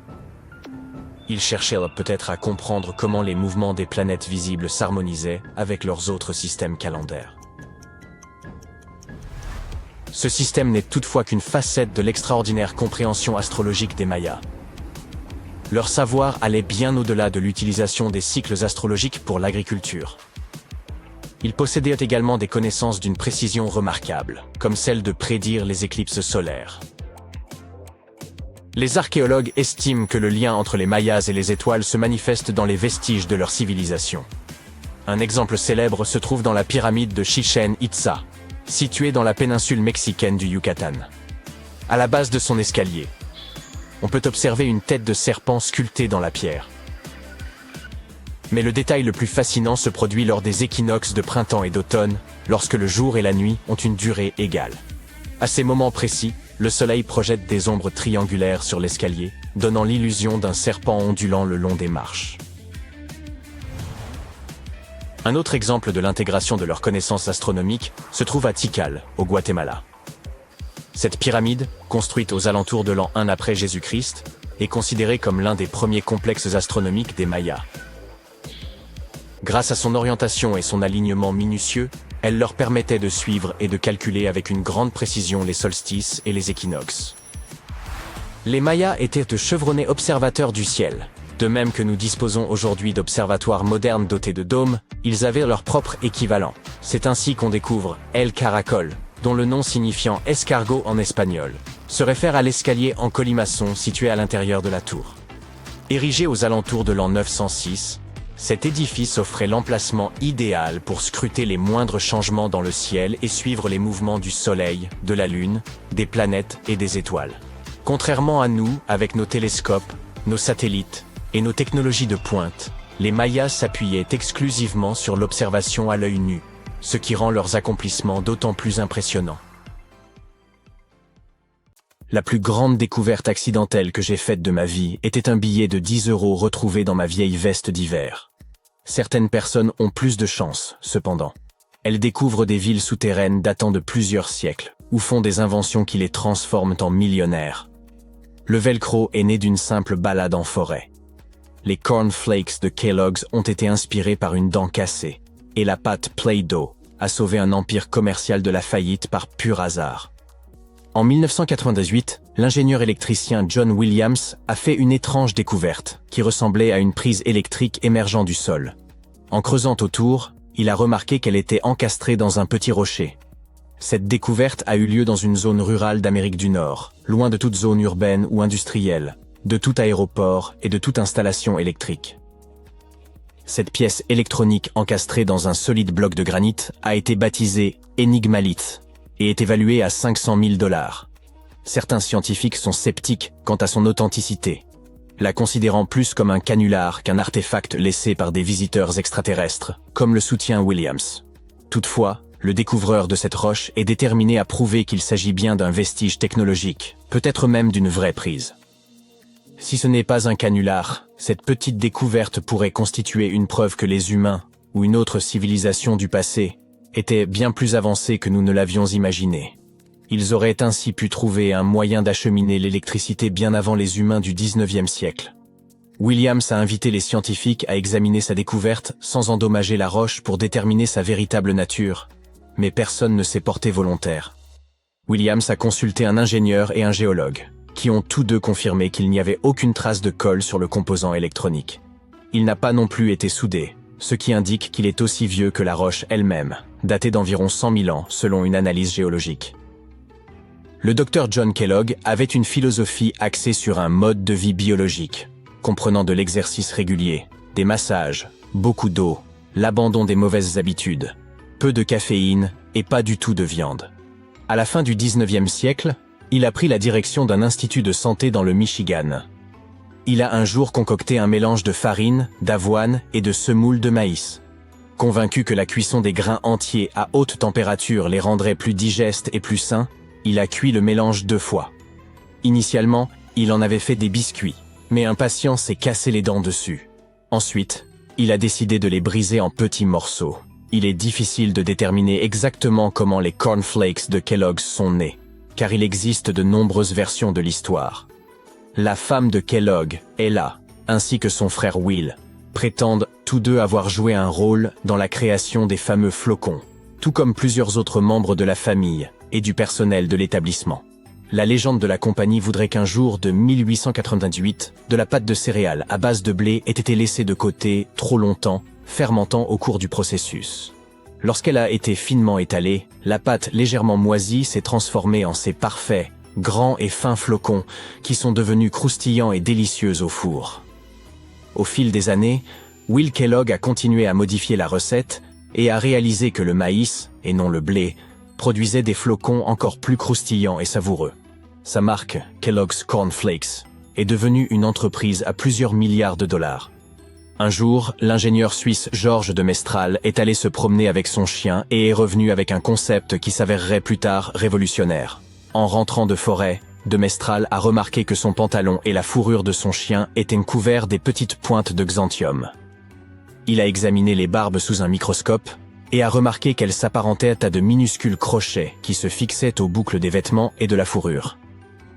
Ils cherchèrent peut-être à comprendre comment les mouvements des planètes visibles s'harmonisaient avec leurs autres systèmes calendaires. Ce système n'est toutefois qu'une facette de l'extraordinaire compréhension astrologique des Mayas. Leur savoir allait bien au-delà de l'utilisation des cycles astrologiques pour l'agriculture. Ils possédaient également des connaissances d'une précision remarquable, comme celle de prédire les éclipses solaires. Les archéologues estiment que le lien entre les Mayas et les étoiles se manifeste dans les vestiges de leur civilisation. Un exemple célèbre se trouve dans la pyramide de Chichén Itzá, située dans la péninsule mexicaine du Yucatan. À la base de son escalier, on peut observer une tête de serpent sculptée dans la pierre. Mais le détail le plus fascinant se produit lors des équinoxes de printemps et d'automne, lorsque le jour et la nuit ont une durée égale. À ces moments précis, le soleil projette des ombres triangulaires sur l'escalier, donnant l'illusion d'un serpent ondulant le long des marches. Un autre exemple de l'intégration de leurs connaissances astronomiques se trouve à Tikal, au Guatemala. Cette pyramide, construite aux alentours de l'an 1 après Jésus-Christ, est considérée comme l'un des premiers complexes astronomiques des Mayas. Grâce à son orientation et son alignement minutieux, elle leur permettait de suivre et de calculer avec une grande précision les solstices et les équinoxes. Les Mayas étaient de chevronnés observateurs du ciel. De même que nous disposons aujourd'hui d'observatoires modernes dotés de dômes, ils avaient leur propre équivalent. C'est ainsi qu'on découvre El Caracol, dont le nom signifiant escargot en espagnol, se réfère à l'escalier en colimaçon situé à l'intérieur de la tour. Érigé aux alentours de l'an 906, cet édifice offrait l'emplacement idéal pour scruter les moindres changements dans le ciel et suivre les mouvements du Soleil, de la Lune, des planètes et des étoiles. Contrairement à nous, avec nos télescopes, nos satellites et nos technologies de pointe, les Mayas s'appuyaient exclusivement sur l'observation à l'œil nu, ce qui rend leurs accomplissements d'autant plus impressionnants. La plus grande découverte accidentelle que j'ai faite de ma vie était un billet de 10 € retrouvé dans ma vieille veste d'hiver. Certaines personnes ont plus de chance, cependant. Elles découvrent des villes souterraines datant de plusieurs siècles, ou font des inventions qui les transforment en millionnaires. Le velcro est né d'une simple balade en forêt. Les cornflakes de Kellogg's ont été inspirés par une dent cassée, et la pâte Play-Doh a sauvé un empire commercial de la faillite par pur hasard. En 1998, l'ingénieur électricien John Williams a fait une étrange découverte qui ressemblait à une prise électrique émergeant du sol. En creusant autour, il a remarqué qu'elle était encastrée dans un petit rocher. Cette découverte a eu lieu dans une zone rurale d'Amérique du Nord, loin de toute zone urbaine ou industrielle, de tout aéroport et de toute installation électrique. Cette pièce électronique encastrée dans un solide bloc de granit a été baptisée Enigmalith et est évaluée à 500 000 $. Certains scientifiques sont sceptiques quant à son authenticité, la considérant plus comme un canular qu'un artefact laissé par des visiteurs extraterrestres, comme le soutient Williams. Toutefois, le découvreur de cette roche est déterminé à prouver qu'il s'agit bien d'un vestige technologique, peut-être même d'une vraie prise. Si ce n'est pas un canular, cette petite découverte pourrait constituer une preuve que les humains, ou une autre civilisation du passé, étaient bien plus avancés que nous ne l'avions imaginé. Ils auraient ainsi pu trouver un moyen d'acheminer l'électricité bien avant les humains du 19e siècle. Williams a invité les scientifiques à examiner sa découverte sans endommager la roche pour déterminer sa véritable nature, mais personne ne s'est porté volontaire. Williams a consulté un ingénieur et un géologue, qui ont tous deux confirmé qu'il n'y avait aucune trace de colle sur le composant électronique. Il n'a pas non plus été soudé, ce qui indique qu'il est aussi vieux que la roche elle-même, datée d'environ 100 000 ans selon une analyse géologique. Le docteur John Kellogg avait une philosophie axée sur un mode de vie biologique, comprenant de l'exercice régulier, des massages, beaucoup d'eau, l'abandon des mauvaises habitudes, peu de caféine et pas du tout de viande. À la fin du 19e siècle, il a pris la direction d'un institut de santé dans le Michigan. Il a un jour concocté un mélange de farine, d'avoine et de semoule de maïs. Convaincu que la cuisson des grains entiers à haute température les rendrait plus digestes et plus sains, il a cuit le mélange 2 fois. Initialement, il en avait fait des biscuits, mais un patient s'est cassé les dents dessus. Ensuite, il a décidé de les briser en petits morceaux. Il est difficile de déterminer exactement comment les cornflakes de Kellogg's sont nés, car il existe de nombreuses versions de l'histoire. La femme de Kellogg, Ella, ainsi que son frère Will, prétendent tous deux avoir joué un rôle dans la création des fameux flocons, tout comme plusieurs autres membres de la famille et du personnel de l'établissement. La légende de la compagnie voudrait qu'un jour de 1898, de la pâte de céréales à base de blé ait été laissée de côté trop longtemps, fermentant au cours du processus. Lorsqu'elle a été finement étalée, la pâte légèrement moisie s'est transformée en ces parfaits, grands et fins flocons qui sont devenus croustillants et délicieux au four. Au fil des années, Will Kellogg a continué à modifier la recette et a réalisé que le maïs, et non le blé, produisait des flocons encore plus croustillants et savoureux. Sa marque, Kellogg's Corn Flakes, est devenue une entreprise à plusieurs milliards de $. Un jour, l'ingénieur suisse Georges de Mestral est allé se promener avec son chien et est revenu avec un concept qui s'avérerait plus tard révolutionnaire. En rentrant de forêt, de Mestral a remarqué que son pantalon et la fourrure de son chien étaient couverts des petites pointes de xanthium. Il a examiné les barbes sous un microscope et a remarqué qu'elles s'apparentaient à de minuscules crochets qui se fixaient aux boucles des vêtements et de la fourrure.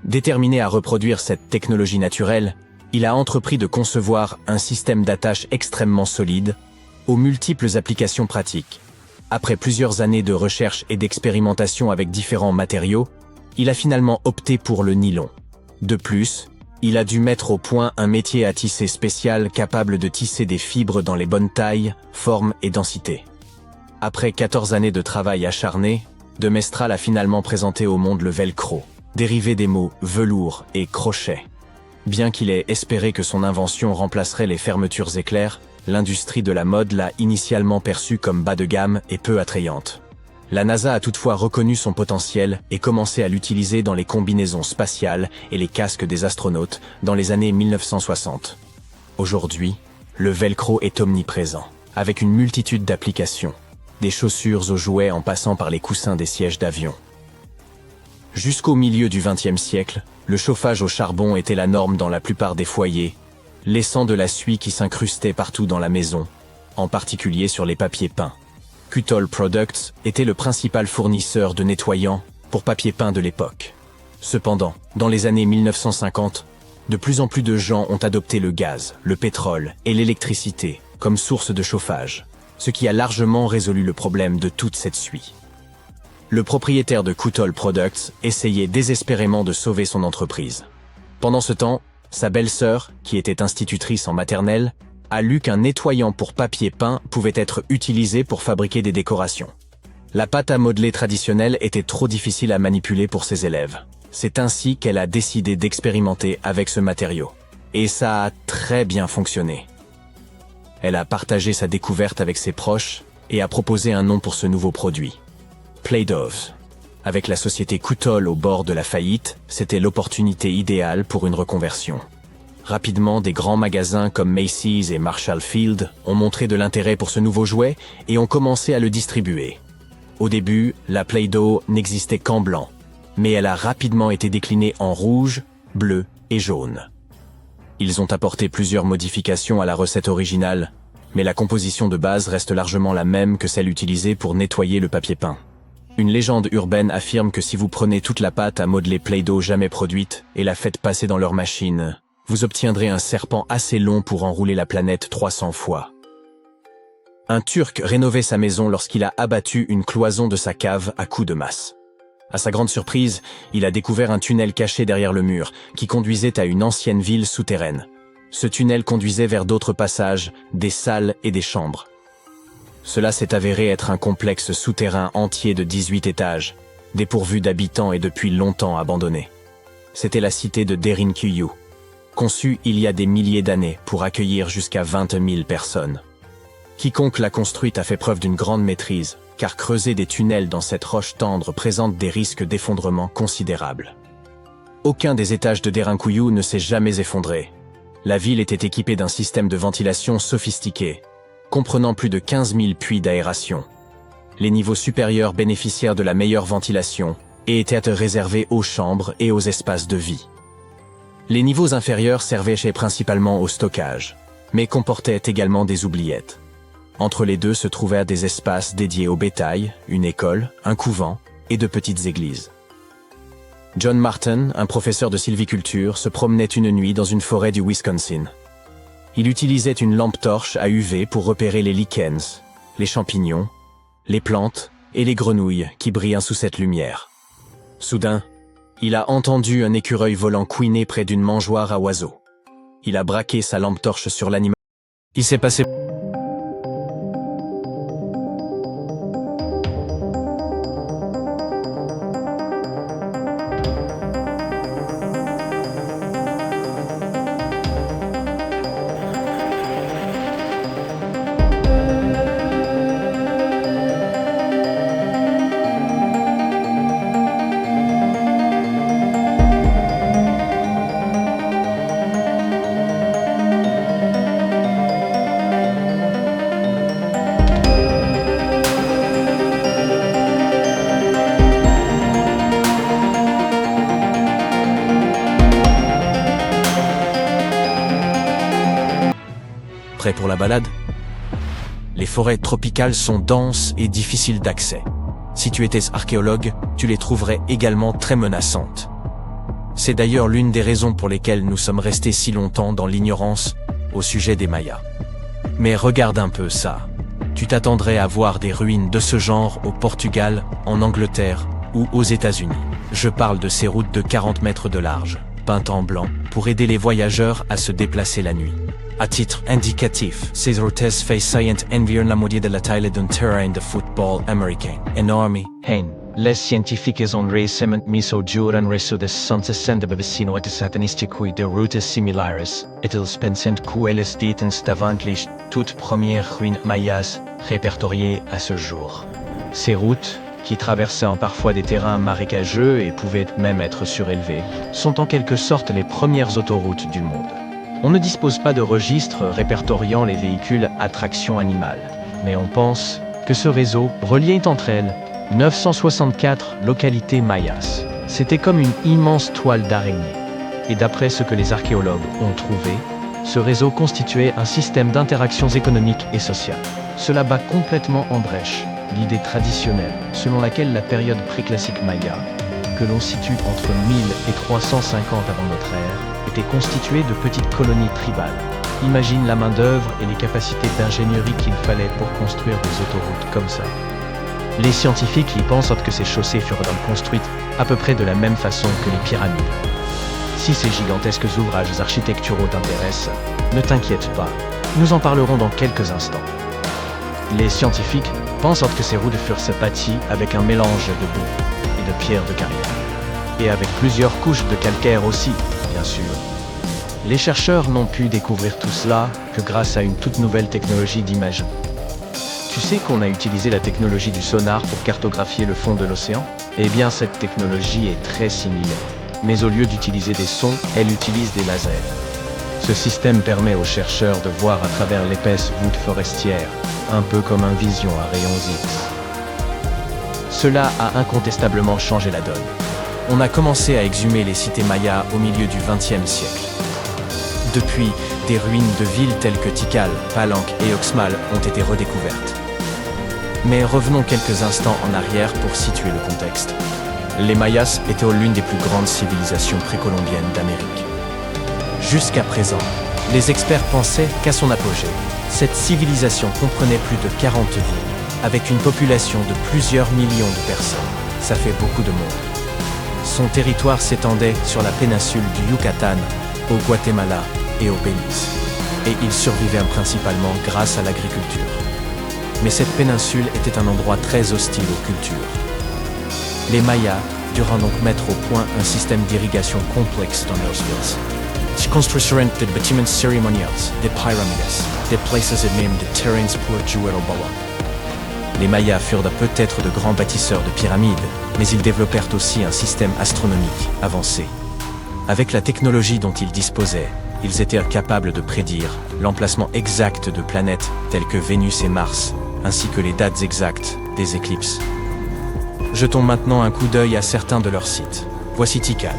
Déterminé à reproduire cette technologie naturelle, il a entrepris de concevoir un système d'attache extrêmement solide, aux multiples applications pratiques. Après plusieurs années de recherche et d'expérimentation avec différents matériaux, il a finalement opté pour le nylon. De plus, il a dû mettre au point un métier à tisser spécial capable de tisser des fibres dans les bonnes tailles, formes et densités. Après 14 années de travail acharné, de Mestral a finalement présenté au monde le velcro, dérivé des mots velours et crochet. Bien qu'il ait espéré que son invention remplacerait les fermetures éclairs, l'industrie de la mode l'a initialement perçue comme bas de gamme et peu attrayante. La NASA a toutefois reconnu son potentiel et commencé à l'utiliser dans les combinaisons spatiales et les casques des astronautes dans les années 1960. Aujourd'hui, le velcro est omniprésent, avec une multitude d'applications, des chaussures aux jouets en passant par les coussins des sièges d'avion. Jusqu'au milieu du XXe siècle, le chauffage au charbon était la norme dans la plupart des foyers, laissant de la suie qui s'incrustait partout dans la maison, en particulier sur les papiers peints. Kuttol Products était le principal fournisseur de nettoyants pour papier peint de l'époque. Cependant, dans les années 1950, de plus en plus de gens ont adopté le gaz, le pétrole et l'électricité comme source de chauffage, ce qui a largement résolu le problème de toute cette suie. Le propriétaire de Kuttol Products essayait désespérément de sauver son entreprise. Pendant ce temps, sa belle-sœur, qui était institutrice en maternelle, a lu qu'un nettoyant pour papier peint pouvait être utilisé pour fabriquer des décorations. La pâte à modeler traditionnelle était trop difficile à manipuler pour ses élèves. C'est ainsi qu'elle a décidé d'expérimenter avec ce matériau. Et ça a très bien fonctionné. Elle a partagé sa découverte avec ses proches et a proposé un nom pour ce nouveau produit. Play-Doh. Avec la société Kuttol au bord de la faillite, c'était l'opportunité idéale pour une reconversion. Rapidement, des grands magasins comme Macy's et Marshall Field ont montré de l'intérêt pour ce nouveau jouet et ont commencé à le distribuer. Au début, la Play-Doh n'existait qu'en blanc, mais elle a rapidement été déclinée en rouge, bleu et jaune. Ils ont apporté plusieurs modifications à la recette originale, mais la composition de base reste largement la même que celle utilisée pour nettoyer le papier peint. Une légende urbaine affirme que si vous prenez toute la pâte à modeler Play-Doh jamais produite et la faites passer dans leur machine, vous obtiendrez un serpent assez long pour enrouler la planète 300 fois. Un Turc rénovait sa maison lorsqu'il a abattu une cloison de sa cave à coups de masse. À sa grande surprise, il a découvert un tunnel caché derrière le mur, qui conduisait à une ancienne ville souterraine. Ce tunnel conduisait vers d'autres passages, des salles et des chambres. Cela s'est avéré être un complexe souterrain entier de 18 étages, dépourvu d'habitants et depuis longtemps abandonné. C'était la cité de Derinkuyu, conçue il y a des milliers d'années pour accueillir jusqu'à 20 000 personnes. Quiconque l'a construite a fait preuve d'une grande maîtrise, car creuser des tunnels dans cette roche tendre présente des risques d'effondrement considérables. Aucun des étages de Derinkuyu ne s'est jamais effondré. La ville était équipée d'un système de ventilation sophistiqué, comprenant plus de 15 000 puits d'aération. Les niveaux supérieurs bénéficièrent de la meilleure ventilation et étaient réservés aux chambres et aux espaces de vie. Les niveaux inférieurs servaient principalement au stockage, mais comportaient également des oubliettes. Entre les deux se trouvèrent des espaces dédiés au bétail, une école, un couvent et de petites églises. John Martin, un professeur de sylviculture, se promenait une nuit dans une forêt du Wisconsin. Il utilisait une lampe torche à UV pour repérer les lichens, les champignons, les plantes et les grenouilles qui brillent sous cette lumière. Soudain, il a entendu un écureuil volant couiner près d'une mangeoire à oiseaux. Il a braqué sa lampe torche sur l'animal. Il s'est passé... Prêt pour la balade? Les forêts tropicales sont denses et difficiles d'accès. Si tu étais archéologue, tu les trouverais également très menaçantes. C'est d'ailleurs l'une des raisons pour lesquelles nous sommes restés si longtemps dans l'ignorance au sujet des Mayas. Mais regarde un peu ça. Tu t'attendrais à voir des ruines de ce genre au Portugal, en Angleterre ou aux États-Unis. Je parle de ces routes de 40 mètres de large, peintes en blanc, pour aider les voyageurs à se déplacer la nuit. À titre indicatif, ces routes faisant environ de la taille d'un terrain de football américain énorme. Les scientifiques ont récemment mis au jour un réseau de 160 vecinos satanistiques de routes similaires, et ils pensent qu'elles détiennent avant les toutes premières ruines mayas répertoriées à ce jour. Ces routes, qui traversaient parfois des terrains marécageux et pouvaient même être surélevées, sont en quelque sorte les premières autoroutes du monde. On ne dispose pas de registres répertoriant les véhicules à traction animale, mais on pense que ce réseau reliait entre elles 964 localités mayas. C'était comme une immense toile d'araignée. Et d'après ce que les archéologues ont trouvé, ce réseau constituait un système d'interactions économiques et sociales. Cela bat complètement en brèche l'idée traditionnelle selon laquelle la période préclassique maya, que l'on situe entre 1000 et 350 avant notre ère, était constituée de petites colonies tribales. Imagine la main-d'œuvre et les capacités d'ingénierie qu'il fallait pour construire des autoroutes comme ça. Les scientifiques y pensent que ces chaussées furent construites à peu près de la même façon que les pyramides. Si ces gigantesques ouvrages architecturaux t'intéressent, ne t'inquiète pas, nous en parlerons dans quelques instants. Les scientifiques pensent que ces routes furent bâties avec un mélange de boue et de pierres de carrière, et avec plusieurs couches de calcaire aussi, bien sûr. Les chercheurs n'ont pu découvrir tout cela que grâce à une toute nouvelle technologie d'imagerie. Tu sais qu'on a utilisé la technologie du sonar pour cartographier le fond de l'océan? Eh bien, cette technologie est très similaire. Mais au lieu d'utiliser des sons, elle utilise des lasers. Ce système permet aux chercheurs de voir à travers l'épaisse voûte forestière, un peu comme un vision à rayons X. Cela a incontestablement changé la donne. On a commencé à exhumer les cités mayas au milieu du XXe siècle. Depuis, des ruines de villes telles que Tikal, Palenque et Oxmal ont été redécouvertes. Mais revenons quelques instants en arrière pour situer le contexte. Les Mayas étaient l'une des plus grandes civilisations précolombiennes d'Amérique. Jusqu'à présent, les experts pensaient qu'à son apogée, cette civilisation comprenait plus de 40 villes, avec une population de plusieurs millions de personnes. Ça fait beaucoup de monde. Son territoire s'étendait sur la péninsule du Yucatan, au Guatemala et au Belize. Et il survivait principalement grâce à l'agriculture. Mais cette péninsule était un endroit très hostile aux cultures. Les Mayas durent donc mettre au point un système d'irrigation complexe dans leurs villes. Ils construisirent des bâtiments cérémoniels, des pyramides, des places et même des terrains pour jouer au ballon. Les Mayas furent peut-être de grands bâtisseurs de pyramides, mais ils développèrent aussi un système astronomique avancé. Avec la technologie dont ils disposaient, ils étaient capables de prédire l'emplacement exact de planètes telles que Vénus et Mars, ainsi que les dates exactes des éclipses. Jetons maintenant un coup d'œil à certains de leurs sites. Voici Tikal.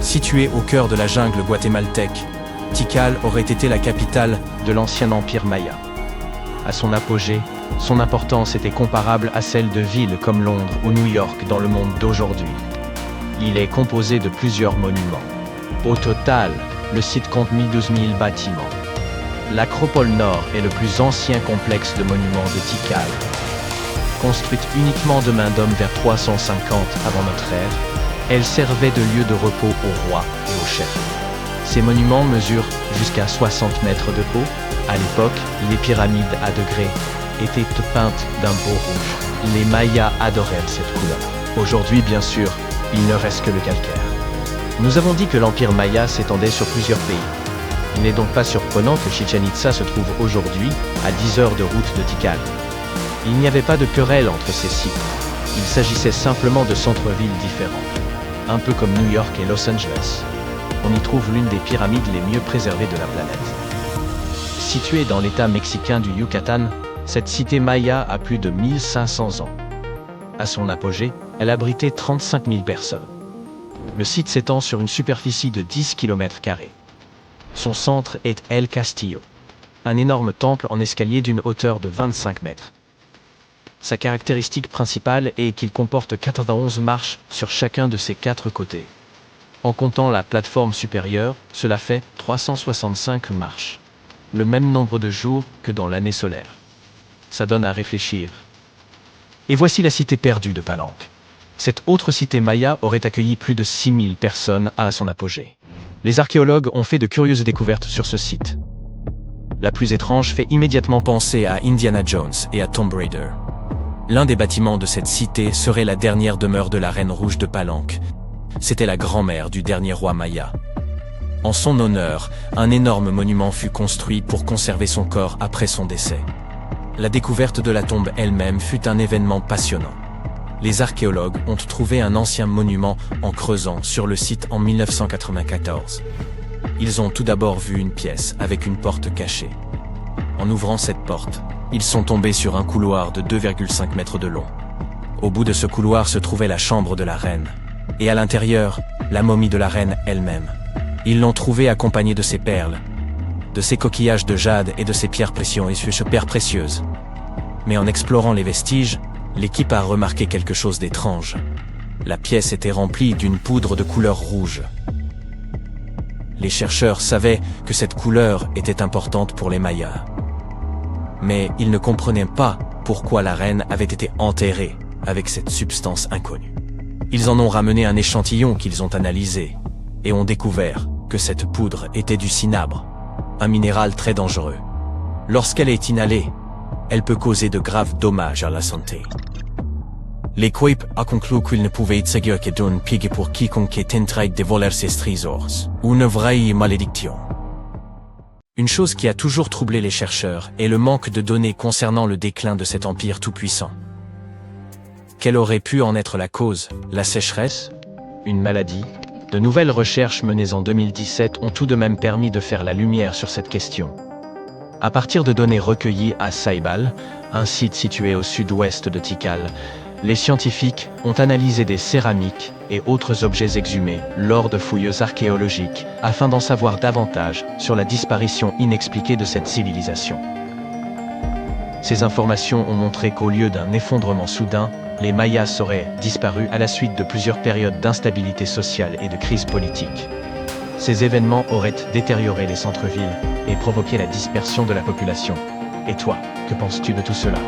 Situé au cœur de la jungle guatémaltèque, Tikal aurait été la capitale de l'ancien empire maya. À son apogée, son importance était comparable à celle de villes comme Londres ou New York dans le monde d'aujourd'hui. Il est composé de plusieurs monuments. Au total, le site compte 12 000 bâtiments. L'Acropole Nord est le plus ancien complexe de monuments de Tikal. Construite uniquement de main d'homme vers 350 avant notre ère, elle servait de lieu de repos aux rois et aux chefs. Ces monuments mesurent jusqu'à 60 mètres de haut. À l'époque, les pyramides à degrés étaient peintes d'un beau rouge. Les Mayas adoraient cette couleur. Aujourd'hui, bien sûr, il ne reste que le calcaire. Nous avons dit que l'empire maya s'étendait sur plusieurs pays. Il n'est donc pas surprenant que Chichén Itzá se trouve aujourd'hui à 10 heures de route de Tikal. Il n'y avait pas de querelle entre ces sites. Il s'agissait simplement de centres-villes différents. Un peu comme New York et Los Angeles. On y trouve l'une des pyramides les mieux préservées de la planète. Située dans l'état mexicain du Yucatan, Cette cité maya a plus de 1500 ans. À son apogée, elle abritait 35 000 personnes. Le site s'étend sur une superficie de 10 km². Son centre est El Castillo, un énorme temple en escalier d'une hauteur de 25 mètres. Sa caractéristique principale est qu'il comporte 91 marches sur chacun de ses 4 côtés. En comptant la plateforme supérieure, cela fait 365 marches. Le même nombre de jours que dans l'année solaire. Ça donne à réfléchir. Et voici la cité perdue de Palenque. Cette autre cité maya aurait accueilli plus de 6000 personnes à son apogée. Les archéologues ont fait de curieuses découvertes sur ce site. La plus étrange fait immédiatement penser à Indiana Jones et à Tomb Raider. L'un des bâtiments de cette cité serait la dernière demeure de la Reine Rouge de Palenque. C'était la grand-mère du dernier roi maya. En son honneur, un énorme monument fut construit pour conserver son corps après son décès. La découverte de la tombe elle-même fut un événement passionnant. Les archéologues ont trouvé un ancien monument en creusant sur le site en 1994. Ils ont tout d'abord vu une pièce avec une porte cachée. En ouvrant cette porte, ils sont tombés sur un couloir de 2,5 mètres de long. Au bout de ce couloir se trouvait la chambre de la reine. Et à l'intérieur, la momie de la reine elle-même. Ils l'ont trouvée accompagnée de ses perles, de ses coquillages de jade et de ses pierres précieuses. Mais en explorant les vestiges, l'équipe a remarqué quelque chose d'étrange. La pièce était remplie d'une poudre de couleur rouge. Les chercheurs savaient que cette couleur était importante pour les Mayas. Mais ils ne comprenaient pas pourquoi la reine avait été enterrée avec cette substance inconnue. Ils en ont ramené un échantillon qu'ils ont analysé et ont découvert que cette poudre était du cinabre, un minéral très dangereux. Lorsqu'elle est inhalée, elle peut causer de graves dommages à la santé. L'équipe a conclu qu'il ne pouvait s'agir que d'une piège pour quiconque tenterait de voler ces trésors, ou une vraie malédiction. Une chose qui a toujours troublé les chercheurs est le manque de données concernant le déclin de cet empire tout-puissant. Quelle aurait pu en être la cause? La sécheresse? Une maladie? De nouvelles recherches menées en 2017 ont tout de même permis de faire la lumière sur cette question. À partir de données recueillies à Saibal, un site situé au sud-ouest de Tikal, les scientifiques ont analysé des céramiques et autres objets exhumés lors de fouilles archéologiques afin d'en savoir davantage sur la disparition inexpliquée de cette civilisation. Ces informations ont montré qu'au lieu d'un effondrement soudain, les Mayas auraient disparu à la suite de plusieurs périodes d'instabilité sociale et de crise politique. Ces événements auraient détérioré les centres-villes et provoqué la dispersion de la population. Et toi, que penses-tu de tout cela ?